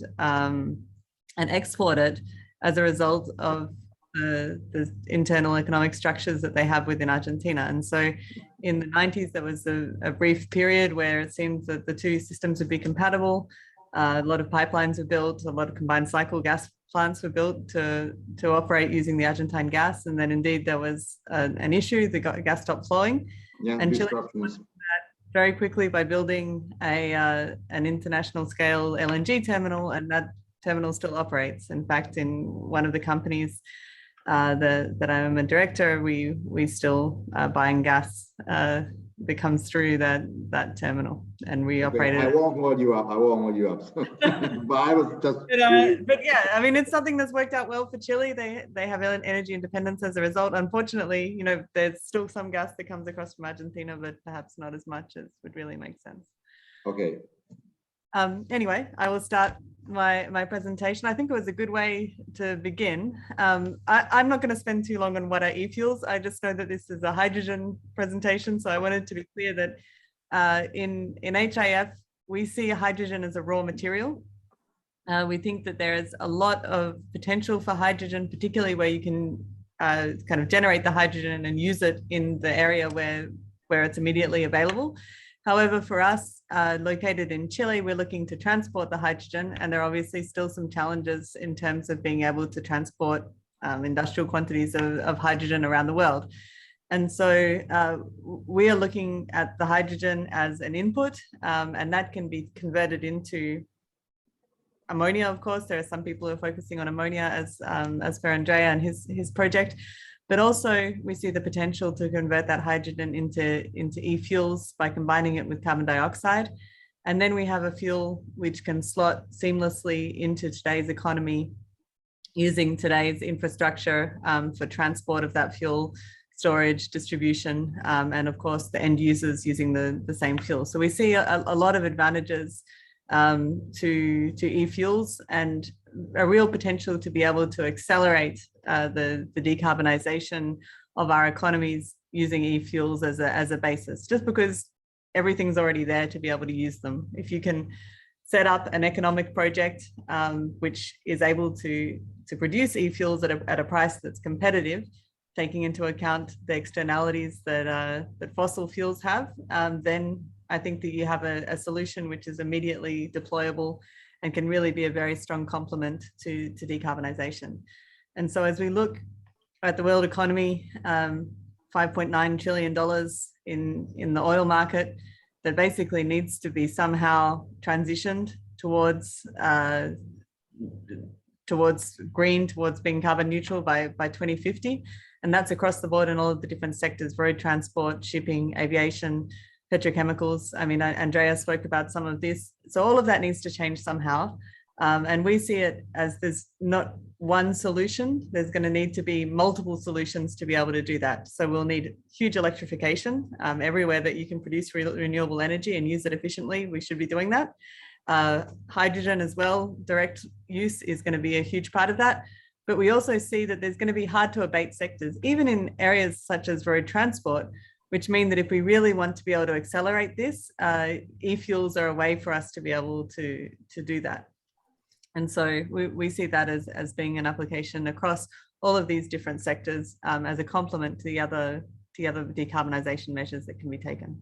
export it as a result of the internal economic structures that they have within Argentina. And so in the 90s, there was a brief period where it seemed that the two systems would be compatible. A lot of pipelines were built, a lot of combined cycle gas plants were built to operate using the Argentine gas. And then indeed there was an issue, the gas stopped flowing. Yeah, and Chile responded to that very quickly by building an international scale LNG terminal, and that terminal still operates. In fact, in one of the companies that I'm a director, we still buying gas that comes through that terminal, and we operate it. I won't hold you up. But I was just. But yeah, I mean, it's something that's worked out well for Chile. They have energy independence as a result. Unfortunately, you know, there's still some gas that comes across from Argentina, but perhaps not as much as would really make sense. Okay. Anyway, I will start my presentation. I think it was a good way to begin. I'm not going to spend too long on what are e-fuels. I just know that this is a hydrogen presentation, so I wanted to be clear that in HIF, we see hydrogen as a raw material. We think that there is a lot of potential for hydrogen, particularly where you can kind of generate the hydrogen and use it in the area where it's immediately available. However, for us, located in Chile, we're looking to transport the hydrogen, and there are obviously still some challenges in terms of being able to transport industrial quantities of hydrogen around the world. And so we are looking at the hydrogen as an input, and that can be converted into ammonia. Of course, there are some people who are focusing on ammonia as per Andrea and his project. But also we see the potential to convert that hydrogen into e-fuels by combining it with carbon dioxide. And then we have a fuel which can slot seamlessly into today's economy using today's infrastructure for transport of that fuel, storage, distribution, and of course the end users using the same fuel. So we see a lot of advantages to e-fuels, and a real potential to be able to accelerate the decarbonization of our economies using e-fuels as a basis, just because everything's already there to be able to use them. If you can set up an economic project which is able to produce e-fuels at a price that's competitive, taking into account the externalities that fossil fuels have, then I think that you have a solution which is immediately deployable and can really be a very strong complement to decarbonization. And so as we look at the world economy, $5.9 trillion in the oil market that basically needs to be somehow transitioned towards green, towards being carbon neutral by 2050. And that's across the board in all of the different sectors: road transport, shipping, aviation, petrochemicals. I mean, Andrea spoke about some of this. So all of that needs to change somehow. And we see it as there's not one solution. There's going to need to be multiple solutions to be able to do that. So we'll need huge electrification everywhere that you can produce renewable energy and use it efficiently. We should be doing that. Hydrogen as well, direct use is going to be a huge part of that. But we also see that there's going to be hard to abate sectors, even in areas such as road transport, which mean that if we really want to be able to accelerate this, e-fuels are a way for us to be able to do that. And so we see that as being an application across all of these different sectors as a complement to the other decarbonization measures that can be taken.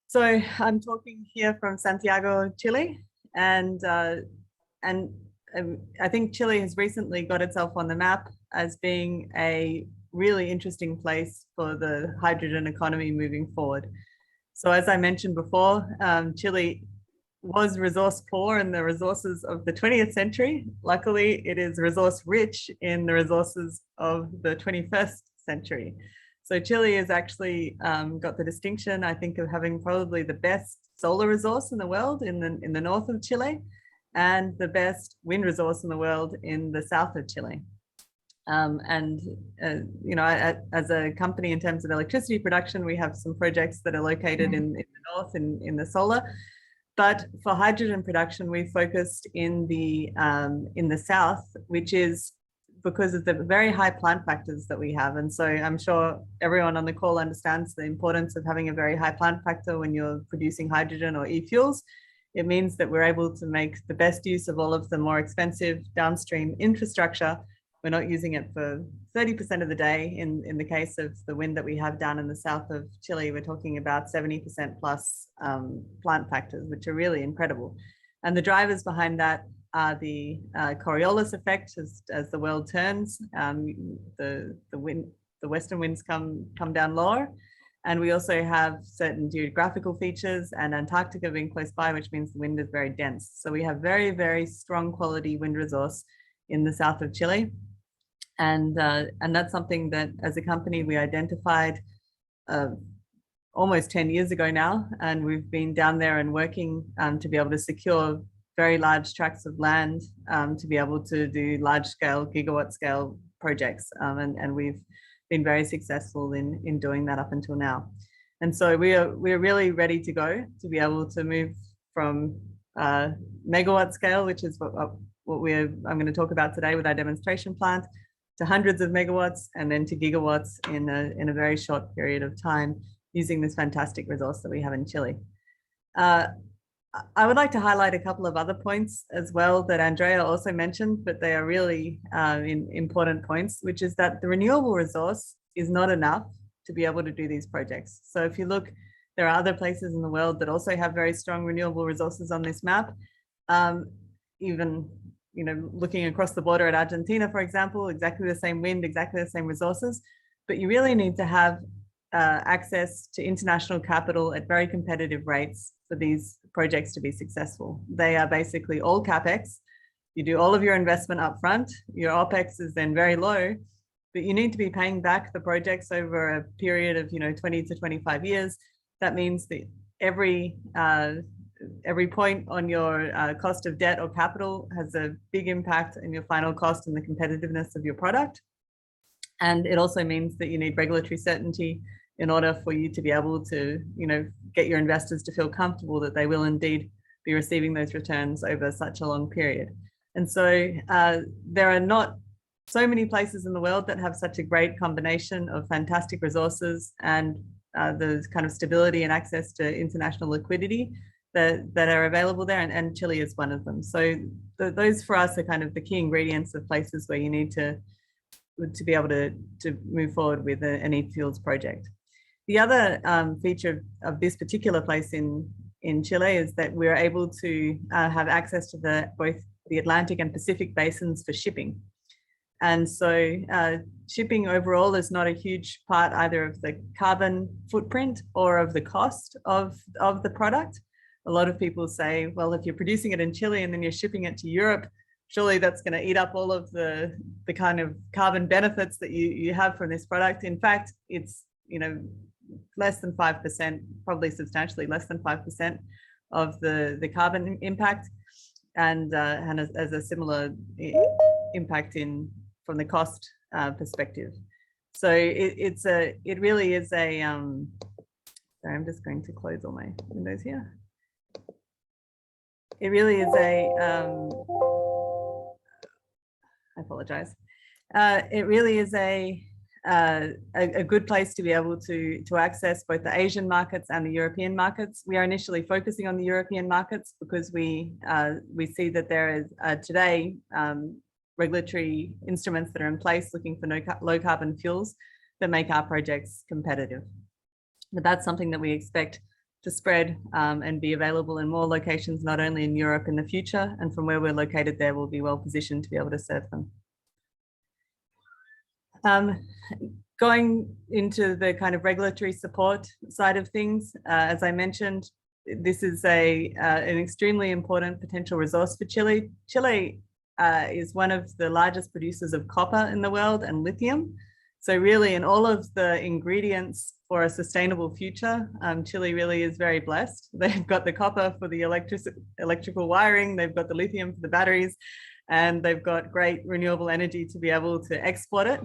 So I'm talking here from Santiago, Chile, and I think Chile has recently got itself on the map as being a really interesting place for the hydrogen economy moving forward. So as I mentioned before, Chile was resource poor in the resources of the 20th century. Luckily, it is resource rich in the resources of the 21st century. So Chile has actually got the distinction, I think, of having probably the best solar resource in the world in the north of Chile, and the best wind resource in the world in the south of Chile. You know, as a company in terms of electricity production, we have some projects that are located in the north in the solar. But for hydrogen production, we focused in the south, which is because of the very high plant factors that we have. And so I'm sure everyone on the call understands the importance of having a very high plant factor when you're producing hydrogen or e-fuels. It means that we're able to make the best use of all of the more expensive downstream infrastructure. We're not using it for 30% of the day. In the case of the wind that we have down in the south of Chile, we're talking about 70% plus plant factors, which are really incredible. And the drivers behind that are the Coriolis effect as the world turns. The western winds come down lower. And we also have certain geographical features, and Antarctica being close by, which means the wind is very dense. So we have very, very strong quality wind resource in the south of Chile. And that's something that as a company we identified almost 10 years ago now. And we've been down there and working to be able to secure very large tracts of land to be able to do large scale, gigawatt scale projects. And we've been very successful in doing that up until now. And so we're really ready to go to be able to move from megawatt scale, which is what I'm going to talk about today with our demonstration plant, to hundreds of megawatts, and then to gigawatts in a very short period of time using this fantastic resource that we have in Chile. I would like to highlight a couple of other points as well that Andrea also mentioned, but they are really important points, which is that the renewable resource is not enough to be able to do these projects. So if you look, there are other places in the world that also have very strong renewable resources on this map. Even, you know, looking across the border at Argentina, for example, exactly the same wind, exactly the same resources, but you really need to have access to international capital at very competitive rates for these projects to be successful. They are basically all CapEx. You do all of your investment up front, your OpEx is then very low, but you need to be paying back the projects over a period of 20 to 25 years. That means that every point on your cost of debt or capital has a big impact on your final cost and the competitiveness of your product. And it also means that you need regulatory certainty in order for you to be able to, get your investors to feel comfortable that they will indeed be receiving those returns over such a long period. And so there are not so many places in the world that have such a great combination of fantastic resources and the kind of stability and access to international liquidity that are available there, and Chile is one of them. So those for us are kind of the key ingredients of places where you need to be able to move forward with an e-fuels project. The other feature of this particular place in Chile is that we're able to have access to both the Atlantic and Pacific basins for shipping. And so shipping overall is not a huge part either of the carbon footprint or of the cost of the product. A lot of people say, well, if you're producing it in Chile and then you're shipping it to Europe, surely that's going to eat up all of the kind of carbon benefits that you have from this product. In fact, it's less than 5%, probably substantially less than 5% of the carbon impact, and as a similar impact from the cost perspective. So it really is a sorry, I'm just going to close all my windows here. It really is I apologize. It really is a good place to be able to access both the Asian markets and the European markets. We are initially focusing on the European markets because we see that there is today regulatory instruments that are in place looking for low carbon fuels that make our projects competitive. But that's something that we expect to spread and be available in more locations, not only in Europe in the future, and from where we're located there, we'll be well positioned to be able to serve them. Going into the kind of regulatory support side of things, as I mentioned, this is an extremely important potential resource for Chile. Chile is one of the largest producers of copper in the world and lithium. So really, in all of the ingredients for a sustainable future, Chile really is very blessed. They've got the copper for the electrical wiring, they've got the lithium for the batteries, and they've got great renewable energy to be able to export it.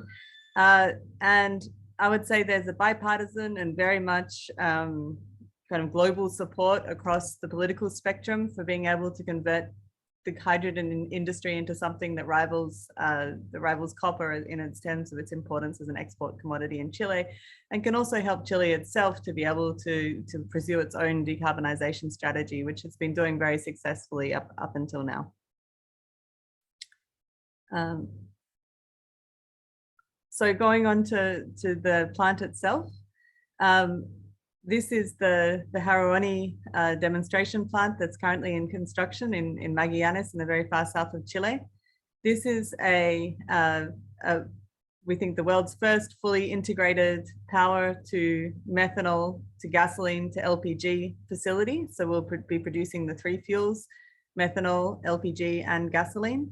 And I would say there's a bipartisan and very much kind of global support across the political spectrum for being able to convert the hydrogen industry into something that rivals copper in terms of its importance as an export commodity in Chile, and can also help Chile itself to be able to pursue its own decarbonization strategy, which it's been doing very successfully up until now. So going on to the plant itself, this is the Haru demonstration plant that's currently in construction in Magallanes in the very far south of Chile. This is we think the world's first fully integrated power to methanol to gasoline to LPG facility. So we'll be producing the three fuels, methanol, LPG, and gasoline.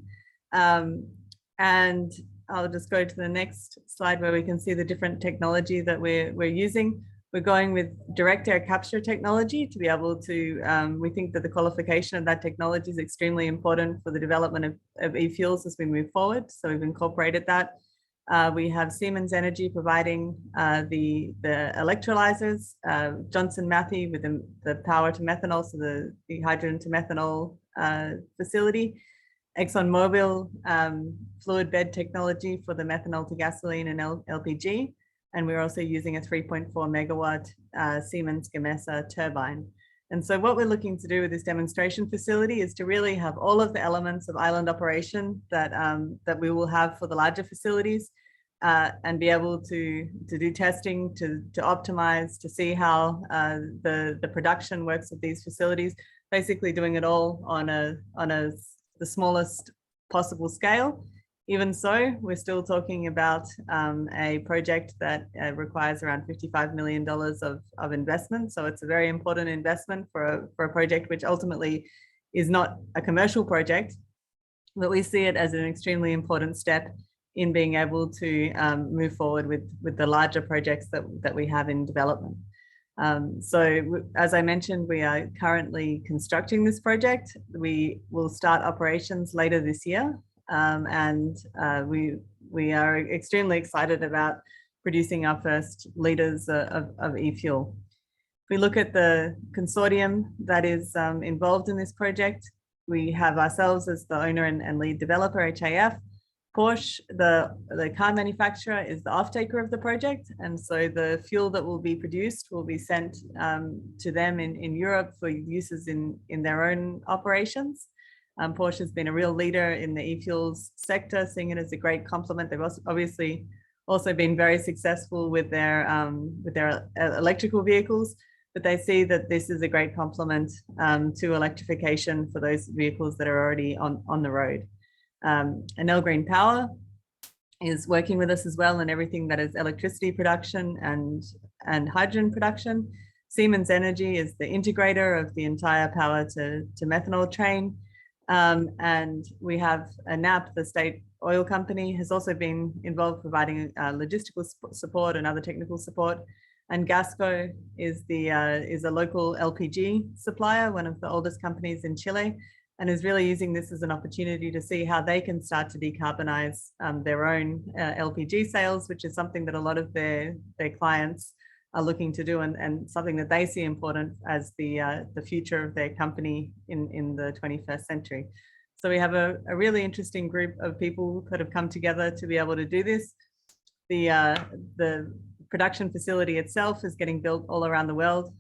And I'll just go to the next slide where we can see the different technology that we're using. We're going with direct air capture technology to be able to, we think that the qualification of that technology is extremely important for the development of e-fuels as we move forward. So we've incorporated that. We have Siemens Energy providing the electrolyzers, Johnson Matthey with the power to methanol, so the hydrogen to methanol facility. ExxonMobil fluid bed technology for the methanol to gasoline and LPG. And we're also using a 3.4 megawatt Siemens Gamesa turbine. And so what we're looking to do with this demonstration facility is to really have all of the elements of island operation that, that we will have for the larger facilities and be able to do testing, to optimize, to see how the production works with these facilities, basically doing it all on the smallest possible scale. Even so, we're still talking about a project that requires around $55 million of investment. So it's a very important investment for a project which ultimately is not a commercial project, but we see it as an extremely important step in being able to move forward with the larger projects that we have in development. So as I mentioned, we are currently constructing this project. We will start operations later this year. And we are extremely excited about producing our first liters of e-fuel. If we look at the consortium that is involved in this project, we have ourselves as the owner and lead developer, HAF. Porsche, the car manufacturer, is the off-taker of the project. And so the fuel that will be produced will be sent to them in Europe for uses in their own operations. Porsche has been a real leader in the e-fuels sector, seeing it as a great complement. They've obviously also been very successful with their electrical vehicles, but they see that this is a great complement to electrification for those vehicles that are already on the road. Enel Green Power is working with us as well in everything that is electricity production and hydrogen production. Siemens Energy is the integrator of the entire power to methanol train. And we have NAP, the state oil company, has also been involved providing logistical support and other technical support. And Gasco is a local LPG supplier, one of the oldest companies in Chile, and is really using this as an opportunity to see how they can start to decarbonize their own LPG sales, which is something that a lot of their clients are looking to do, and something that they see important as the future of their company in the 21st century. So we have a really interesting group of people that have come together to be able to do this. The production facility itself is getting built all around the world.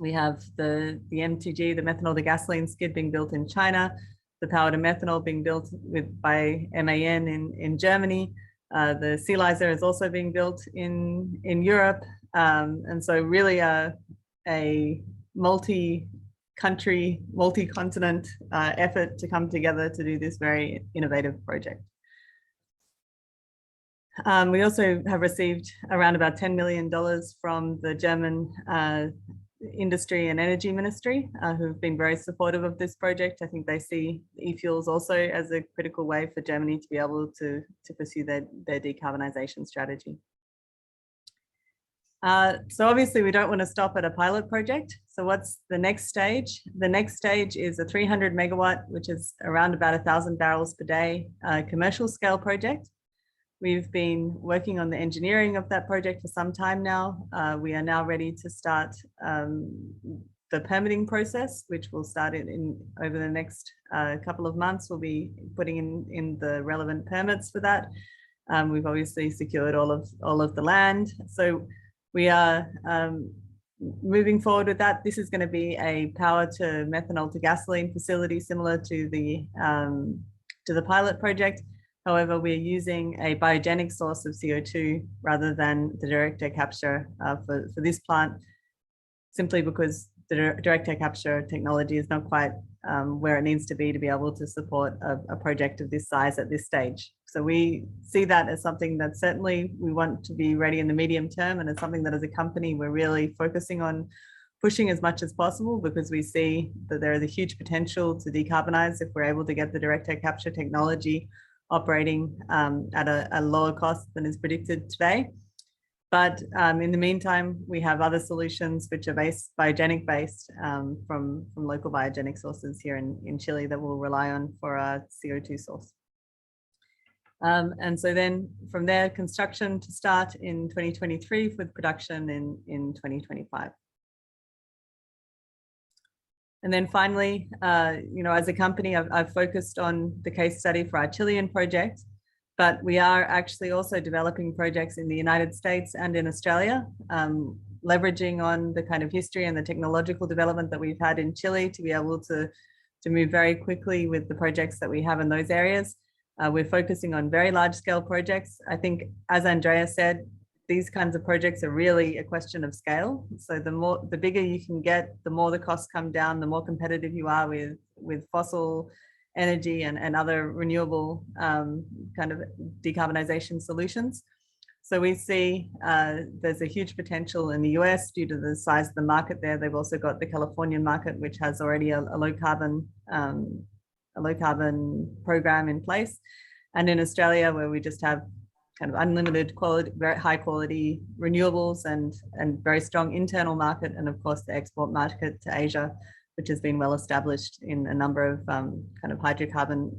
We have the M2G, the methanol to gasoline skid, being built in China, the power to methanol being built by MAN in Germany. The Sealizer is also being built in Europe. And so really a multi-country, multi-continent effort to come together to do this very innovative project. We also have received around about $10 million from the German Industry and Energy Ministry, who've been very supportive of this project. I think they see e-fuels also as a critical way for Germany to be able to pursue their decarbonisation strategy. So obviously we don't want to stop at a pilot project. So what's the next stage? The next stage is a 300 megawatt, which is around about 1,000 barrels per day commercial scale project. We've been working on the engineering of that project for some time now. We are now ready to start the permitting process, which will start over the next couple of months. We'll be putting in the relevant permits for that. We've obviously secured all of the land. So we are moving forward with that. This is going to be a power to methanol to gasoline facility similar to the pilot project. However, we're using a biogenic source of CO2 rather than the direct air capture for this plant, simply because the direct air capture technology is not quite where it needs to be able to support a project of this size at this stage. So we see that as something that certainly we want to be ready in the medium term, and it's something that as a company we're really focusing on pushing as much as possible, because we see that there is a huge potential to decarbonize if we're able to get the direct air capture technology operating at a lower cost than is predicted today. But in the meantime, we have other solutions which are biogenic based from local biogenic sources here in Chile that we'll rely on for our CO2 source. And so then from there, construction to start in 2023 with production in 2025. And then finally, as a company, I've focused on the case study for our Chilean project, but we are actually also developing projects in the United States and in Australia, leveraging on the kind of history and the technological development that we've had in Chile to be able to move very quickly with the projects that we have in those areas. We're focusing on very large scale projects. I think, as Andrea said, these kinds of projects are really a question of scale. So the bigger you can get, the more the costs come down, the more competitive you are with fossil energy and other renewable kind of decarbonization solutions. So we see there's a huge potential in the US due to the size of the market there. They've also got the Californian market, which has already a low carbon program in place. And in Australia, where we just have kind of unlimited quality, very high quality renewables and very strong internal market, and of course the export market to Asia, which has been well established in a number of kind of hydrocarbon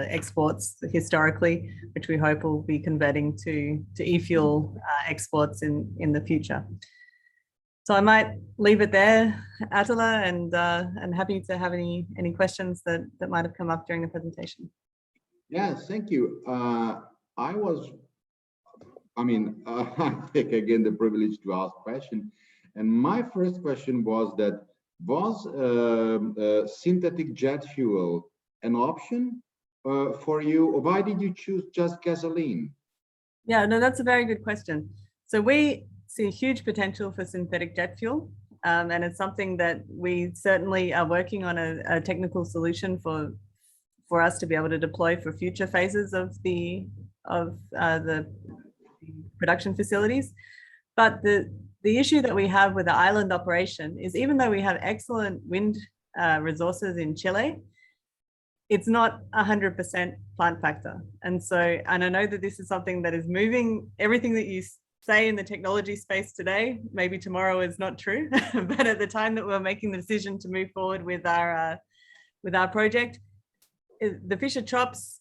exports historically, which we hope will be converting to e-fuel exports in the future. So I might leave it there, Attila, and happy to have any questions that might have come up during the presentation. Yes, thank you. I take again the privilege to ask question. And my first question was synthetic jet fuel an option for you? Or why did you choose just gasoline? Yeah, no, that's a very good question. So we see a huge potential for synthetic jet fuel. And it's something that we certainly are working on a technical solution for us to be able to deploy for future phases of the production facilities. But the issue that we have with the island operation is, even though we have excellent wind resources in Chile, it's not 100% plant factor. And I know that this is something that is moving. Everything that you say in the technology space today, maybe tomorrow is not true. But at the time that we're making the decision to move forward with our project, the Fischer-Tropsch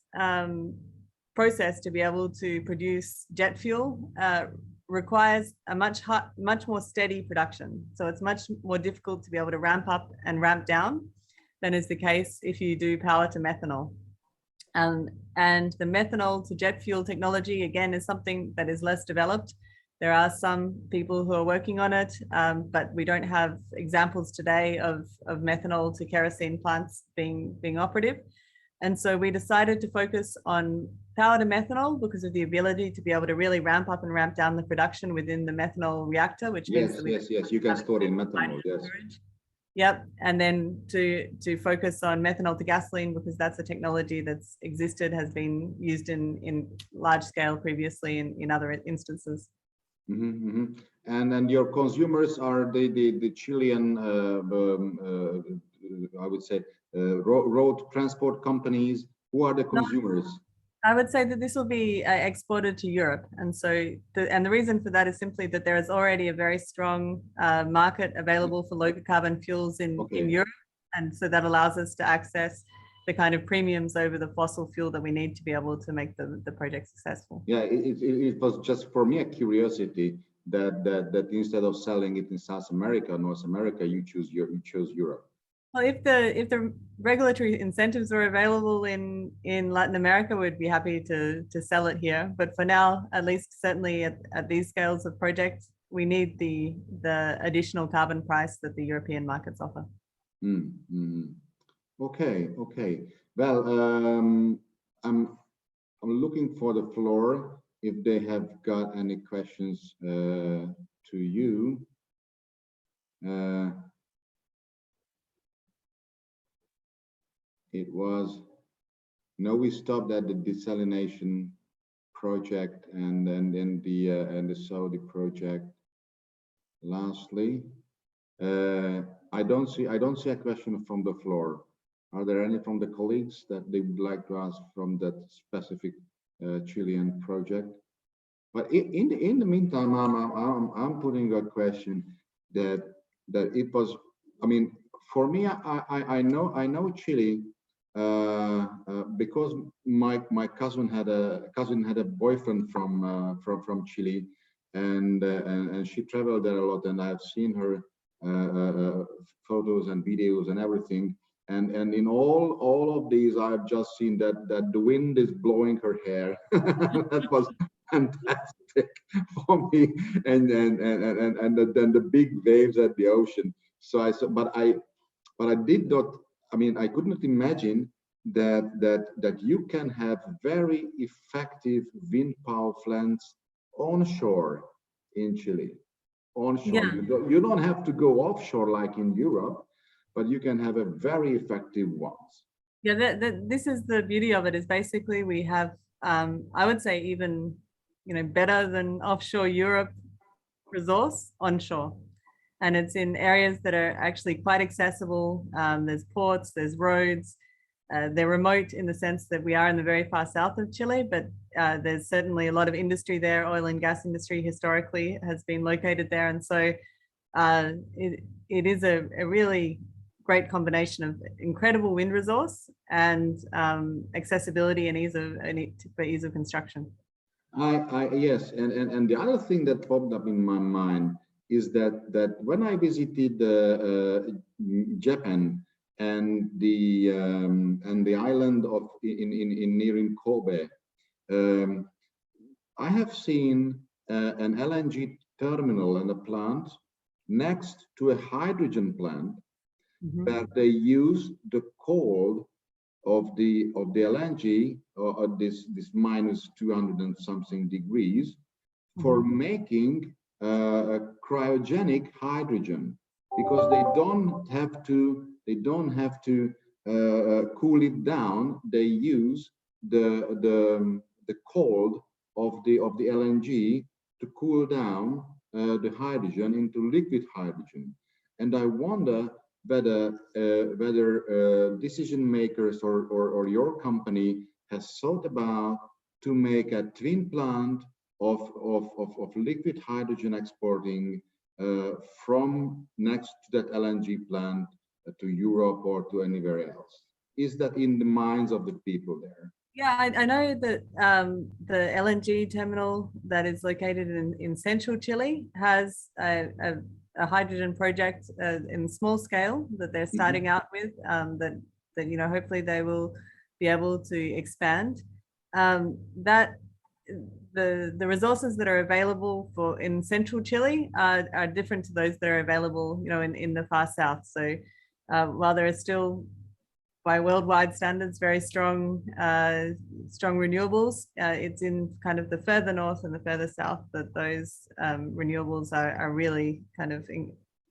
process to be able to produce jet fuel requires a much more steady production. So it's much more difficult to be able to ramp up and ramp down than is the case if you do power to methanol. And the methanol to jet fuel technology, again, is something that is less developed. There are some people who are working on it, but we don't have examples today of methanol to kerosene plants being operative. And so we decided to focus on power to methanol because of the ability to be able to really ramp up and ramp down the production within the methanol reactor, which means yes, you can store in methanol, yes. Yep, and then to focus on methanol to gasoline, because that's a technology that's existed, has been used in large scale previously in other instances. and your consumers are the Chilean, I would say, road transport companies. Who are the consumers? I would say that this will be exported to Europe, and so the reason for that is simply that there is already a very strong market available for low carbon fuels in Europe, and so that allows us to access the kind of premiums over the fossil fuel that we need to be able to make the project successful. Yeah, it was just for me a curiosity that instead of selling it in South America, North America, you chose Europe. Well, if the regulatory incentives were available in Latin America, we'd be happy to sell it here. But for now, at least certainly at these scales of projects, we need the additional carbon price that the European markets offer. Okay. Well, I'm looking for the floor if they have got any questions to you. It was, we stopped at the desalination project and then the Saudi project. Lastly, I don't see a question from the floor. Are there any from the colleagues that they would like to ask from that specific Chilean project? But in the meantime, I'm putting a question that it was. I mean, for me, I know Chile because my cousin had a boyfriend from Chile, and she traveled there a lot, and I've seen her photos and videos and everything. And in all of these, I've just seen that the wind is blowing her hair. That was fantastic for me, and then the big waves at the ocean. So but I did not. I mean, I could not imagine that you can have very effective wind power plants onshore in Chile. Onshore, yeah. You don't have to go offshore like in Europe, but you can have a very effective ones. Yeah, this is the beauty of it. Is basically we have, I would say, even better than offshore Europe resource onshore, and it's in areas that are actually quite accessible. There's ports, there's roads. They're remote in the sense that we are in the very far south of Chile, but there's certainly a lot of industry there. Oil and gas industry historically has been located there, and so it is a really great combination of incredible wind resource and accessibility and ease of construction. Yes, and the other thing that popped up in my mind is that when I visited Japan and the island of near Kobe, I have seen an LNG terminal and a plant next to a hydrogen plant. Mm-hmm. Where they use the cold of the LNG or this minus 200 and something degrees for mm-hmm. making cryogenic hydrogen, because they don't have to cool it down. They use the cold of the LNG to cool down the hydrogen into liquid hydrogen. And I wonder whether decision makers or your company has thought about to make a twin plant of liquid hydrogen exporting from next to that LNG plant to Europe or to anywhere else. Is that in the minds of the people there? Yeah, I know that the LNG terminal that is located in central Chile has a hydrogen project in small scale that they're starting mm-hmm. out with, that hopefully they will be able to expand. That the resources that are available in central Chile are different to those that are available in the far south. So while there are still, by worldwide standards, very strong renewables, it's in kind of the further north and the further south that those renewables are really kind of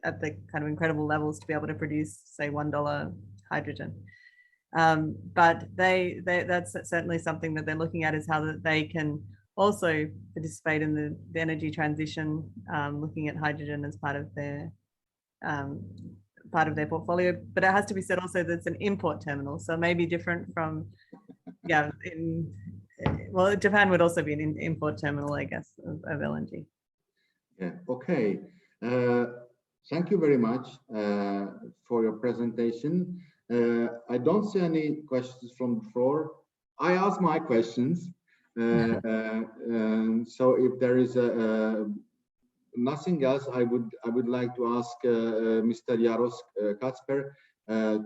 at the kind of incredible levels to be able to produce, say, $1 hydrogen. But that's certainly something that they're looking at, is how that they can also participate in the energy transition, looking at hydrogen as part of their portfolio. But it has to be said also that it's an import terminal, so it may be different from, yeah, well, Japan would also be an import terminal, I guess, of LNG. Yeah, okay. Thank you very much for your presentation. I don't see any questions from the floor. I asked my questions. So if there is nothing else, I would like to ask Mr. Jaros Kacper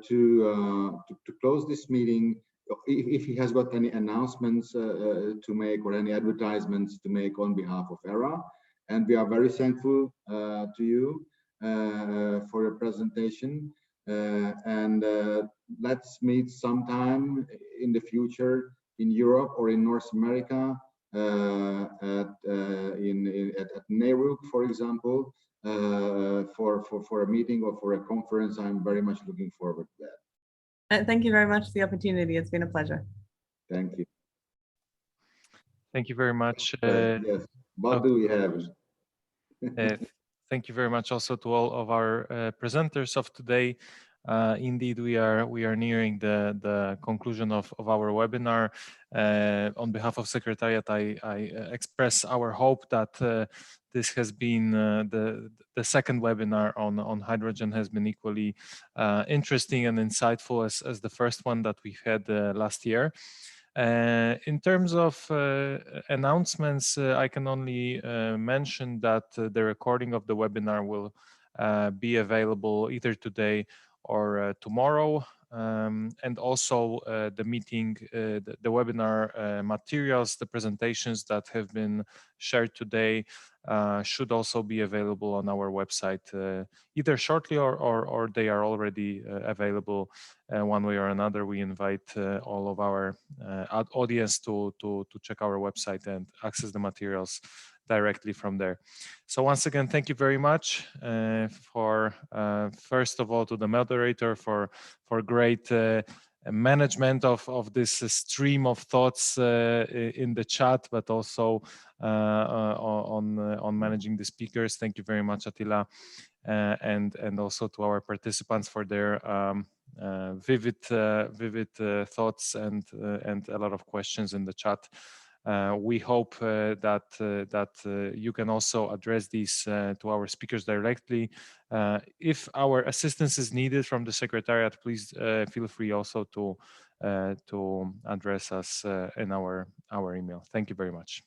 to close this meeting. If he has got any announcements to make or any advertisements to make on behalf of ERRA. And we are very thankful to you for your presentation. Let's meet sometime in the future in Europe or in North America, at Nehru, for example, for a meeting or for a conference. I'm very much looking forward to that. Thank you very much for the opportunity. It's been a pleasure. Thank you. Thank you very much. Yes. What do we have? Thank you very much also to all of our presenters of today. Indeed, we are nearing the conclusion of our webinar. On behalf of Secretariat, I express our hope that this has been the second webinar on hydrogen has been equally interesting and insightful as the first one that we had last year. In terms of announcements, I can only mention that the recording of the webinar will be available either today or tomorrow, and also the meeting, the webinar materials, the presentations that have been shared today should also be available on our website either shortly or they are already available one way or another. We invite all of our audience to check our website and access the materials directly from there. So once again, thank you very much for first of all to the moderator for great management of this stream of thoughts in the chat, but also on managing the speakers. Thank you very much, Attila, and also to our participants for their vivid thoughts and a lot of questions in the chat. We hope that you can also address these to our speakers directly. If our assistance is needed from the Secretariat, please feel free also to address us in our email. Thank you very much.